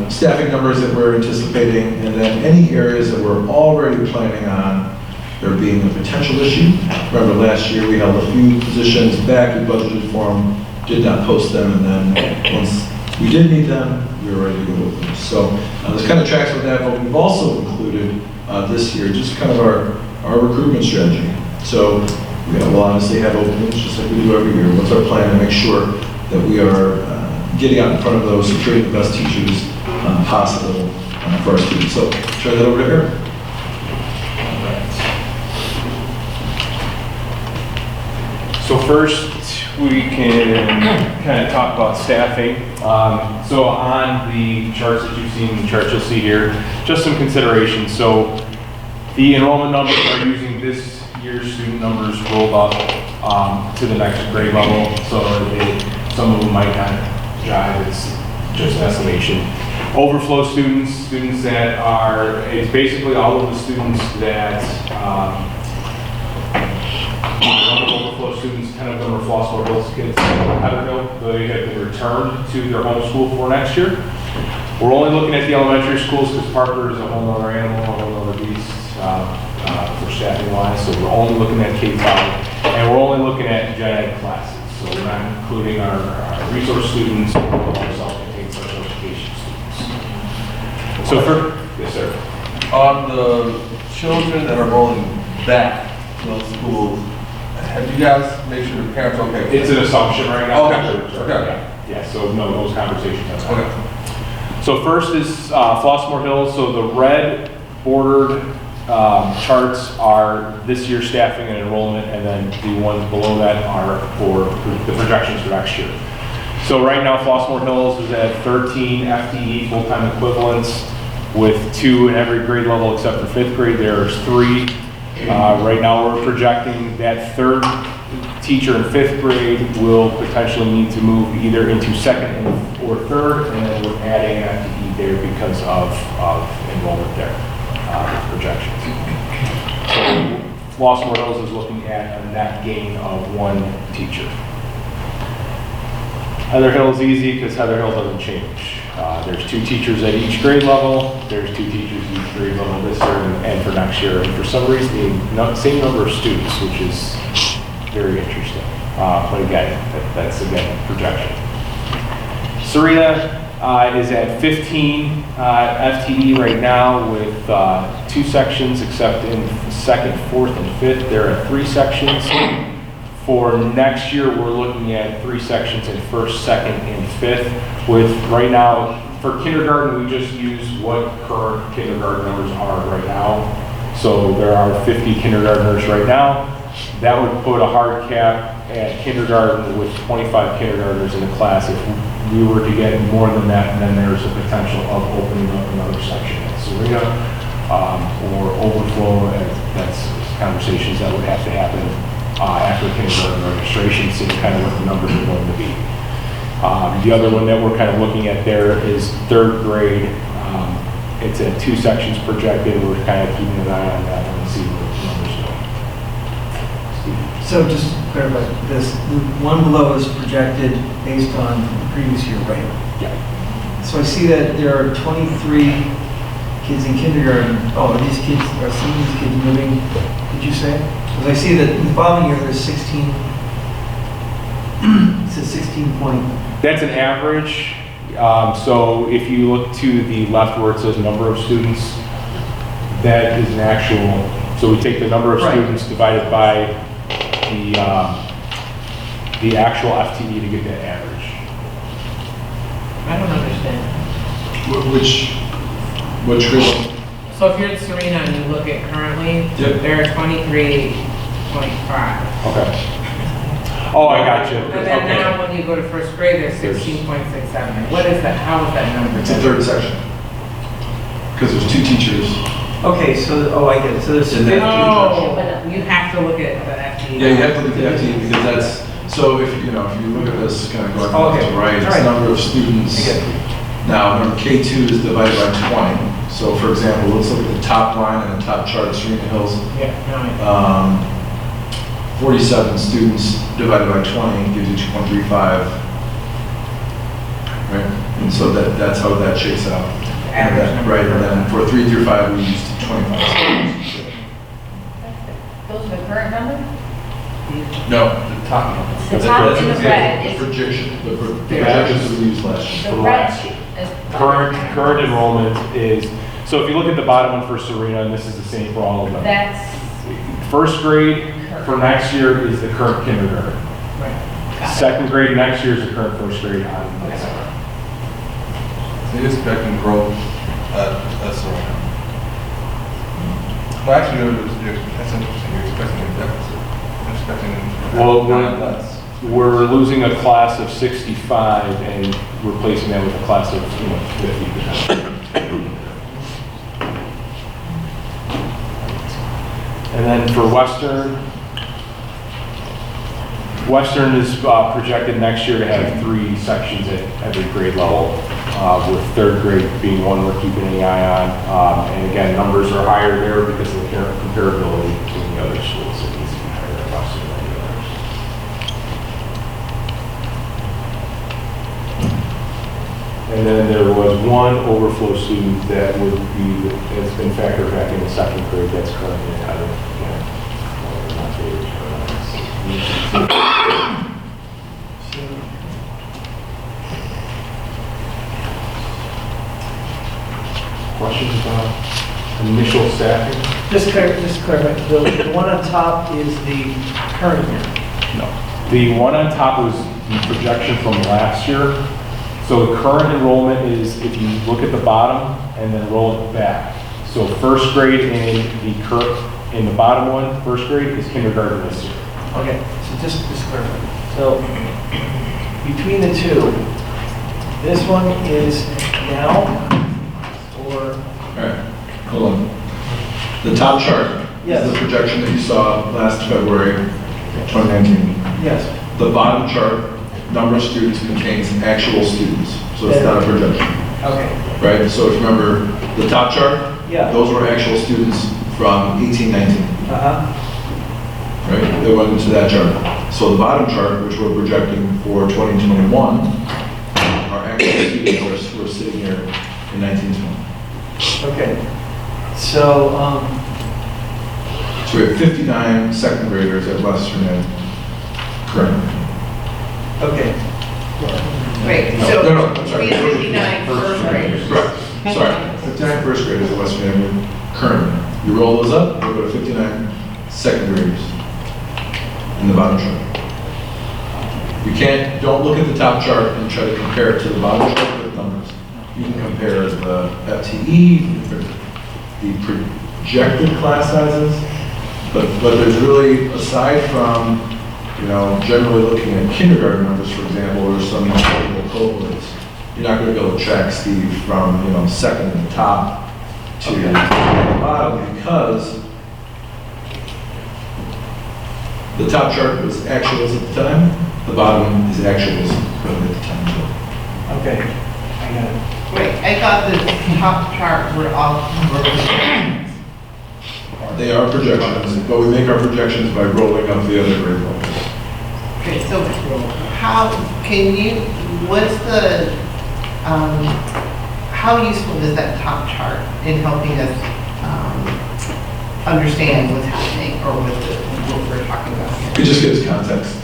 staffing numbers that we're anticipating, and then any areas that we're already planning on there being a potential issue. Remember last year we held a few positions back, we budgeted for them, did not post them, and then once we did need them, we were ready to go with them. So this kind of tracks with that, but we've also included this year just kind of our recruitment strategy. So we'll obviously have openings just like we do every year. What's our plan to make sure that we are getting out in front of those, creating the best teachers possible for our students. So turn that over to Eric. So first, we can kind of talk about staffing. So on the charts that you've seen, the charts you'll see here, just some considerations. So the enrollment numbers are using this year's student numbers rolled up to the next grade level, so some of them might not jive, it's just estimation. Overflow students that are, it's basically all of the students that, overflow students, 10 of them are Flossmoor Hills kids in Heatherville. They have been returned to their home school for next year. We're only looking at the elementary schools because Parker is a whole other animal, a whole other beast for staffing wise. So we're only looking at K-5, and we're only looking at gen ed classes. So we're not including our resource students or our self-contained special education students. So for, yes sir. On the children that are rolling back to those schools, have you guys made sure the parents are okay with It's it? an assumption right now. Okay. Yeah, so no, those conversations have happened. So first is Flossmoor Hills. So the red bordered charts are this year's staffing and enrollment, and then the ones below that are for the projections for next year. So right now, Flossmoor Hills is at 13 FTE full-time equivalents with 2 in every grade level except for 5th grade. There's 3. Right now, we're projecting that 3rd teacher in 5th grade will potentially need to move either into 2nd or 3rd, and then we're adding an FTE there because of enrollment there, projections. So Flossmoor Hills is looking at a net gain of 1 teacher. Heather Hill is easy because Heather Hill doesn't change. There's 2 teachers at each grade level. There's 2 teachers at each grade level this year and for next year. And for some reason, the same number of students, which is very interesting. But again, that's again projection. Serena is at 15 FTE right now with 2 sections, except in 2nd, 4th, and 5th. There are 3 sections. For next year, we're looking at 3 sections in 1st, 2nd, and 5th. With right now, for kindergarten, we just use what current kindergarten numbers are right now. So there are 50 kindergartners right now. That would put a hard cap at kindergarten with 25 kindergartners in a class. If we were to get more than that, then there's a potential of opening up another section at Serena or overflow. That's conversations that would have to happen after kindergarten registration, seeing kind of what the numbers are going to be. The other one that we're kind of looking at there is 3rd grade. It's at 2 sections projected. We're kind of keeping an eye on that and see what the numbers are. So just to clarify this, the one below is projected based on the previous year, right? Yeah. So I see that there are 23 kids in kindergarten. Oh, are some of these kids moving, did you say? Because I see that in the following year there's 16, it says 16 point. That's an average. So if you look to the left where it says number of students, that is an actual, so we take the number of students divided by the actual FTE to get that average. I don't understand. Which grade? So if you're at Serena and you look at currently, there are 23.5. Okay. Oh, I got you. And then now when you go to 1st grade, there's 16.67. What is that? How is that number? It's a 3rd section. Because there's 2 teachers. Okay, so, I get it. So there's No, you have to look at the FTE. Yeah, you have to look at the FTE because that's, so if you look at this kind of going left to right, it's the number of students. Now, remember K2 is divided by 20. So for example, let's look at the top line and the top chart, Serena Hills. 47 students divided by 20 gives you 2.35. Right? And so that's how that shakes out. Right, and then for 3 through 5, we used 25 students. Those are the current numbers? No, the top number. The top in the red is. The projections we used last year. The last red year. is. Current enrollment is, so if you look at the bottom one for Serena, and this is the same for all of them. That's. 1st grade for next year is the current kindergarten. Right. 2nd grade next year is the current 1st grade on this summer. So you're expecting growth at Serena. Well, actually, that's interesting. You're expecting a deficit. You're expecting Well, less. we're losing a class of 65 and replacing that with a class of 50%. And then for Western is projected next year to have 3 sections at every grade level, with 3rd grade being one we're keeping an eye on. And again, numbers are higher there because of the comparability between the other schools. It needs to be higher at Western than the others. And then there was one overflow student that would be, has been factored back in the 2nd grade that's currently at Heather. Questions about initial staffing? Just clarify, the one on top is the current year? No. The one on top was the projection from last year. So the current enrollment is, if you look at the bottom and then roll it back. So 1st grade in the bottom one, 1st grade is kindergarten this year. Okay, so just clarify. So between the two, this one is now, or? All right, hold on. The top chart is the projection that you saw last February 2019. Yes. The bottom chart, number of students, contains actual students, so it's not a projection. Okay. Right, so if you remember the top chart, those were actual students from 1819. Right, they went into that chart. So the bottom chart, which we're projecting for 2021, are actual students who are sitting here in 1920. Okay, so, So we have 59 2nd graders at Western Ed currently. Okay. Wait, No, so no, I'm sorry. we have 59 first graders. Correct, sorry, 59 1st graders at Western Ed currently. You roll those up, we'll go to 59 2nd graders in the bottom chart. You don't look at the top chart and try to compare it to the bottom chart with numbers. You can compare the FTE, you can compare the projected class sizes, but there's really, aside from, generally looking at kindergarten numbers, for example, or some multiple cohorts, you're not going to be able to track Steve from, 2nd in the top to the bottom, because the top chart was actuals at the time, the bottom is actuals at the time. Okay, I got it. Wait, I thought the top chart were all projections. They are projections, but we make our projections by rolling up the other grade levels. Okay, so what's the, how useful is that top chart in helping us understand what's happening or what we're talking about here? It just gives context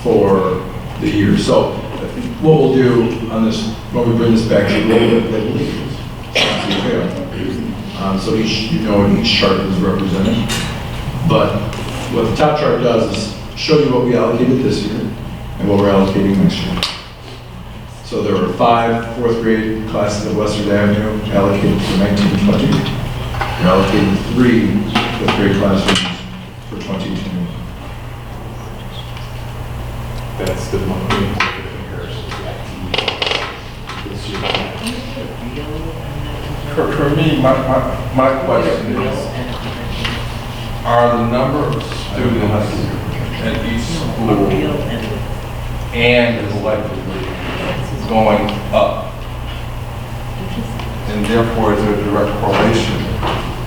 for the year. So what we'll do on this, when we bring this back to so each chart is represented. But what the top chart does is show you what we allocated this year and what we're allocating next year. So there were 5 4th grade classes at Western Avenue allocated for 1920. We're allocating 3 5th grade classrooms for 2020. That's the one comparison. This year. For me, my question is, are the number of students at each school and collectively going up? And therefore, is there a direct correlation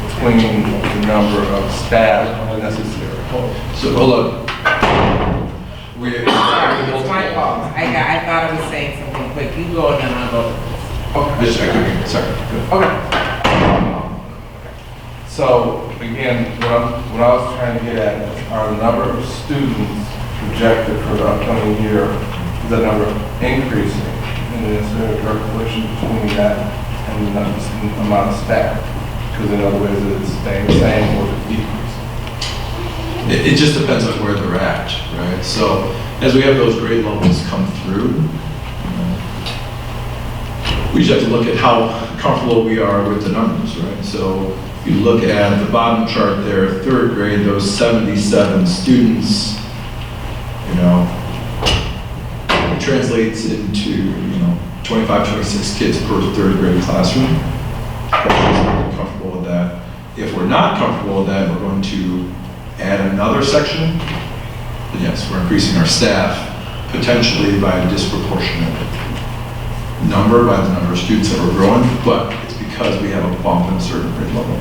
between the number of staff necessary? So hold on. Sorry, it's my fault. I thought I was saying something quick. You go and then I'll go. Okay, sorry. Okay. So again, what I was trying to get at are the number of students projected for the upcoming year, is that number increasing? And is there a direct correlation between that and the amount of staff? Because in other words, it's staying the same or decreasing? It just depends on where they're at, right? So as we have those grade levels come through, we just have to look at how comfortable we are with the numbers, right? So if you look at the bottom chart there, 3rd grade, those 77 students, it translates into, 25, 26 kids per 3rd grade classroom. We're comfortable with that. If we're not not comfortable with that, we're going to add another section. But yes, we're increasing our staff potentially by a disproportionate number, by the number of students that we're growing, but it's because we have a bump in a certain grade level.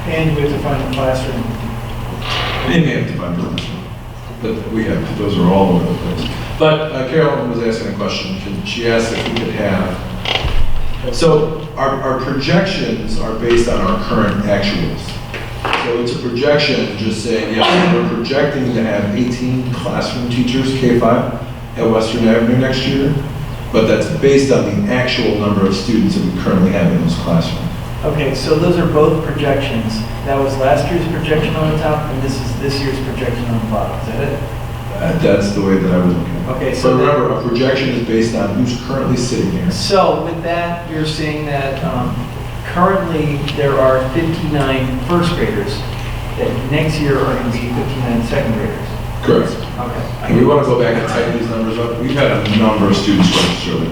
And we have to find a classroom. We may have to find rooms, but we have, those are all over the place. But Carolyn was asking a question. She asked if we could have, so our projections are based on our current actuals. So it's a projection, just saying, yes, we're projecting to have 18 classroom teachers, K-5, at Western Avenue next year, but that's based on the actual number of students that we currently have in those classrooms. Okay, so those are both projections. That was last year's projection on the top, and this is this year's projection on the bottom. Is that it? That's the way that I was looking at it. Okay, so but remember, a projection is based on who's currently sitting here. So with that, you're saying that currently there are 59 first graders, that next year are going to be 59 second graders. Correct. Okay. And we want to go back and tighten these numbers up. We've had a number of students register.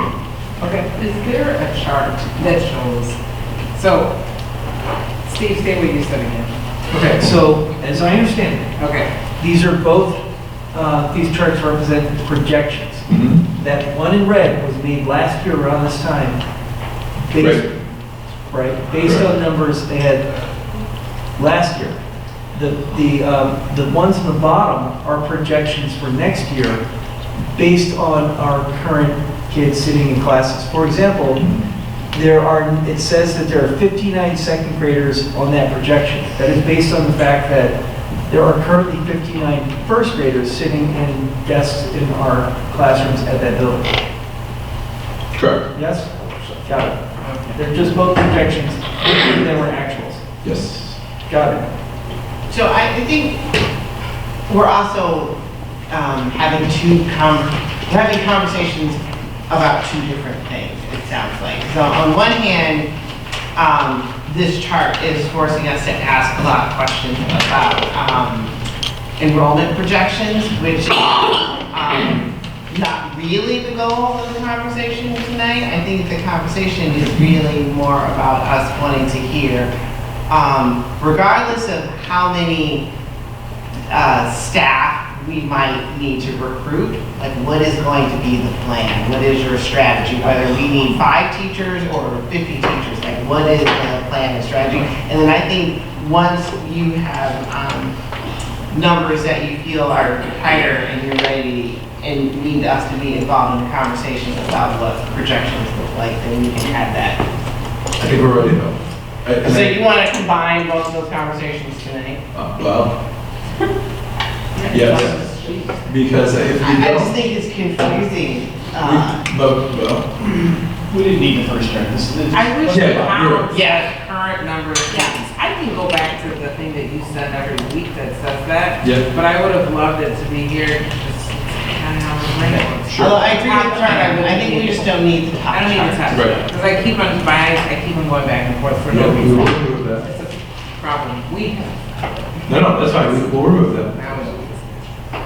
Okay. Is there a chart that shows, so, Steve, say what you said again. Okay, so as I understand it, Okay. these are both, these charts represent projections. That one in red was made last year around this time, based, right, based on numbers they had last year. The ones in the bottom are projections for next year based on our current kids sitting in classes. For example, it says that there are 59 second graders on that projection. That is based on the fact that there are currently 59 first graders sitting in desks in our classrooms at that building. Correct. Yes? Got it. They're just both projections, they were actuals. Yes. Got it. So I think we're also having conversations about two different things, it sounds like. So on one hand, this chart is forcing us to ask a lot of questions about enrollment projections, which is not really the goal of the conversation tonight. I think the conversation is really more about us wanting to hear, regardless of how many staff we might need to recruit, like what is going to be the plan? What is your strategy? Whether we need 5 teachers or 50 teachers, like what is the plan and strategy? And then I think once you have numbers that you feel are higher and you're ready and need us to be involved in the conversation about what projections look like, then we can have that. I think we're ready though. So you want to combine both of those conversations tonight? Well, yes, because if you I just don't, think it's confusing. We didn't need the first chart. This is. I wish Yeah, the power you're- said current number of students. I can go back to the thing that you send every week that says that. Yeah. But I would have loved it to be here, just kind of how it's written. Sure. Although I agree with Karen, I think we just don't need the top I don't need to chart. touch Right. it, because I keep on going back and forth for yeah, no we reason. will remove that. It's a problem we have. No, that's fine. We'll remove that. Now it's-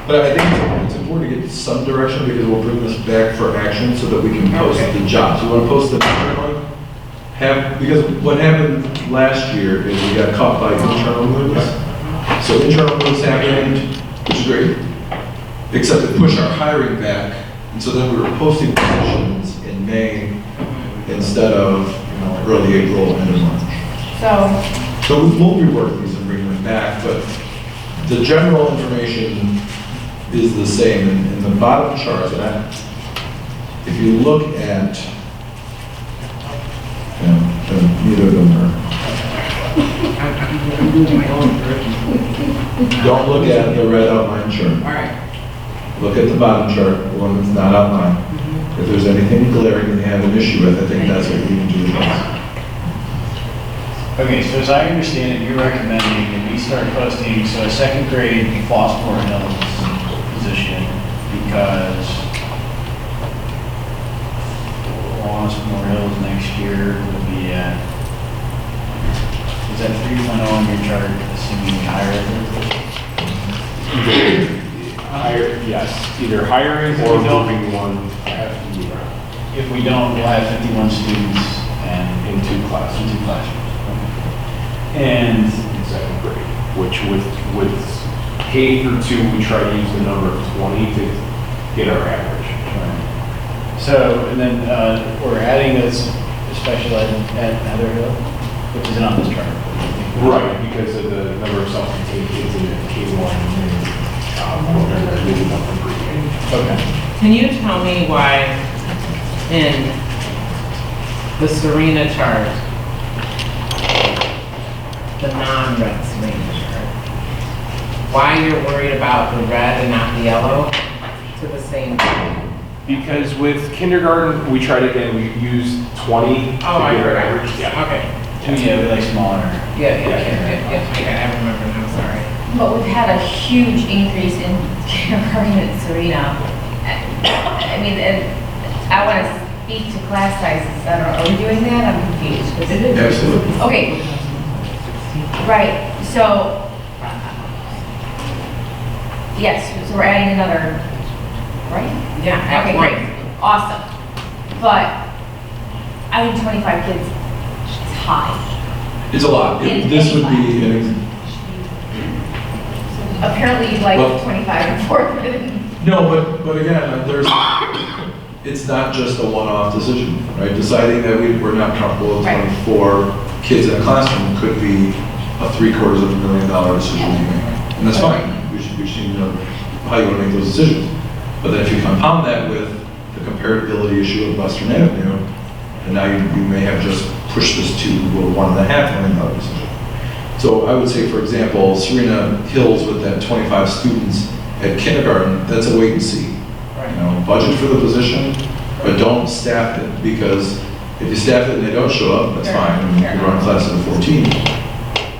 But I think it's important to get some direction because we'll bring this back for action so that we can post Okay. the jobs. We want to post the current because what happened last year is we got caught by internal moves. So internal moves happened, which is great, except it pushed our hiring back. And so then we were posting positions in May instead of early April, end of March. So we'll rework these and bring them back, but the general information is the same. In the bottom chart, if you look at, neither of them are. I'm doing my own version. Don't look at the red outline chart. All right. Look at the bottom chart, the one that's not outlined. If there's anything glaring that you have an issue with, I think that's what we need to do. Okay, so as I understand it, you're recommending that we start posting, so a second grade Flossmoor Hills position, because Flossmoor Hills next year will be at, is that 3.0 on your chart, assuming higher? Hire, yes, either hiring or moving one FTE around. If we don't, we'll have 51 students and In two classes. in 2 classrooms. and in second grade, which with K through 2, we try to use the number of 20 to get our average. So, and then we're adding this special ed at Heather Hill, which isn't on this chart. Right, because of the number of self-contained kids in K1 and moving up from pre-K. Okay. Can you tell me why in the Serena chart, the non-red Serena chart, why you're worried about the red and not the yellow to the same degree? Because with kindergarten, we tried again, we used 20 to get I our forgot. average. Yeah. Okay. Yeah, we like smaller. Yeah, I remember, I'm sorry. But we've had a huge increase in kindergarten at Serena. I mean, and I want to speak to class sizes. I don't know, are we doing that? I'm confused. Absolutely. Okay. Right, so, yes, so we're adding another, right? Yeah, Okay, one. great, awesome. But, I think 25 kids is high. It's a lot. This would be Apparently you like Well- 25 and 4. no, but again, it's not just a one-off decision, right? Deciding that we're not comfortable with Right. 24 kids in a classroom could be a $750,000 decision you make. And that's fine. We should need to know how you want to make those decisions. But then if you compound that with the comparability issue of Western Avenue, and now you may have just pushed this to a $1.5 million decision. So I would say, for example, Serena Hills with that 25 students at kindergarten, that's a wait and see. You know, budget for the position, but don't staff it, because if you staff it and they don't show up, that's fine. I mean, you can run classes of 14.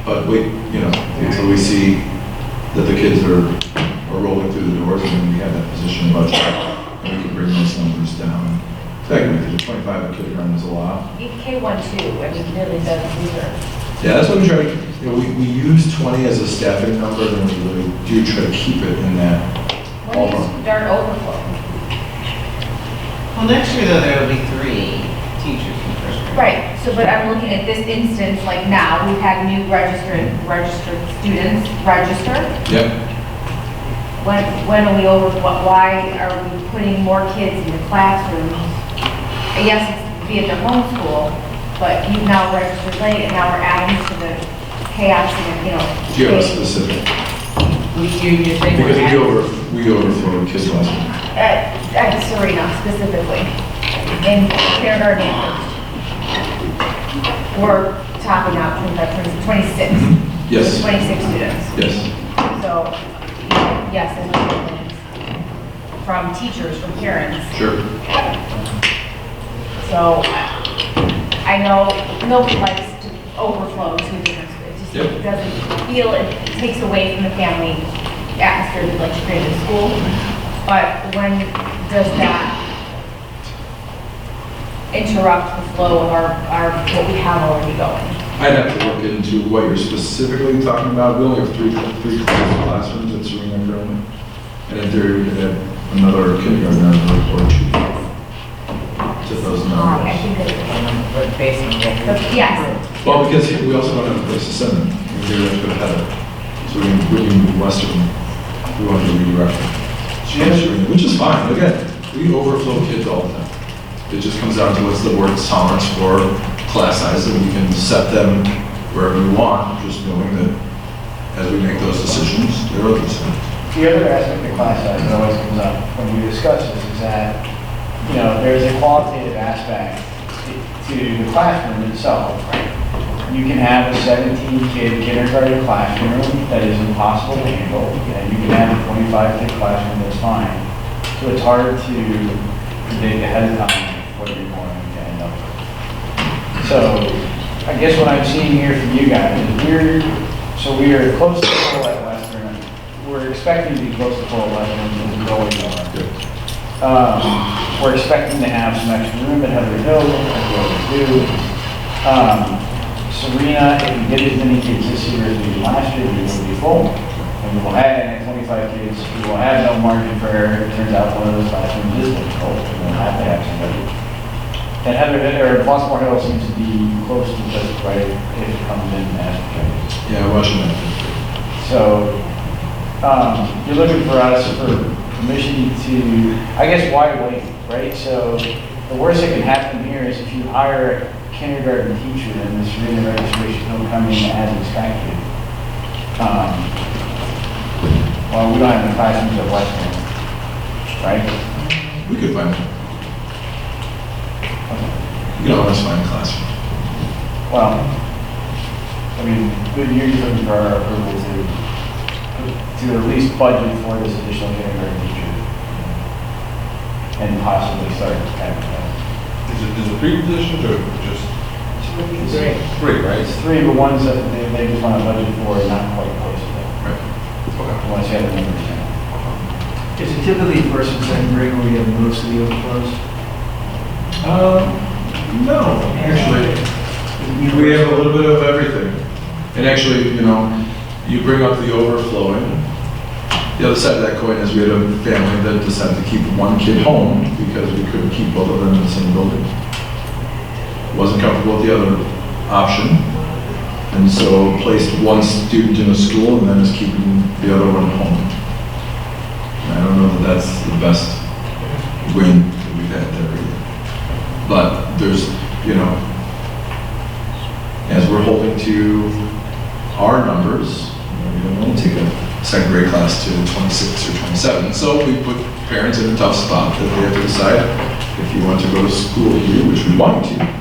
But wait, until we see that the kids are rolling through the doors, and then we have that position budget, and we can bring those numbers down. Technically, the 25 at kindergarten is a lot. K1 too, I mean, really does, these are. Yeah, that's what we try to, we use 20 as a staffing number, and we really do try to keep it in that When do ballpark. you start overflow? Well, next year though, there will be 3 teachers in first grade. Right, so, but I'm looking at this instance, like now, we've had new registered students register. Yep. When are we over, why are we putting more kids in the classrooms? Yes, it's via their homeschool, but you've now registered late, and now we're adding to the chaos and, Do you have a specific? You're saying Because we're we overflow kids last year. At Serena specifically, in kindergarten and first. We're topping out 26. Yes. 26 students. Yes. So, yes, and from teachers, from parents. Sure. So, I know nobody likes to overflow to different, it just doesn't feel, it takes away from the family atmosphere we'd like to create in school. But when does that interrupt the flow of our what we have already going? I'd have to look into what you're specifically talking about. We only have three classrooms at Serena currently. And in theory, we could have another kindergarten or 2 to those numbers. I think But basically, yes. Well, because we also don't have a place to send them. We're going to put Heather. So we can move Western. We want to redirect them. Which is fine. Again, we overflow kids all the time. It just comes down to what's the worst tolerance for class size, and we can set them wherever we want, just knowing that as we make those decisions, there are decisions. The other aspect of class size that always comes up when we discuss this is that, there's a qualitative aspect to the classroom itself. You can have a 17-kid kindergarten classroom that is impossible to handle, and you can have a 25-kid classroom that's fine. So it's hard to predict ahead of time what you're going to end up with. So I guess what I'm seeing here from you guys is we are close to full at Western. We're expecting to be close to full at Western because we're going more. We're expecting to have some extra room at Heather Hill, as we always do. Serena, if we get as many kids this year as we did last year, we will be full. And we will add 25 kids. We will have no margin for error. It turns out one of those classrooms is difficult. We'll have to have somebody. And Baltimore Hill seems to be close to just right if it comes in as projected. Yeah, Washington. So, you're looking for us for permission to, I guess, why wait, right? So, the worst that can happen here is if you hire a kindergarten teacher and this written registration don't come in as expected. Well, we don't have any classrooms at Western, right? We could find it. You can always find a classroom. Well, I mean, good years looking for our approval to at least budget for this additional kindergarten teacher and possibly start advertising. Is it three positions or just? Three, right? It's three, but ones that they just want to budget for and not quite close to that. Right. Okay. Once you have the numbers down. Is it typically first and second grade where we have most of the overflows? No, actually, we have a little bit of everything. And actually, you know, you bring up the overflowing. The other side of that coin is we had a family that decided to keep one kid home because we couldn't keep both of them in the same building. Wasn't comfortable with the other option. And so placed one student in a school and then is keeping the other one home. And I don't know that that's the best win that we've had there either. But there's, you know, as we're holding to our numbers, we don't want to take a second grade class to 26 or 27. So we put parents in a tough spot that they have to decide if you want to go to school here, which we want to.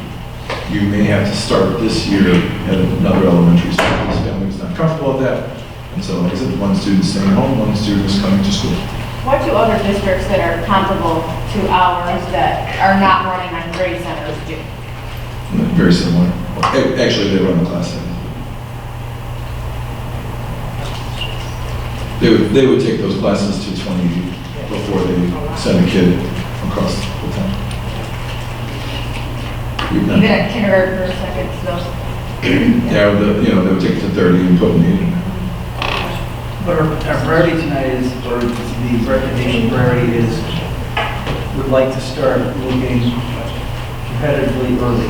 You may have to start this year at another elementary school. This family's not comfortable with that. And so, like I said, one student's staying home, one student is coming to school. What do other districts that are comparable to ours that are not running on grade centers do? Very similar. Actually, they run the class seven. They would take those classes to 20 before they send a kid across the town. Even at kindergarten or second, so. Yeah, they would take it to 30 and put an 8 in there. But our priority tonight is, or the recommendation priority is, would like to start looking competitively early.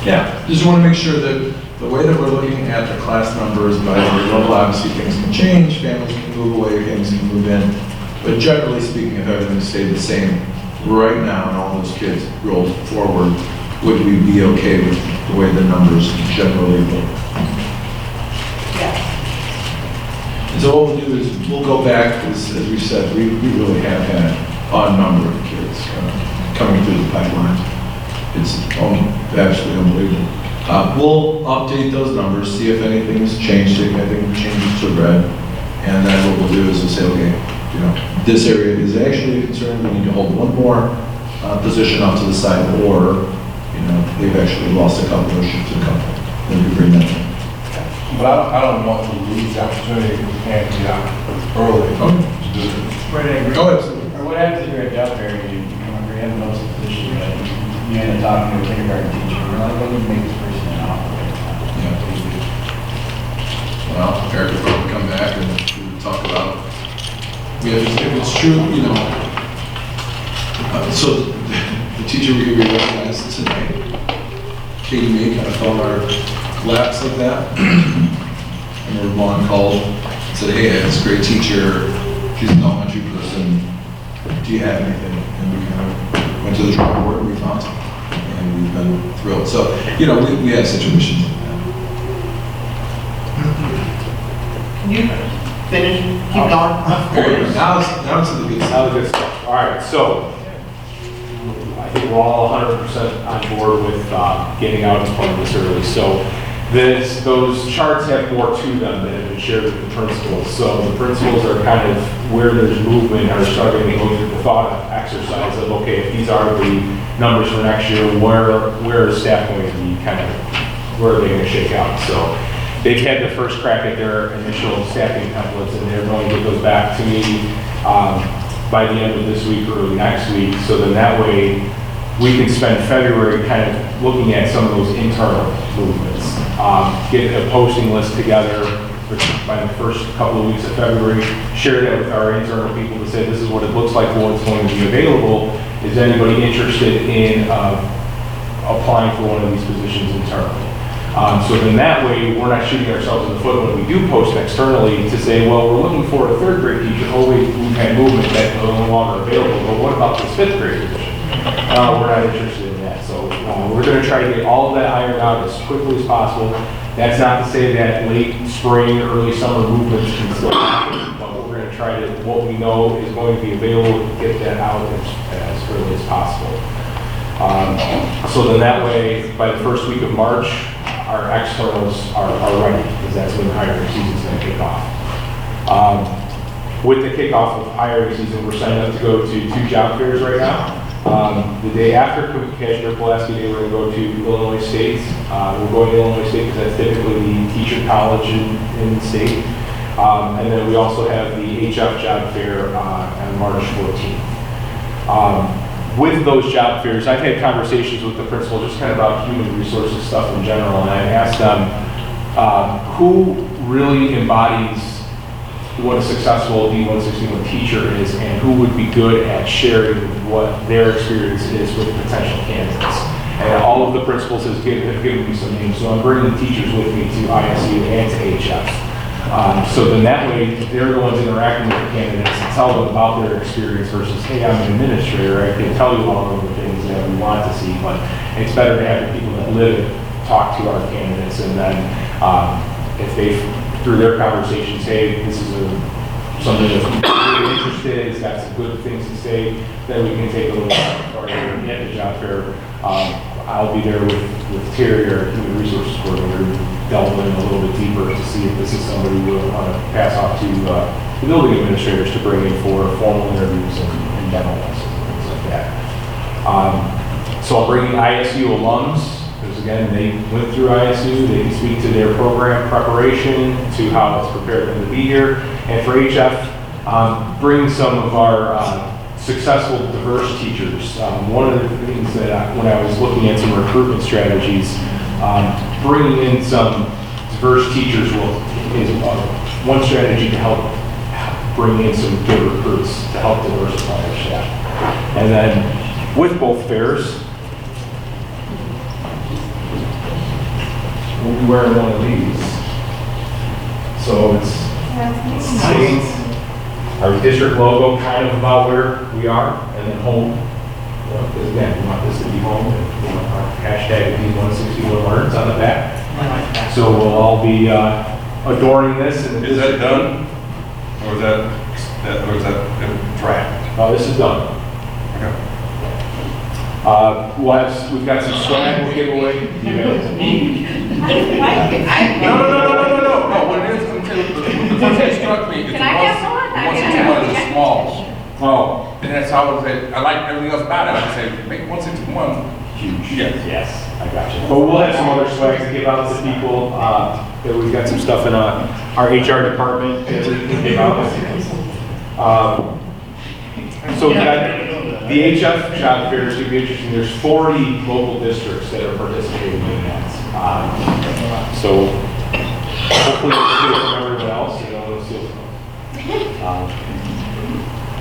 Yeah, just want to make sure that the way that we're looking at the class numbers by the level, obviously things can change, families can move away, things can move in. But generally speaking, if everything stayed the same right now and all those kids rolled forward, would we be okay with the way the numbers generally look? And so what we'll do is we'll go back, as we said, we really have had a number of kids coming through the pipeline. It's absolutely unbelievable. We'll update those numbers, see if anything's changed, if anything changes to red. And then what we'll do is we'll say, okay, you know, this area is actually a concern. We need to hold one more position off to the side, or, you know, they've actually lost a couple or shifted a couple. Then we bring that in. But I don't want to lose the opportunity if we can't get out early to do this. Right, I agree. Oh, absolutely. Or what happens if you're at Delaware, you come over, you have most of the position, but you end up talking to a kindergarten teacher, and you're like, well, you make this person an offer. Well, Eric will probably come back and we'll talk about, if it's true, you know, so the teacher we recognized tonight, Katie May, kind of fell on our laps like that. And her mom called and said, hey, I have this great teacher, she's an elementary person, do you have anything? And we kind of went to the drawing board and we found something. And we've been thrilled. So, you know, we have situations like that. Can you finish? Keep going. Now it's the good Now stuff. the good stuff. All right, so I think we're all 100% on board with getting out in front of this early. So those charts have more to them that have been shared with the principals. So the principals are kind of where there's movement, are starting to go through the thought exercise of, okay, if these are the numbers for next year, where is staff going to be kind of, where are they going to shake out? So they've had the first crack at their initial staffing templates, and they're going to get those back to me by the end of this week or early next week. So then that way we can spend February kind of looking at some of those internal movements. Get a posting list together by the first couple of weeks of February, share that with our internal people to say this is what it looks like, what's going to be available. Is anybody interested in applying for one of these positions internally? So then that way, we're not shooting ourselves in the foot when we do post externally to say, well, we're looking for a third grade teacher. Oh wait, we've had movement that's no longer available, but what about this fifth grade position? We're not interested in that. So we're going to try to get all of that ironed out as quickly as possible. That's not to say that late spring or early summer movements can still happen, but we're going to try to, what we know is going to be available, get that out as early as possible. So then that way, by the first week of March, our externals are ready, because that's when the hiring season is going to kick off. With the kickoff of hiring season, we're signed up to go to 2 job fairs right now. The day after Commissioner Pulaski Day, we're going to go to Illinois State. We're going to Illinois State because that's typically the teacher college in the state. And then we also have the HF job fair on March 14th. With those job fairs, I've had conversations with the principal just kind of about human resources stuff in general, and I asked them who really embodies what a successful D161 teacher is and who would be good at sharing what their experience is with potential candidates. And all of the principals have given me some names, so I'm bringing teachers with me to ISU and to HF. So then that way, they're the ones interacting with the candidates and tell them about their experience versus, hey, I'm an administrator, I can tell you all of the things that we want to see, but it's better to have the people that live it talk to our candidates, and then if they, through their conversations, hey, this is something that's really interested, it's got some good things to say, then we can take a little farther at the job fair. I'll be there with Terry, our human resources coordinator, delve in a little bit deeper to see if this is somebody we would want to pass off to the building administrators to bring in for formal interviews and demo lessons and things like that. So I'll bring in ISU alums, because again, they went through ISU, they can speak to their program preparation, to how it's prepared them to be here. And for HF, bring some of our successful diverse teachers. One of the things that when I was looking at some recruitment strategies, bringing in some diverse teachers is one strategy to help bring in some good recruits to help diversify our staff. And then with both fairs, we'll be wearing one of these. So it's state, our district logo kind of about where we are, and then home. Because again, we want this to be home, and we want our hashtag D161 Learns on the back. So we'll all be adorning this. And is that done? Or is that in draft? This is done. Okay. We've got some swag we'll give away. No. What it is, the one that struck me is the 161 is small. Oh, and that's how I would say, I like everything else about it. I would say, make 161 huge. Yes, I got you. But we'll have some other swag to give out to people. We've got some stuff in our HR department that we can give out. So we've got the HF job fair is going to be interesting. There's 40 local districts that are participating in that. So hopefully we'll see it from everyone else.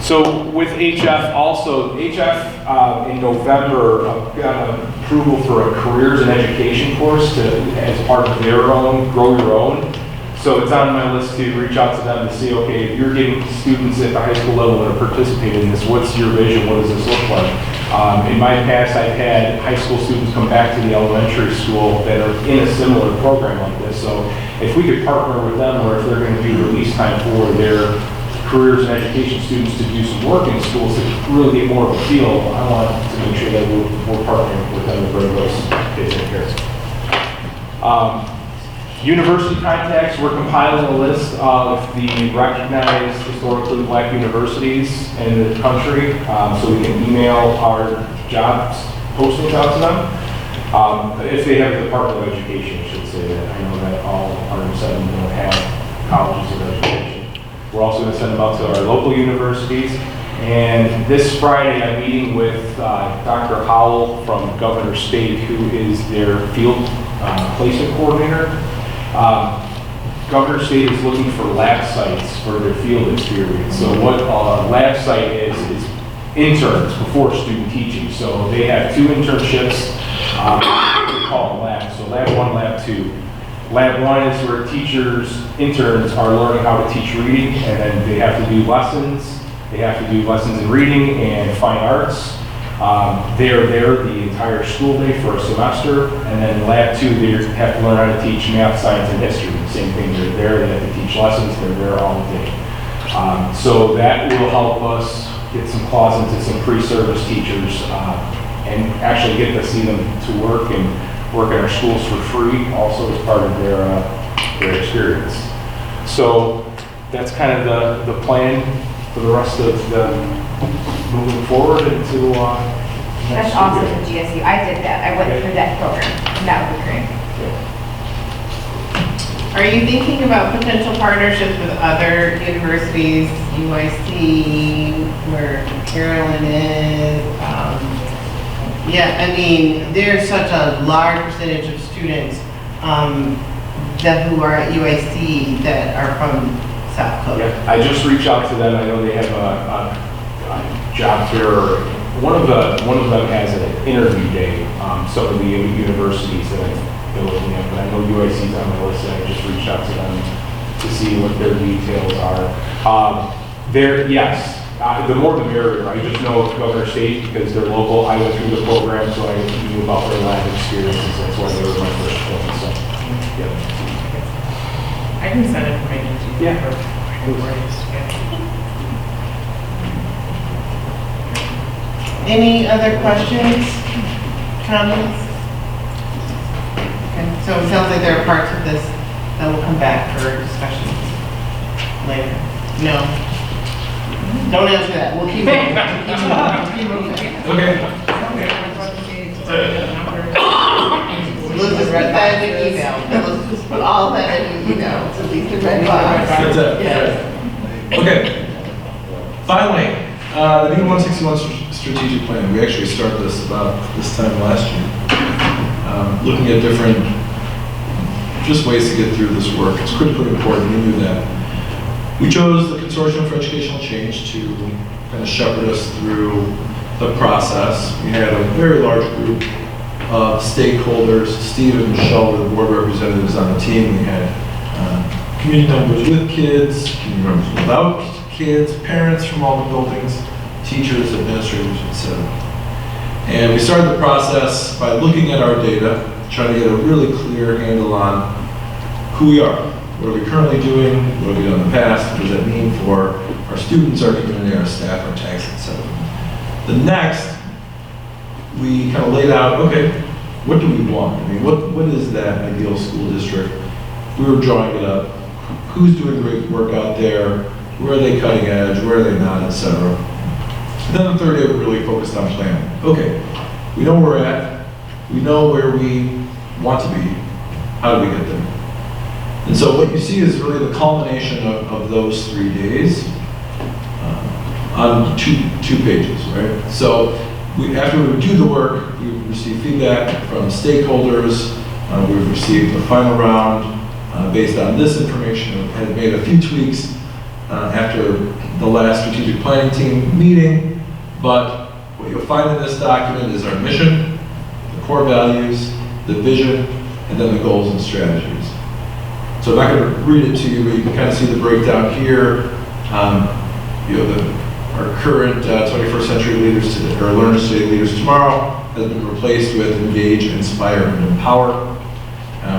So with HF also, HF in November got approval for a careers and education course as part of their own Grow Your Own. So it's on my list to reach out to them to see, okay, if you're getting students at the high school level that are participating in this, what's your vision? What does this look like? In my past, I've had high school students come back to the elementary school that are in a similar program like this. So if we could partner with them, or if they're going to do release time for their careers and education students to do some work in schools to really get more of a feel, I want to make sure that we're partnering with them to bring those kids in here. University contacts, we're compiling a list of the recognized historically black universities in the country, so we can email our jobs postings out to them. If they have the Department of Education, I should say that. I know that all 107 don't have colleges of education. We're also going to send them out to our local universities. And this Friday, I'm meeting with Dr. Howell from Governor State, who is their field placement coordinator. Governor State is looking for lab sites for their field experience. So what a lab site is interns before student teaching. So they have 2 internships call labs, so lab 1, lab 2. Lab 1 is where interns are learning how to teach reading, and then they have to do lessons. They have to do lessons in reading and fine arts. They are there the entire school day for a semester, and then lab 2, they have to learn how to teach math, science, and history. Same thing, they're there, they have to teach lessons, they're there all day. So that will help us get some claws into some pre-service teachers and actually get to see them to work and work in our schools for free also as part of their experience. So that's kind of the plan for the rest of the moving forward into That's awesome for GSU. I did that. I went through that program. And that was great. Are you thinking about potential partnerships with other universities, UIC, where Carolyn is? Yeah, I mean, there's such a large percentage of students who are at UIC that are from South Coast. Yeah, I just reached out to them. I know they have a job fair. One of them has an interview day. Some of the universities that they're looking at, but I know UIC's on the list, and I just reached out to them to see what their details are. Yes, the more the merrier. I just know of Governor State because they're local. I went through the program, so I knew about their lab experiences. That's why they were my first point. So, yeah. I can send information to you. Yeah. Any other questions, comments? Okay, so it sounds like there are parts of this that will come back for discussion later. No? Don't answer that, we'll keep moving. Okay. Let's just put that in the email. Let's just put all that in the email, so we can read That's it. Yes. Okay. Finally, the new 161 strategic plan. We actually started this about this time last year. Looking at different just ways to get through this work. It's critically important, we knew that. We chose the Consortium for Educational Change to kind of shepherd us through the process. We had a very large group of stakeholders. Steve and Michelle were the board representatives on the team. We had community members with kids, community members without kids, parents from all the buildings, teachers, administrators, etc. And we started the process by looking at our data, trying to get a really clear handle on who we are, what are we currently doing, what have we done in the past, what does that mean for our students, our community, our staff, our tax, etc. The next, we kind of laid out, okay, what do we want? I mean, what is that ideal school district? We were drawing it up. Who's doing great work out there? Where are they cutting edge? Where are they not, etc. And then the third day, we really focused on planning. Okay, we know where we're at. We know where we want to be. How do we get there? And so what you see is really the culmination of those 3 days on two pages, right? So after we do the work, we receive feedback from stakeholders. We've received a final round based on this information. We had made a few tweaks after the last strategic planning team meeting, but what you'll find in this document is our mission, the core values, the vision, and then the goals and strategies. So I'm not going to read it to you, but you can kind of see the breakdown here. Our current 21st century leaders today, or learners today, leaders tomorrow, has been replaced with engage, inspire, and empower.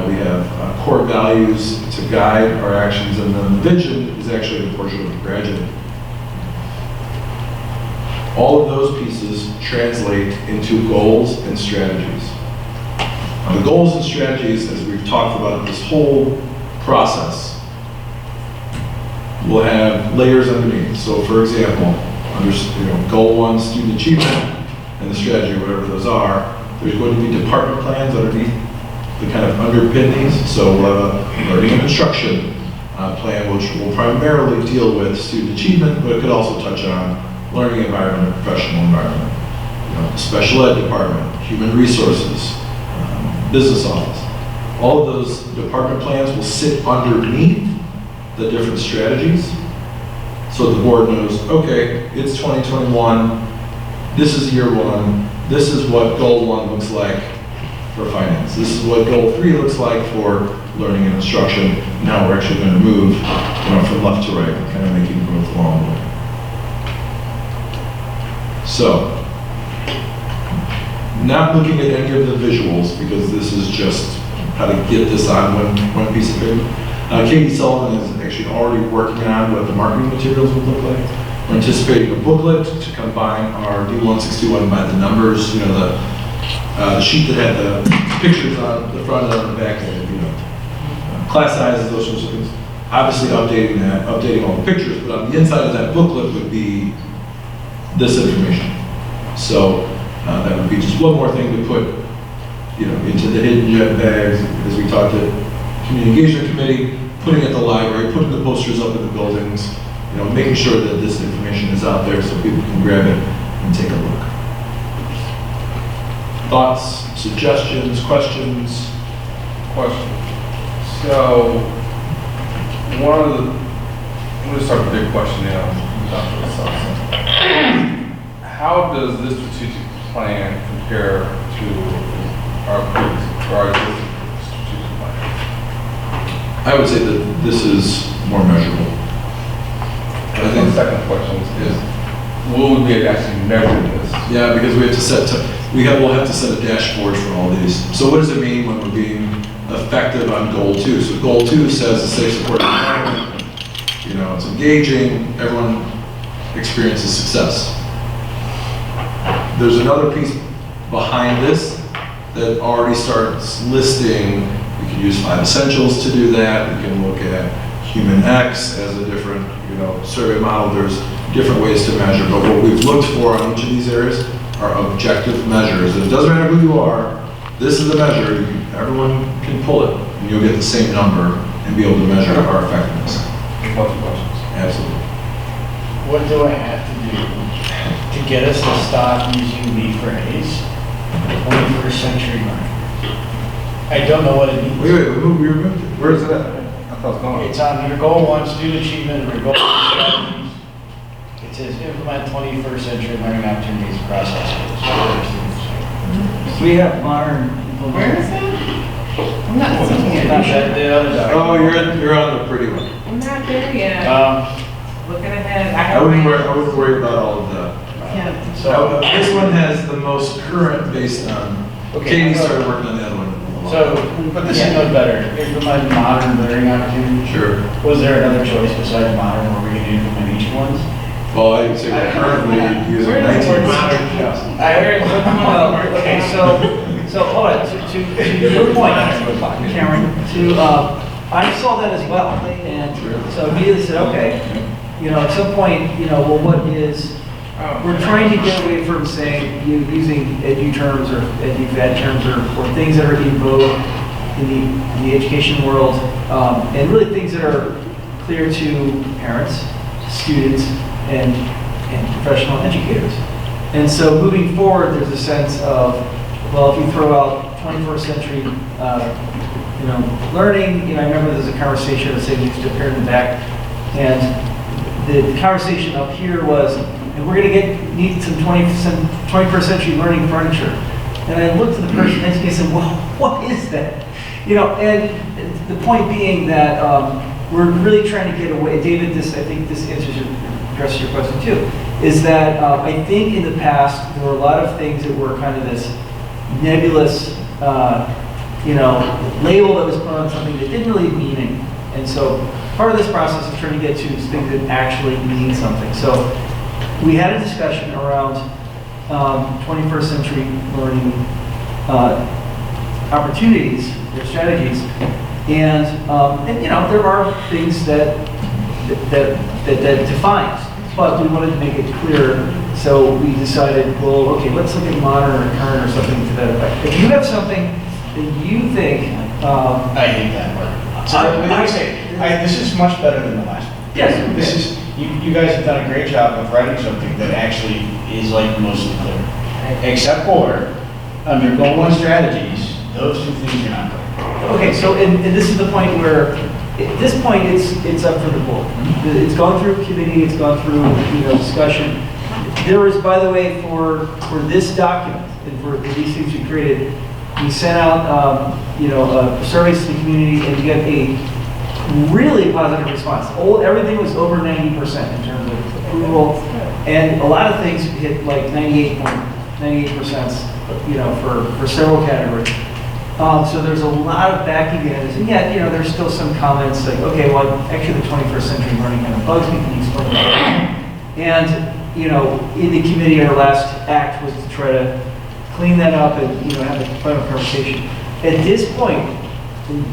We have core values to guide our actions, and then the vision is actually a portion of the graduate. All of those pieces translate into goals and strategies. Now, the goals and strategies, as we've talked about this whole process, will have layers underneath. So for example, under goal 1, student achievement, and the strategy, whatever those are, there's going to be department plans underneath the kind of underpin these. So we'll have a learning and instruction plan, which will primarily deal with student achievement, but it could also touch on learning environment, professional environment, special ed department, human resources, business office. All of those department plans will sit underneath the different strategies, so the board knows, okay, it's 2021, this is year 1, this is what goal 1 looks like, for finance. This is what goal 3 looks like for learning and instruction. Now we're actually going to move, from left to right, kind of making growth along the way. So, not looking at any of the visuals, because this is just how to get this on one piece of paper. Katie Sullivan is actually already working on what the marketing materials would look like. We're anticipating a booklet to combine our D1621 by the numbers, the sheet that had the pictures on the front and on the back, and class sizes, those sorts of things. Obviously updating all the pictures, but on the inside of that booklet would be this information. So that would be just one more thing to put, into the hidden jet bags, as we talked at Community Engagement Committee, putting at the library, putting the posters up in the buildings, making sure that this information is out there so people can grab it and take a look. Thoughts, suggestions, questions? So, I'm going to start with a big question now, Dr. Wisconsin. How does this strategic plan compare to our existing strategic plan? I would say that this is more measurable. I think the second question is will we be actually measuring this? Yeah, because we have to we'll have to set a dashboard for all these. So what does it mean when we're being effective on goal 2? So goal 2 says a safe, supportive environment. It's engaging. Everyone experiences success. There's another piece behind this that already starts listing. We can use 5 essentials to do that. We can look at Human X as a different, survey model. There's different ways to measure, but what we've looked for on each of these areas are objective measures. And it doesn't matter who you are. This is a measure. Everyone can pull it, and you'll get the same number and be able to measure our effectiveness. Absolutely. What do I have to do to get us to stop using the phrase 21st century learning? I don't know what it means. Wait, where is it at? I thought it was going. It's on your goal 1, student achievement, or goal 2 strategies. It says implement 21st century learning opportunities across all schools. We have modern. Where is that? I'm not seeing it. Not that, the other document. You're on the pretty one. I'm not there yet. Looking ahead, I wouldn't worry about all of that. Yeah. So, This one has the most current based on, Katie started working on the other one. so put this in note better. Implement modern learning opportunities. Sure. Was there another choice besides modern where we can implement each ones? Well, I would say we're currently using Where is the word 19. modern? I heard, okay, so hold on, to your point, Karen, I saw that as well, and so immediately said, okay, at some point, well, what is, we're trying to get away from saying, using edu terms or edu-fed terms or things that are in vogue in the education world, and really things that are clear to parents, students, and professional educators. And so moving forward, there's a sense of, well, if you throw out 21st century, learning, I remember there's a conversation that said we used to appear in the back, and the conversation up here was, and we're going to need some 21st century learning furniture. And I looked at the person next to me and said, well, what is that? And the point being that we're really trying to get away, David, I think this addresses your question too, is that I think in the past there were a lot of things that were kind of this nebulous, label that was put on something that didn't really mean anything. And so part of this process is trying to get to things that actually mean something. So we had a discussion around 21st century learning opportunities or strategies, and there are things that defines, but we wanted to make it clear. So we decided, well, okay, let's look at modern or current or something to that effect. If you have something that you think, I hate that word. So I say, this is much better than the last one. Yes. This is, you guys have done a great job of writing something that actually is like mostly clear. Except for, under goal 1 strategies, those 2 things are not clear. Okay, so and this is the point where, at this point, it's up for the board. It's gone through committee, it's gone through discussion. There is, by the way, for this document and for these things we created, We sent out, surveys to the community and we got a really positive response. Everything was over 90% in terms of approval. And a lot of things hit like 98%, for several categories. So there's a lot of backing in it. And yet, there's still some comments like, okay, well, actually the 21st century learning kind of bugs me, can you explain that? And, in the committee, our last act was to try to clean that up and, have a final conversation. At this point,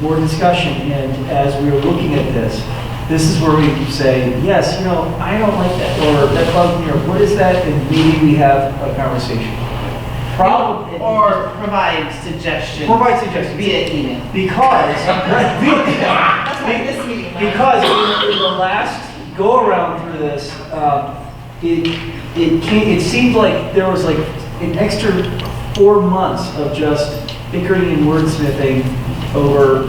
more discussion, and as we were looking at this is where we say, yes, I don't like that, or that bugs me, or what is that, and maybe we have a conversation. Or provide suggestions. Via email. Because, because in the last go-around through this, it seemed like there was like an extra 4 months of just bickering and wordsmithing over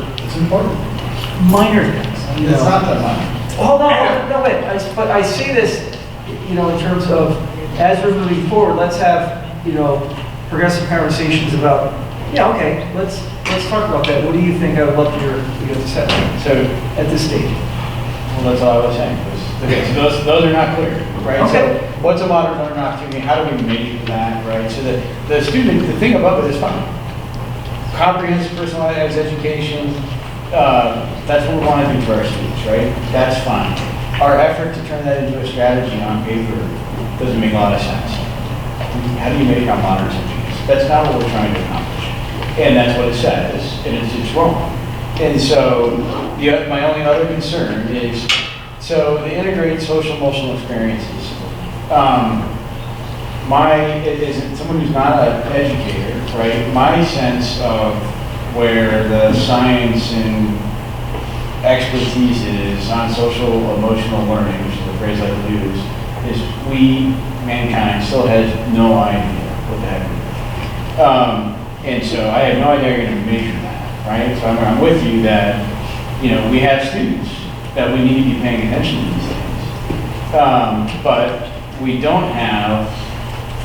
minor things. It's not that much. Hold on, no, wait, but I say this, in terms of, as we're moving forward, let's have, progressive conversations about, okay, let's talk about that. What do you think? I would love to hear what you have to say. So, at this stage. Well, that's all I was saying. Okay, so those are not clear, right? Okay. So what's a modern learning opportunity? How do we measure that, right? So the student, the thing above it is fine. Comprehensive personalized education, that's what we want to do for our students, right? That's fine. Our effort to turn that into a strategy on paper doesn't make a lot of sense. How do you make our modern education? That's not what we're trying to accomplish. And that's what it says, and it's wrong. And so my only other concern is, so the integrated social emotional experiences. As someone who's not an educator, right, my sense of where the science and expertise is on social emotional learning, which is the phrase I use, is mankind still has no idea what the heck it is. And so I have no idea how you're going to measure that, right? So I'm with you that, we have students that we need to be paying attention to these things. But we don't have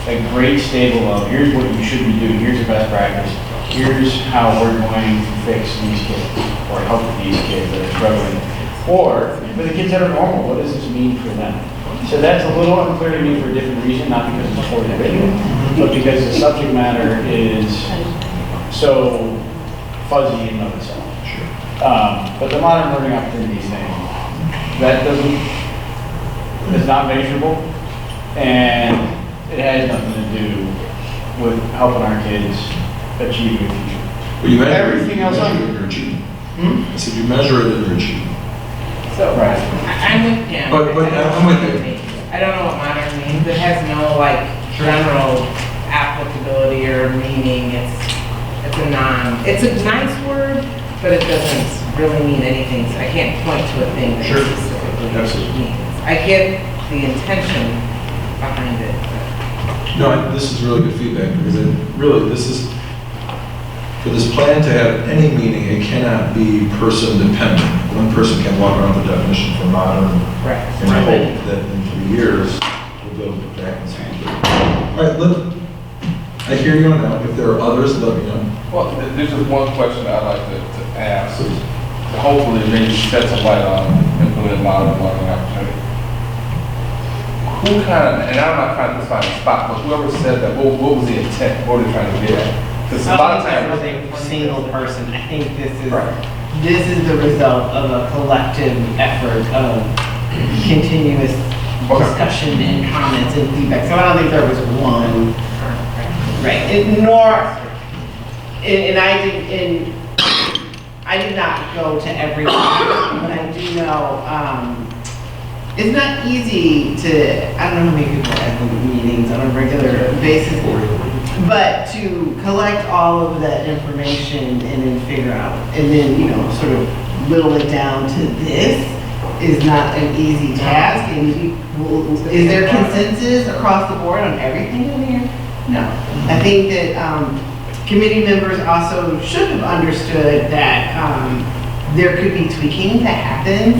a great stable of, here's what you should be doing, here's the best practice, here's how we're going to fix these kids, or help these kids that are struggling. Or, for the kids that are normal, what does this mean for them? So that's a little unclear to me for a different reason, not because it's poorly written, but because the subject matter is so fuzzy in and of itself. But the modern learning opportunities thing, that is not measurable, and it has nothing to do with helping our kids achieve a future. Well, you measure Everything else on your achievement. I said you measure it in your achievement. So, Right. I'm with him. But I'm with you. I don't know what modern means. It has no general applicability or meaning. It's a nice word, but it doesn't really mean anything. So I can't point to a thing that it specifically means. I get the intention behind it. No, this is really good feedback because for this plan to have any meaning, it cannot be person dependent. One person can walk around the definition for modern and hope that in 3 years we'll be able to put back and say, all right, I hear you on that. If there are others, let me know. Well, there's just one question I'd like to ask. Hopefully, maybe shed some light on implementing modern learning opportunity. And I'm not trying to find a spot, but whoever said that, what was the intent? What were they trying to get at? Because a lot of times, a single person. I think this is the result of a collective effort of continuous discussion and comments and feedback. So I don't think there was one. Right. I did not go to every one, but I do know it's not easy to, I don't know how many people have meetings on a regular basis, but to collect all of that information and then figure out, and then, sort of whittle it down to this is not an easy task. And is there consensus across the board on everything in here? No. I think that committee members also should have understood that there could be tweaking that happens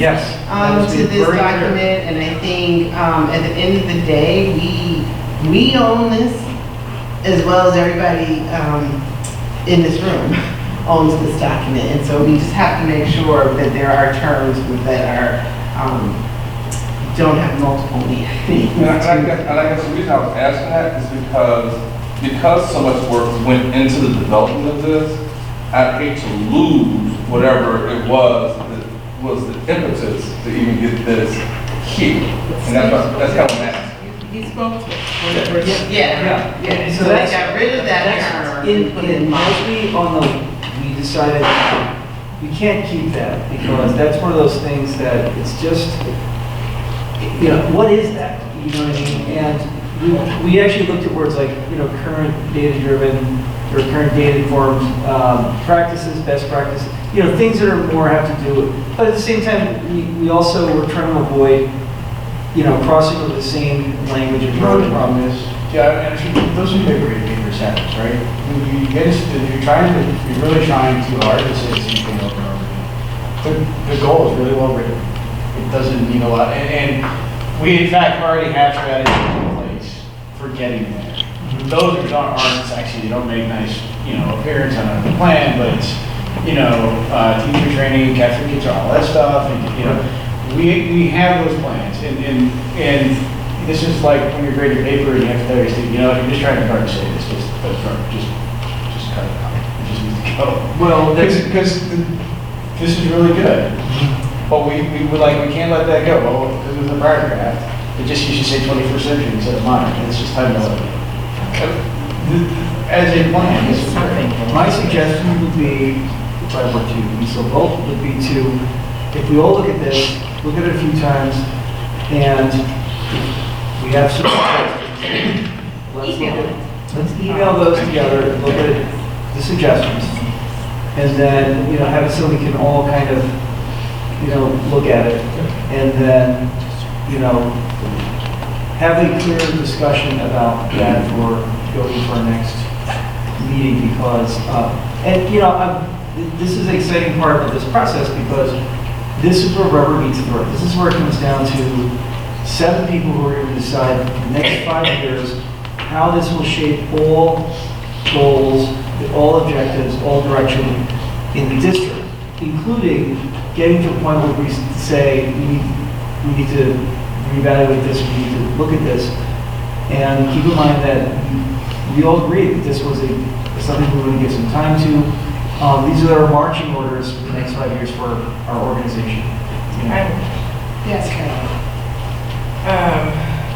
to this document, and I think at the end of the day, we own this as well as everybody in this room owns this document. And so we just have to make sure that there are terms that are, don't have multiple meanings. And I guess the reason I was asking that is because so much work went into the development of this, I'd hate to lose whatever it was that was the impetus to even get this here. And that's kind of what I'm asking. He spoke to it. Yeah. So So they that's, got rid of that that's term and put it in mostly on the, we decided we can't keep that because that's one of those things that it's just, you know, what is that? You know what I mean? And we actually looked at words like, you know, current data-driven or current data-informed practices, best practices, you know, things that are more have to do with, but at the same time, we also were trying to avoid, you know, crossing over the same language and Part of the problem is, yeah, and those are the great paper sentence, right? When you get, you're really trying too hard to say the same thing over and over again. The goal is really well written. It doesn't need a lot, and we in fact already have strategies in place for getting there. Those aren't sexy, they don't make nice, you know, appearance on a plan, but it's, you know, teacher training, Catholic kids, all that stuff, and, you know, we have those plans, and this is like when you're grading your paper and you have to tell your student, you know, you're just trying to hard to say this, just cut it out. It just needs to go. Well, Because this is really good, but we can't let that go. Well, because of the prior draft, it just used to say 21st century instead of modern, and it's just time to let it go. As a plan, this is great. My suggestion would be, if I were to be so bold, would be to, if we all look at this, look at it a few times, and we have some suggestions. Let's email those together, look at the suggestions, and then, you know, have it so we can all kind of, you know, look at it, and then, you know, have a clear discussion about that for going for our next meeting, because, and, you know, this is an exciting part of this process, because this is where rubber meets the road. This is where it comes down to 7 people who are going to decide the next 5 years how this will shape all goals, all objectives, all direction in the district, including getting to a point where we say we need to reevaluate this, we need to look at this, and keep in mind that we all agree that this was something we want to give some time to. These are our marching orders for the next 5 years for our organization. Yes, Carol.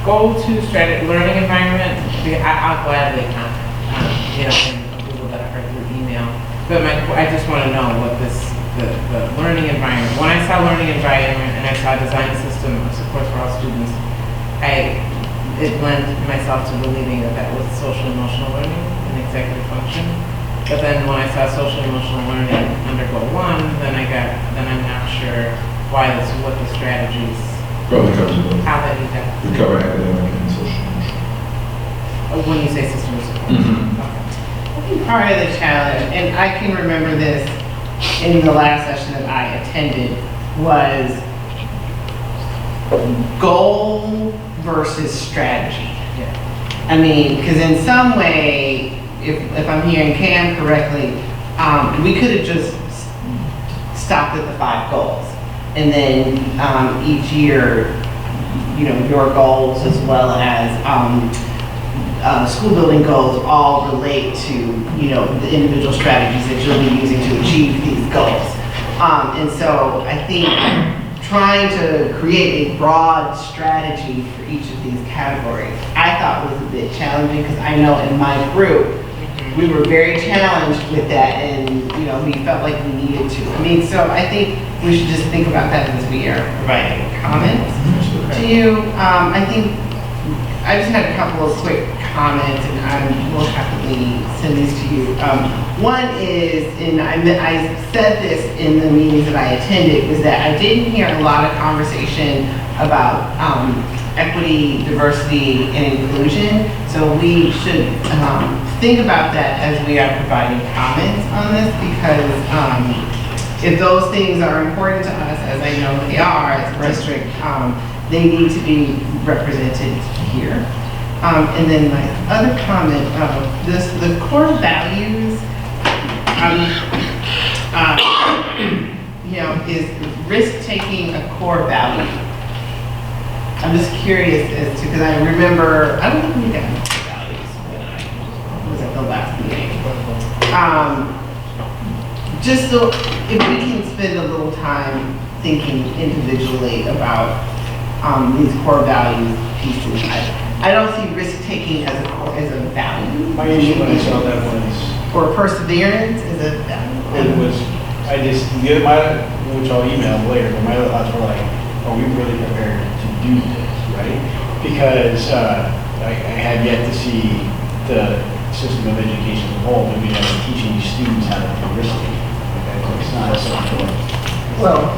Goal 2 strategy, learning environment, I'll gladly get up and Google that I heard through email. But I just want to know what the learning environment, when I saw learning environment and I saw design system of support for all students, it lent myself to believing that was social emotional learning and executive function. But then when I saw social emotional learning under goal 1, then I'm not sure what the strategies, Probably covers both. how that you got. We cover academic and social emotional. When you say system of support. Mhm. Okay. I think part of the challenge, and I can remember this in the last session that I attended, was goal versus strategy. I mean, because in some way, if I'm hearing Cam correctly, we could have just stopped at the 5 goals. And then each year, you know, your goals as well as school building goals all relate to, you know, the individual strategies that you'll be using to achieve these goals. And so I think trying to create a broad strategy for each of these categories, I thought was a bit challenging, because I know in my group, we were very challenged with that, and, you know, we felt like we needed to. I mean, so I think we should just think about that as we are providing comments to you. I think I just had a couple of quick comments, and I will happily send these to you. One is, and I said this in the meetings that I attended, was that I didn't hear a lot of conversation about equity, diversity, and inclusion. So we should think about that as we are providing comments on this, because if those things are important to us, as I know they are as a district, they need to be represented here. And then my other comment, the core values, you know, is risk-taking a core value? I'm just curious as to, because I remember, I don't think we got core values when I was at the last meeting. Just so, if we can spend a little time thinking individually about these core values pieces. I don't see risk-taking as a value. My issue when I saw that was, or perseverance is a value. it was, which I'll email later, but my other thoughts were like, are we really prepared to do this, right? Because I had yet to see the system of education as a whole, maybe teaching students how to do risk-taking. Okay, so it's not something like, well,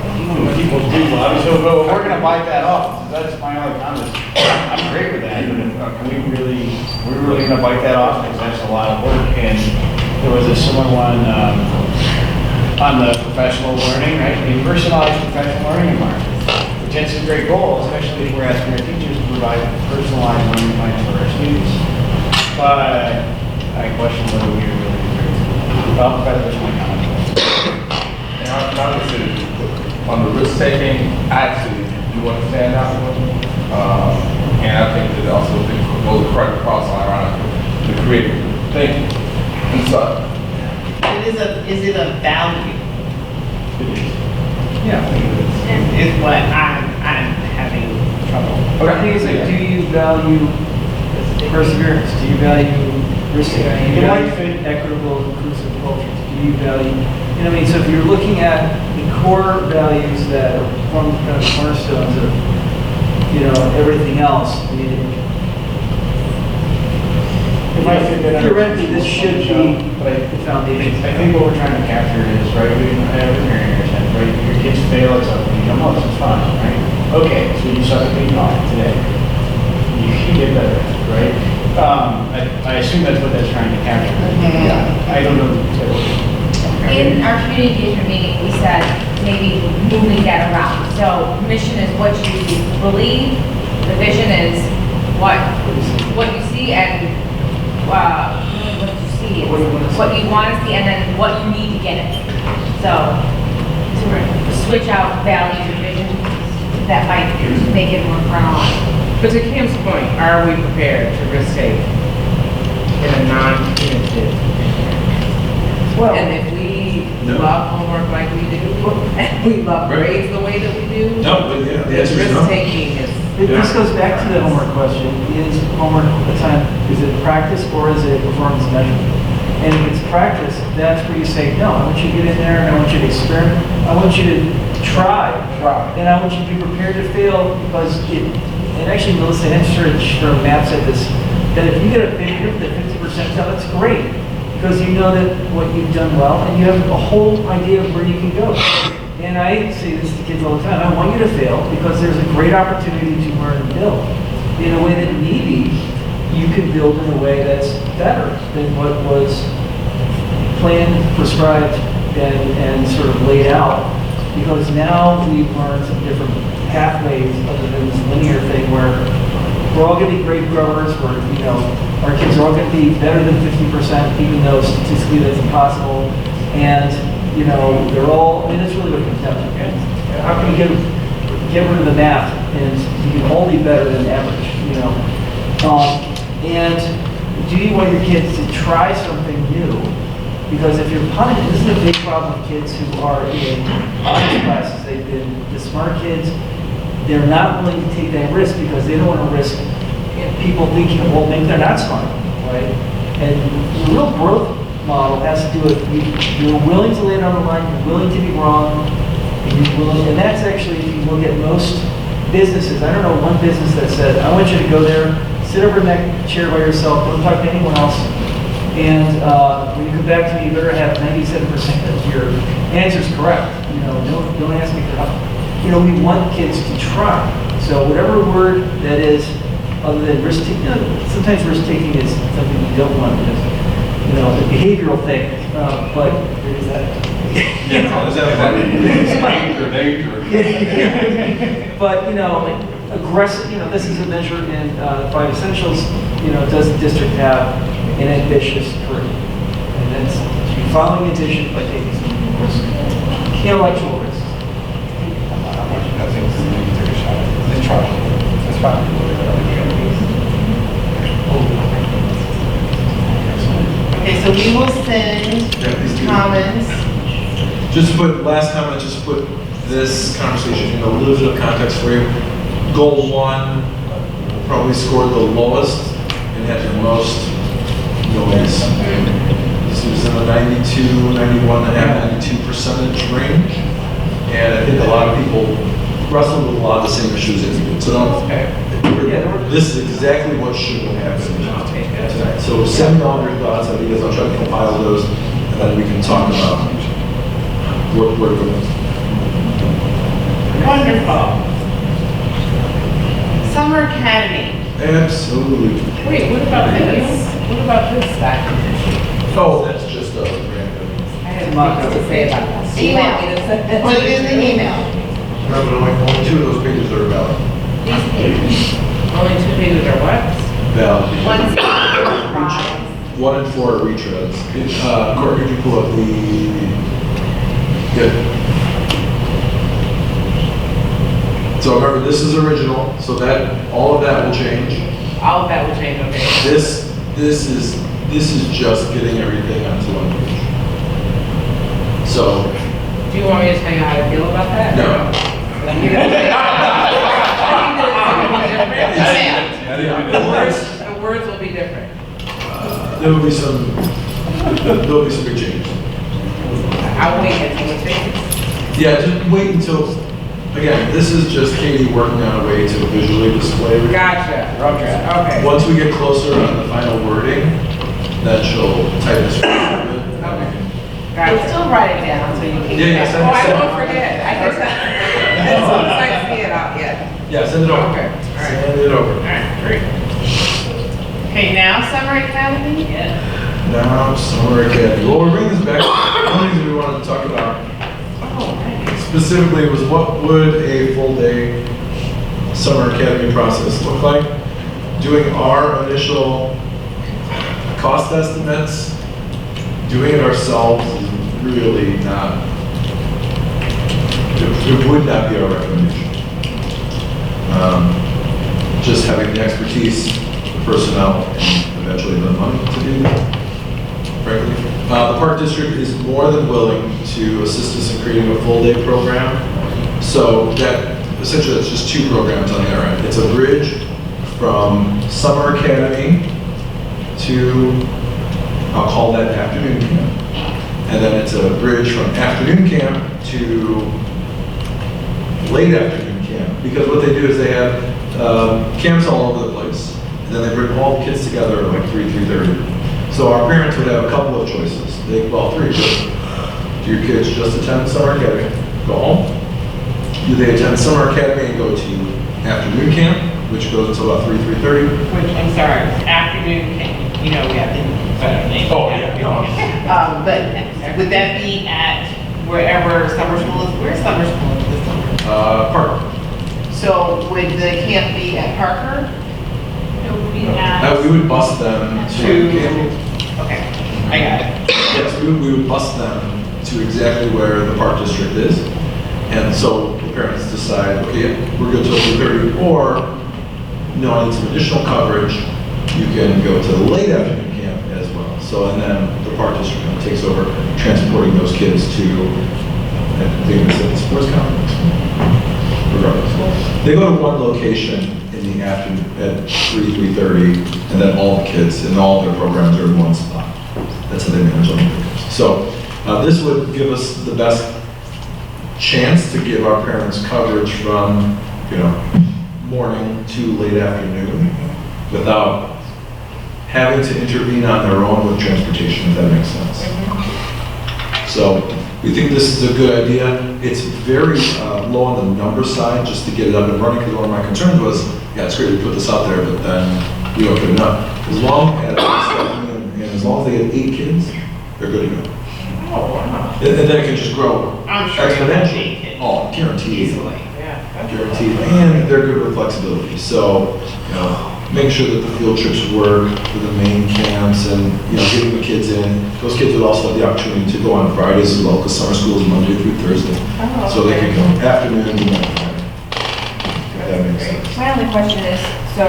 people do, so but we're gonna bite that off. That's my only comment. I'm great with that, but we're really gonna bite that off because that's a lot of work. And there was a similar one on the professional learning, right? A personalized professional learning environment, which is a great goal, especially if we're asking our teachers to provide personalized learning plans for our students. But I question whether we are really prepared to. Well, that's my comment. And obviously, on the risk-taking, I actually do understand that one. And I think that also goes across around the creative thinking. And so, is it a value? Yeah. Is what I'm having trouble. I think it's like, do you value perseverance? Do you value risk-taking? Do you value equitable, inclusive cultures? Do you value, you know what I mean? So if you're looking at the core values that form kind of cornerstones of, you know, everything else, I mean, theoretically, this should be the foundation. I think what we're trying to capture is, right, we have a parent here said, right, your kids fail at something, you come, oh, this is fine, right? Okay, so you suck at being taught today. You can get better at it, right? I assume that's what that's trying to capture. Yeah, I don't know. In our community engagement meeting, we said maybe moving that around. So mission is what you believe, the vision is what you see, and what you see is what you want to see, and then what you need to get it. So to switch out values and vision, that might make it more chronological. But to Kim's point, are we prepared to risk take in a non-punitive? Well, and if we love homework like we do, and we love grades the way that we do, No, but yeah, the the answer is no. risk taking is. This goes back to the homework question. Is homework a time, is it practice or is it performance measurement? And if it's practice, that's where you say, no, I want you to get in there and I want you to experiment. I want you to try. And I want you to be prepared to fail because and actually Melissa Henstridge from Matt said this, that if you get a 50%, that's great. Because you know that what you've done well and you have a whole idea of where you can go. And I say this to kids all the time, I want you to fail because there's a great opportunity to learn and build in a way that maybe you can build in a way that's better than what was planned, prescribed, and sort of laid out. Because now we've learned some different pathways other than this linear thing where we're all going to be great growers, where, you know, our kids are all going to be better than 50%, even though statistically that's impossible. And, you know, they're all, I mean, that's really what it comes down to. How can you get rid of the math and you can all be better than average, you know? And do you want your kids to try something new? Because if you're punishing, this is a big problem with kids who are in honors classes. They've been the smart kids. They're not willing to take that risk because they don't want to risk people thinking, well, maybe they're not smart, right? And the real growth model has to do with you're willing to lay it on the line, you're willing to be wrong, and that's actually, if you look at most businesses, I don't know one business that said, I want you to go there, sit over in that chair by yourself, don't talk to anyone else, and when you come back to me, you better have 97% of your answers correct. You know, don't ask me for help. You know, we want kids to try. So whatever word that is, other than risk-taking, you know, sometimes risk-taking is something you don't want because, you know, the behavioral thing, but is that? But, you know, aggressive, you know, this is a measure in 5 Essentials, you know, does the district have an ambitious curriculum? And that's to be following addition by taking some risks. Intellectual risks. I think we need to take a shot at it. Let's try it. That's fine. Okay, so we will send Yeah, please do. comments. Just to put, last comment, just to put this conversation in a little bit of context for you. Goal 1 probably scored the lowest and had the most noise. This was in the 92, 92% range. And I think a lot of people wrestle with a lot of the same issues as you did. So don't, this is exactly what should have happened tonight. So send me all your thoughts, ideas, I'll try to compile those, and then we can talk about where to go. Wonderful. Summer Academy. Absolutely. Wait, what about this? What about this document? Oh, that's just a random. I had nothing to say about this. Email. Put it in the email. No, but only 2 of those pages are valid. Only 2 pages are what? Valid. One's 1 and 4 are retreads. Courtney, could you pull up the? Good. So remember, this is original, so that all of that will change. All of that will change, okay. This is just getting everything onto one page. So Do you want me to tell you how I feel about that? no. The words will be different. There will be some big changes. I'll wait until it's finished. Yeah, just wait until, again, this is just Katie working on a way to visually display everything. Gotcha, okay. Once we get closer on the final wording, then she'll type this. We'll still write it down so you can. Yeah, send it- Oh, I send it. won't forget. I just, as soon as I see it out, yeah. Yeah, send it over. Okay, all right. Send it over. All right, great. Okay, now Summer Academy? Yeah. Now, Summer Academy. Well, we're bringing this back. One of the things we wanted to talk about specifically was what would a full day Summer Academy process look like? Doing our initial cost estimates, doing it ourselves is really not, it would not be our recommendation. Just having the expertise, the personnel, and eventually the money to do that, frankly. The Park District is more than willing to assist us in creating a full day program. So that, essentially, it's just 2 programs on their end. It's a bridge from Summer Academy to, I'll call that afternoon camp. And then it's a bridge from afternoon camp to late afternoon camp. Because what they do is they have camps all over the place. And then they bring all the kids together at like 3:30. So our parents would have a couple of choices. 3 choices. Do your kids just attend Summer Academy, go home? Do they attend Summer Academy and go to afternoon camp, which goes until about 3:30? Which, I'm sorry, afternoon, you know, we have to. Oh, yeah. But would that be at wherever summer school is? Where's summer school this summer? Parker. So would the camp be at Parker? It would be at. We would bus them to camp. Okay, I got it. Yes, we would bus them to exactly where the Park District is. And so the parents decide, okay, we're good till 2:30, or no, I need some additional coverage. You can go to the late afternoon camp as well. So, and then the Park District kind of takes over transporting those kids to, I think it's at the sports complex. Regardless. They go to one location in the afternoon at 3:30, and then all the kids and all their programs are in one spot. That's how they manage all the programs. So this would give us the best chance to give our parents coverage from, morning to late afternoon without having to intervene on their own with transportation, if that makes sense. So we think this is a good idea. It's very low on the number side just to get it up and running, because one of my concerns was, yeah, it's great to put this out there, but then we don't get enough. As long as they have 8 kids, they're good to go. Oh, wow. And then it can just grow I'm sure you'll have 8 kids. Oh, guaranteed. Easily, yeah. Guaranteed. And they're good with flexibility. So, making sure that the field trips work for the main camps and, getting the kids in. Those kids would also have the opportunity to go on Fridays as well, because summer school is Monday through Thursday. So they can go afternoon and night. If that makes sense. My only question is, so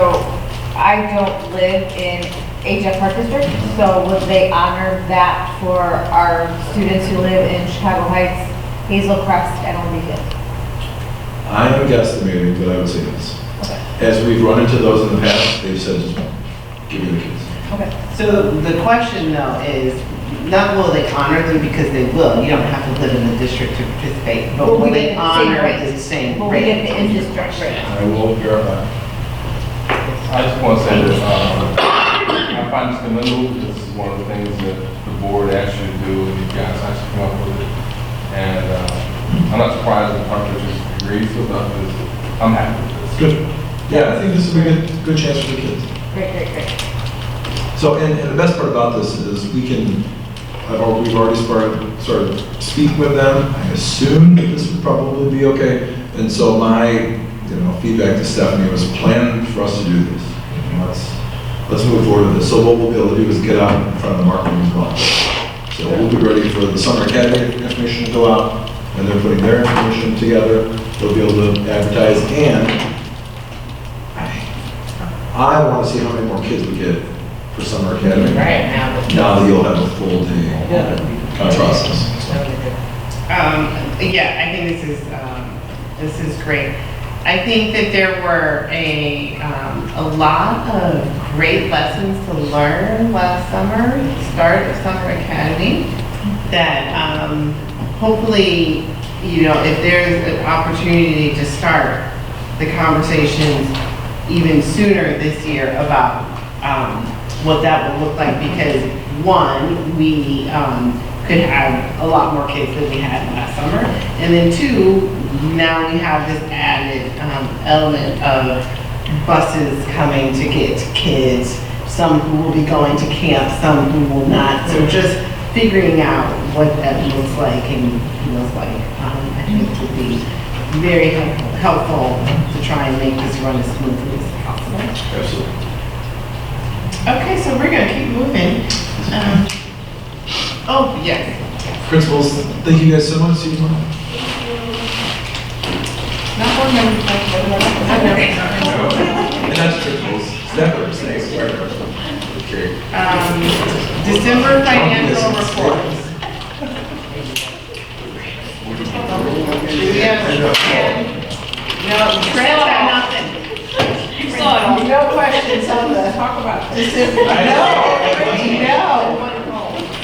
I don't live in HF Park District, so would they honor that for our students who live in Chicago Heights, Hazel Crest, and Olympia? I'm guesstimating, but I would say yes. As we've run into those in the past, they've said, just give me the kids. Okay. So the question though is, not will they honor them, because they will, you don't have to live in the district to participate, but will they honor the same Will we get rate? the in-district rate? I will verify. I just want to say that I find this commendable. This is one of the things that the board asked you to do, and you guys actually come up with it. And I'm not surprised that Park District agrees with us. I'm happy with this. Good. Yeah, I think this will be a good chance for the kids. Great. So, and the best part about this is we've already started speaking with them. I assume that this would probably be okay. And so my, feedback to Stephanie was plan for us to do this. Let's move forward with this. So what we'll be able to do is get out in front of the marketing as well. So we'll be ready for the Summer Academy information to go out, and they're putting their information together. They'll be able to advertise, and I want to see how many more kids we get for Summer Academy. Right now. Now that you'll have a full day process. Yeah, I think this is great. I think that there were a lot of great lessons to learn last summer, start of Summer Academy, that hopefully, if there's an opportunity to start the conversations even sooner this year about what that will look like, because one, we could have a lot more kids than we had last summer, and then two, now we have this added element of buses coming to get kids, some who will be going to camp, some who will not. So just figuring out what that looks like and feels like, I think would be very helpful to try and make this run as smoothly as possible. Absolutely. Okay, so we're gonna keep moving. Oh, yes. Principals, thank you guys so much. See you tomorrow. Not board members, but And that's principals. Staff members, thanks. Okay. December financial reports. No, Trent had nothing. You saw it. No questions on the, talk about December. No.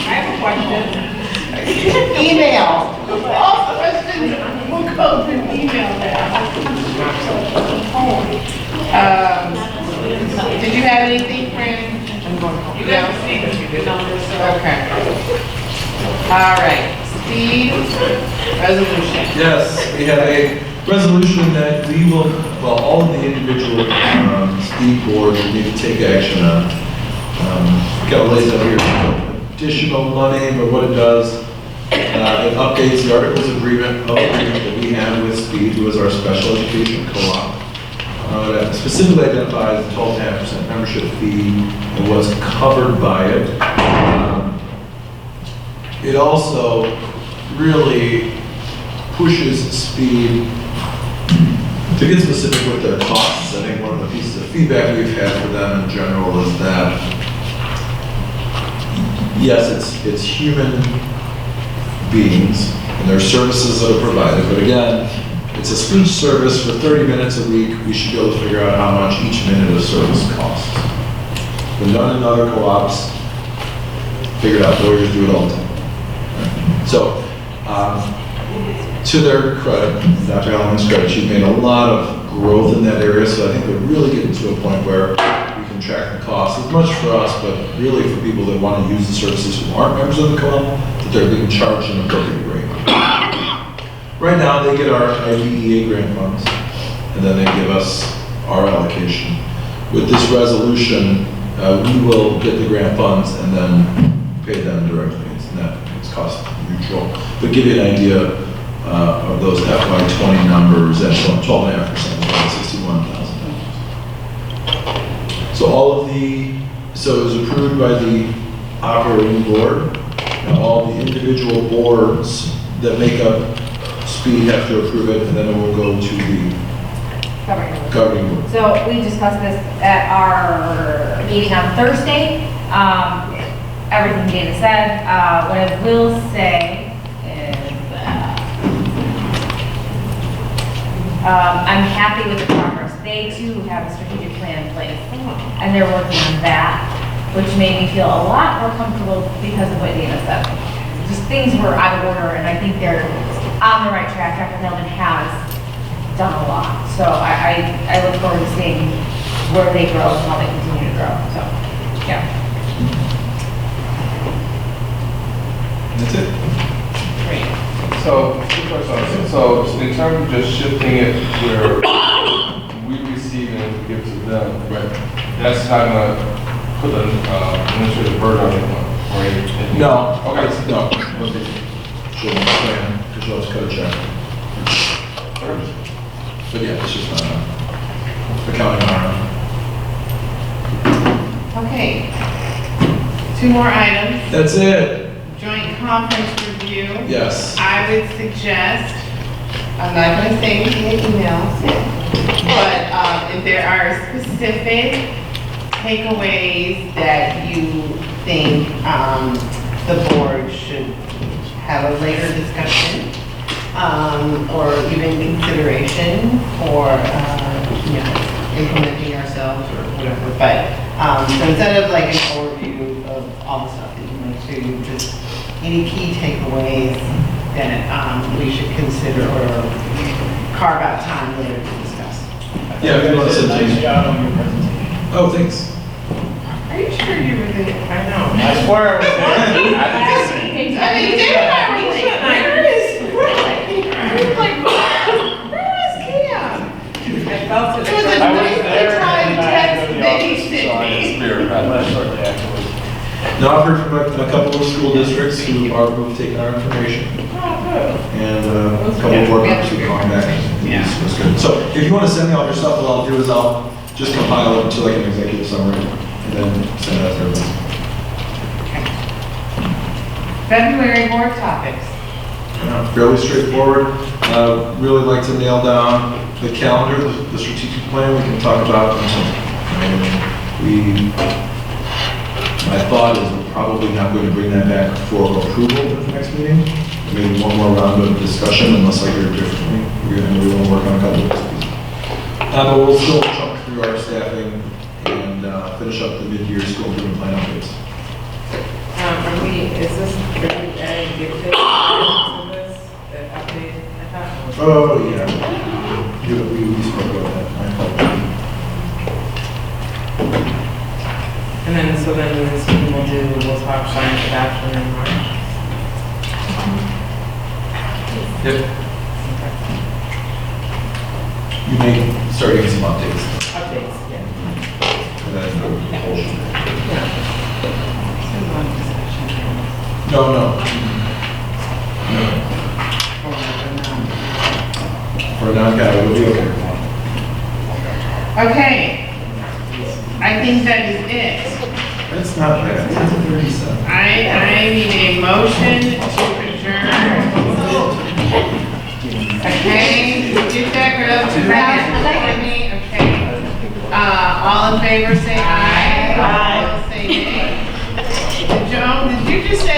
I have a question. Email. All questions will go to email now. Did you have anything, Fran? You guys see the numbers, so. Okay. All right, speed resolution. Yes, we have a resolution that we will, all of the individual speed boards will need to take action on. Kind of lays out here additional money, but what it does, it updates the articles of agreement that we have with Speed, who is our special education co-op. That specifically identifies the 12.5% membership fee and what's covered by it. It also really pushes Speed to get specific with their costs. I think one of the pieces of feedback we've had for them in general is that, yes, it's human beings and their services that are provided, but again, it's a speech service for 30 minutes a week. We should be able to figure out how much each minute of service costs. Been done in other co-ops, figured out, lawyers do it all the time. So, to their credit, Dr. Ellen's credit, she's made a lot of growth in that area, so I think we're really getting to a point where we can track the costs, as much for us, but really for people that want to use the services who aren't members of the co-op, that they're being charged an appropriate rate. Right now, they get our IDEA grant funds, and then they give us our allocation. With this resolution, we will get the grant funds and then pay them directly. It's cost neutral. But give you an idea of those FY20 numbers at 12.5%, about $61,000. So so it was approved by the operating board, and all the individual boards that make up speed have to approve it, and then it will go to the governing board. So we discussed this at our meeting on Thursday. Everything Dana said, what I will say is, I'm happy with the progress. They too have a strategic plan in place, and they're working on that, which made me feel a lot more comfortable because of what Dana said. Just things were out of order, and I think they're on the right track. Dr. Nelson has done a lot. So I look forward to seeing where they grow and how they continue to grow. So, yeah. That's it. Great. So, so in terms of just shifting it where we receive and we give to them, right? That's not gonna put an administrative burden on anyone, or anything? No. Okay. No. Show them the plan, because you'll have to cut a check. But yeah, it's just accounting on Okay. 2 more items. That's it. Joint conference review. Yes. I would suggest, I'm not going to say anything in emails, but if there are specific takeaways that you think the board should have a later discussion or even consideration for implementing ourselves or whatever. But so instead of like an overview of all the stuff that you went through, just any key takeaways that we should consider or carve out time later to discuss. Yeah, if you want to send Nice job on your presentation. Oh, thanks. Are you sure you were there? I know. I swear I was there. I mean, Dave and I were like, where is Cam? I felt it. It was a I was nice there time and I had to text go to the that he office, sent so I me. left shortly afterwards. Now I've heard from a couple of school districts who've taken our information, and a couple of board members who've gone back. Yeah. It's good. So if you want to send me all your stuff, what I'll do is I'll just compile it into like an executive summary, and then send it out to everyone. February board topics. Fairly straightforward. Really like to nail down the calendar, the strategic plan we can talk about. My thought is we're probably not going to bring that back for approval at the next meeting. Maybe one more round of discussion, unless I hear differently. We want to work on a couple of things. But we'll still chunk through our staffing and finish up the mid-year school improvement plan updates. Is this really a good fit to this, the update? I thought. Oh, yeah. We spoke about that. I apologize. And then, so then this we'll talk science adoption in March. Yep. You may start getting some updates. Updates, yeah. And then the whole shoot. Yeah. No, no. For a non-capital, it'll be okay. Okay. I think that is it. That's not bad. That's a 37. I need a motion to adjourn. Okay, get that girl to me. Okay. All in favor, say aye. Aye. Say nay. Joan, did you just say